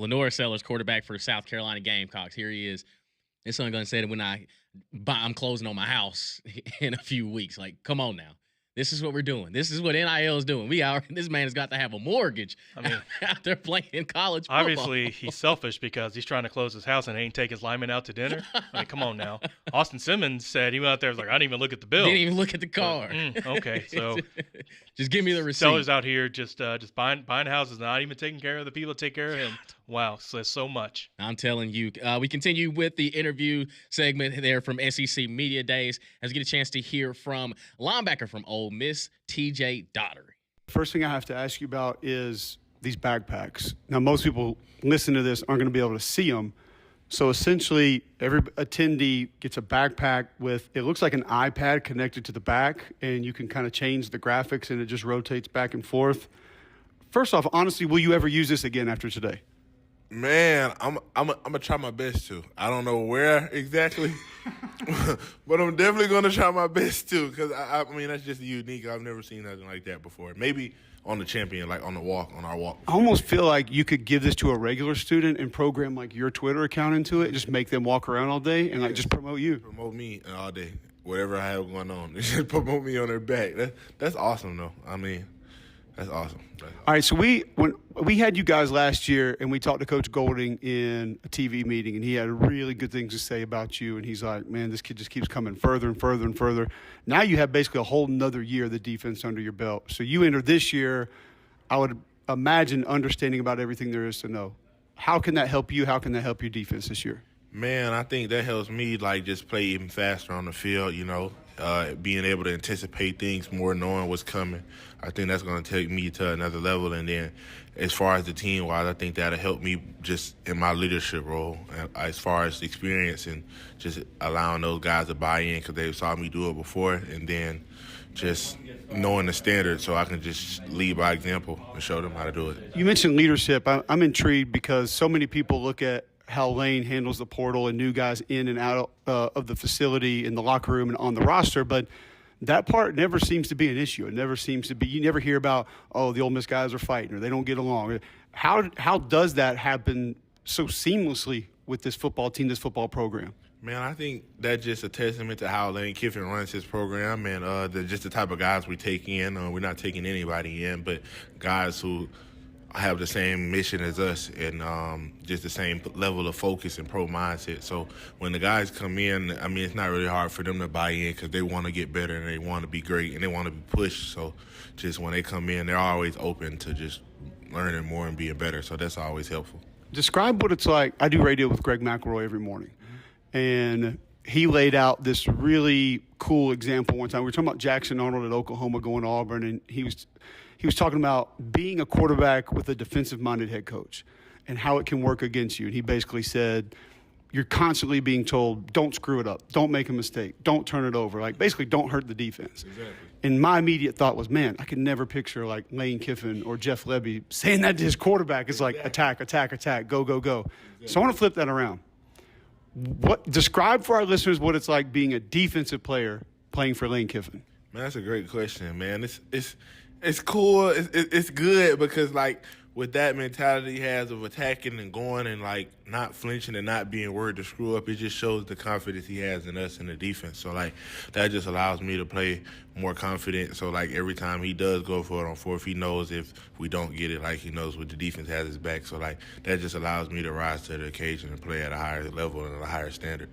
Lenoris Sellers, quarterback for the South Carolina Gamecocks. Here he is. This son going to say that when I'm closing on my house in a few weeks. Like, come on now. This is what we're doing. This is what NIL is doing. This man has got to have a mortgage out there playing college football. Obviously, he's selfish because he's trying to close his house and ain't take his lineman out to dinner. Like, come on now. Austin Simmons said he went out there was like, I didn't even look at the bill. Didn't even look at the car. Okay, so just give me the receipt. Sellers out here just buying houses, not even taking care of the people that take care of him. Wow, says so much. I'm telling you. We continue with the interview segment there from SEC Media Days as we get a chance to hear from linebacker from Ole Miss, TJ Daugherty. First thing I have to ask you about is these backpacks. Now, most people listening to this aren't going to be able to see them. So essentially, every attendee gets a backpack with, it looks like an iPad connected to the back, and you can kind of change the graphics, and it just rotates back and forth. First off, honestly, will you ever use this again after today? Man, I'm gonna try my best to. I don't know where exactly, but I'm definitely gonna try my best to, because I mean that's just unique. I've never seen nothing like that before. Maybe on the champion, like on our walk. I almost feel like you could give this to a regular student and program like your Twitter account into it, just make them walk around all day and like just promote you. Promote me all day, whatever I have going on. Just promote me on their back. That's awesome though. I mean, that's awesome. All right, so when we had you guys last year and we talked to Coach Golding in a TV meeting, and he had really good things to say about you, and he's like, man, this kid just keeps coming further and further and further. Now you have basically a whole nother year of the defense under your belt. So you enter this year, I would imagine, understanding about everything there is to know. How can that help you? How can that help your defense this year? Man, I think that helps me like just play even faster on the field, being able to anticipate things more, knowing what's coming. I think that's going to take me to another level. And then as far as the team-wise, I think that'll help me just in my leadership role, as far as experience and just allowing those guys to buy in because they saw me do it before, and then just knowing the standard so I can just lead by example and show them how to do it. You mentioned leadership. I'm intrigued because so many people look at how Lane handles the portal and new guys in and out of the facility, in the locker room, and on the roster, but that part never seems to be an issue. It never seems to be. You never hear about, oh, the Ole Miss guys are fighting or they don't get along. How does that happen so seamlessly with this football team, this football program? Man, I think that's just a testament to how Lane Kiffin runs his program and just the type of guys we take in. We're not taking anybody in, but guys who have the same mission as us and just the same level of focus and pro mindset. So when the guys come in, I mean, it's not really hard for them to buy in because they want to get better and they want to be great and they want to be pushed. So just when they come in, they're always open to just learning more and being better. So that's always helpful. Describe what it's like. I do radio with Greg McElroy every morning, and he laid out this really cool example one time. We were talking about Jackson Arnold at Oklahoma going to Auburn, and he was talking about being a quarterback with a defensive-minded head coach and how it can work against you. And he basically said, you're constantly being told, don't screw it up, don't make a mistake, don't turn it over. Like, basically, don't hurt the defense. Exactly. And my immediate thought was, man, I could never picture, like, Lane Kiffin or Jeff Lebby saying that to his quarterback. It's like, attack, attack, attack, go, go, go. Exactly. So I want to flip that around. Describe for our listeners what it's like being a defensive player playing for Lane Kiffin. Man, that's a great question, man. It's cool. It's good because, like, with that mentality he has of attacking and going and, like, not flinching and not being worried to screw up, it just shows the confidence he has in us in the defense. So, like, that just allows me to play more confident. So, like, every time he does go for it on fourth, he knows if we don't get it, like, he knows what the defense has his back. So, like, that just allows me to rise to the occasion and play at a higher level and at a higher standard.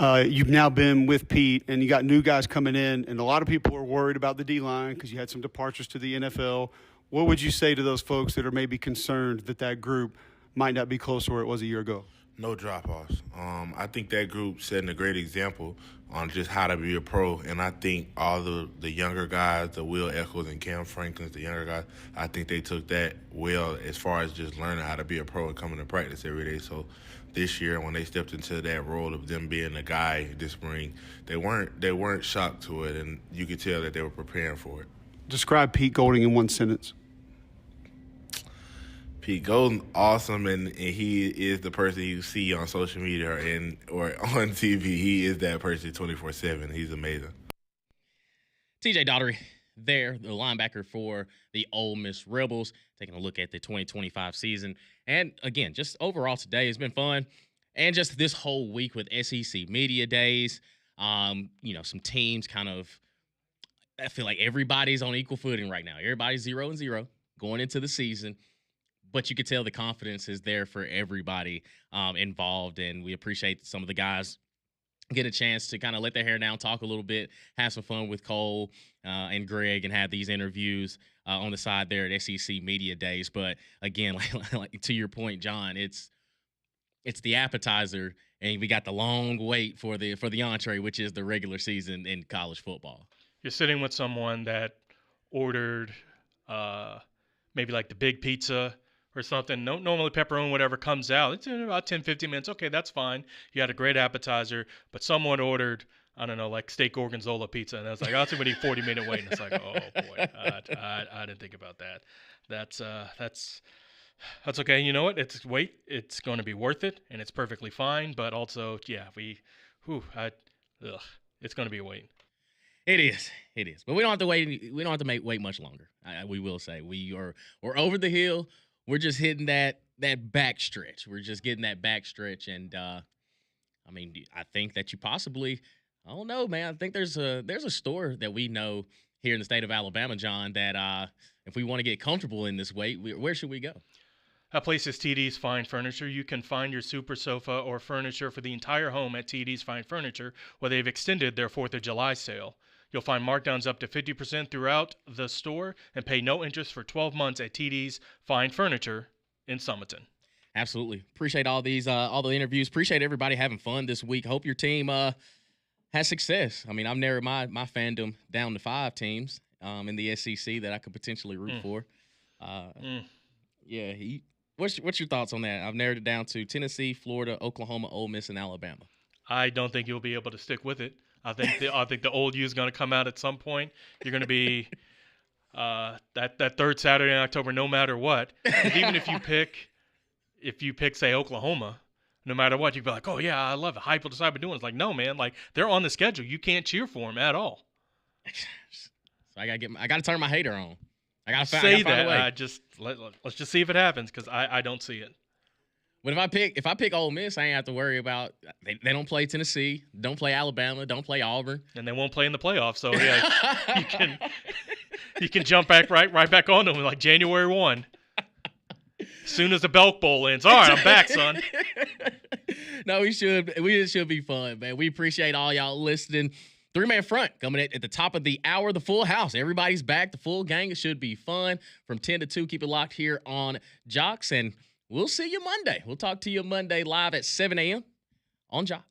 You've now been with Pete, and you got new guys coming in, and a lot of people are worried about the D-line because you had some departures to the NFL. What would you say to those folks that are maybe concerned that group might not be close to where it was a year ago? No drop-offs. I think that group setting a great example on just how to be a pro, and I think all the younger guys, the Will Echols and Cam Franklins, the younger guys, I think they took that well as far as just learning how to be a pro and coming to practice every day. So this year, when they stepped into that role of them being a guy this spring, they weren't shocked to it, and you could tell that they were preparing for it. Describe Pete Golding in one sentence. Pete Golden, awesome, and he is the person you see on social media or on TV. He is that person 24/7. He's amazing. TJ Daugherty there, the linebacker for the Ole Miss Rebels, taking a look at the 2025 season. And, again, just overall today has been fun. And just this whole week with SEC Media Days, some teams kind of – I feel like everybody's on equal footing right now. Everybody's 0-0 going into the season. But you could tell the confidence is there for everybody involved, and we appreciate some of the guys get a chance to kind of let their hair down, talk a little bit, have some fun with Cole and Greg, and have these interviews on the side there at SEC Media Days. But again, like to your point, John, it's the appetizer, and we got the long wait for the entree, which is the regular season in college football. You're sitting with someone that ordered maybe like the big pizza or something. No, normally pepperoni, whatever comes out, it's in about 10, 15 minutes. Okay, that's fine. You had a great appetizer, but someone ordered, I don't know, like steak gorgonzola pizza, and I was like, oh, that's going to be 40-minute wait. And it's like, oh, boy, I didn't think about that. That's okay. You know what? It's going to be worth it, and it's perfectly fine. But also, yeah, it's going to be a wait. It is. But we don't have to wait. We don't have to wait much longer. We will say we're over the hill. We're just hitting that back stretch. We're just getting that back stretch, and I think that you possibly, I don't know, man. I think there's a store that we know here in the state of Alabama, John, that if we want to get comfortable in this wait, where should we go? That place is TD's Fine Furniture. You can find your super sofa or furniture for the entire home at TD's Fine Furniture, where they've extended their 4th of July sale. You'll find markdowns up to 50% throughout the store and pay no interest for 12 months at TD's Fine Furniture in Summerton. Absolutely. Appreciate all the interviews. Appreciate everybody having fun this week. Hope your team has success. I mean, I've narrowed my fandom down to 5 teams in the SEC that I could potentially root for. Yeah, What's your thoughts on that? I've narrowed it down to Tennessee, Florida, Oklahoma, Ole Miss, and Alabama. I don't think you'll be able to stick with it. I think the old you is going to come out at some point. You're going to be that third Saturday in October, no matter what. Even if you pick say Oklahoma, no matter what, you'd be like, oh yeah, I love it. Hype will decide we're doing. It's like, no man, like they're on the schedule. You can't cheer for them at all. So I gotta turn my hater on. I gotta say find a way. Let's just see if it happens because I don't see it. But if I pick Ole Miss, I ain't have to worry about they don't play Tennessee, don't play Alabama, don't play Auburn, and they won't play in the playoffs. So yeah, you can jump back right back on them like January 1. As soon as the Belk Bowl ends, all right, I'm back, son. No, we should be fun, man. We appreciate all y'all listening. 3-man front coming at the top of the hour, the full house. Everybody's back, the full gang. It should be fun from 10 to 2. Keep it locked here on Jox, and we'll see you Monday. We'll talk to you Monday live at 7 a.m. on Jox.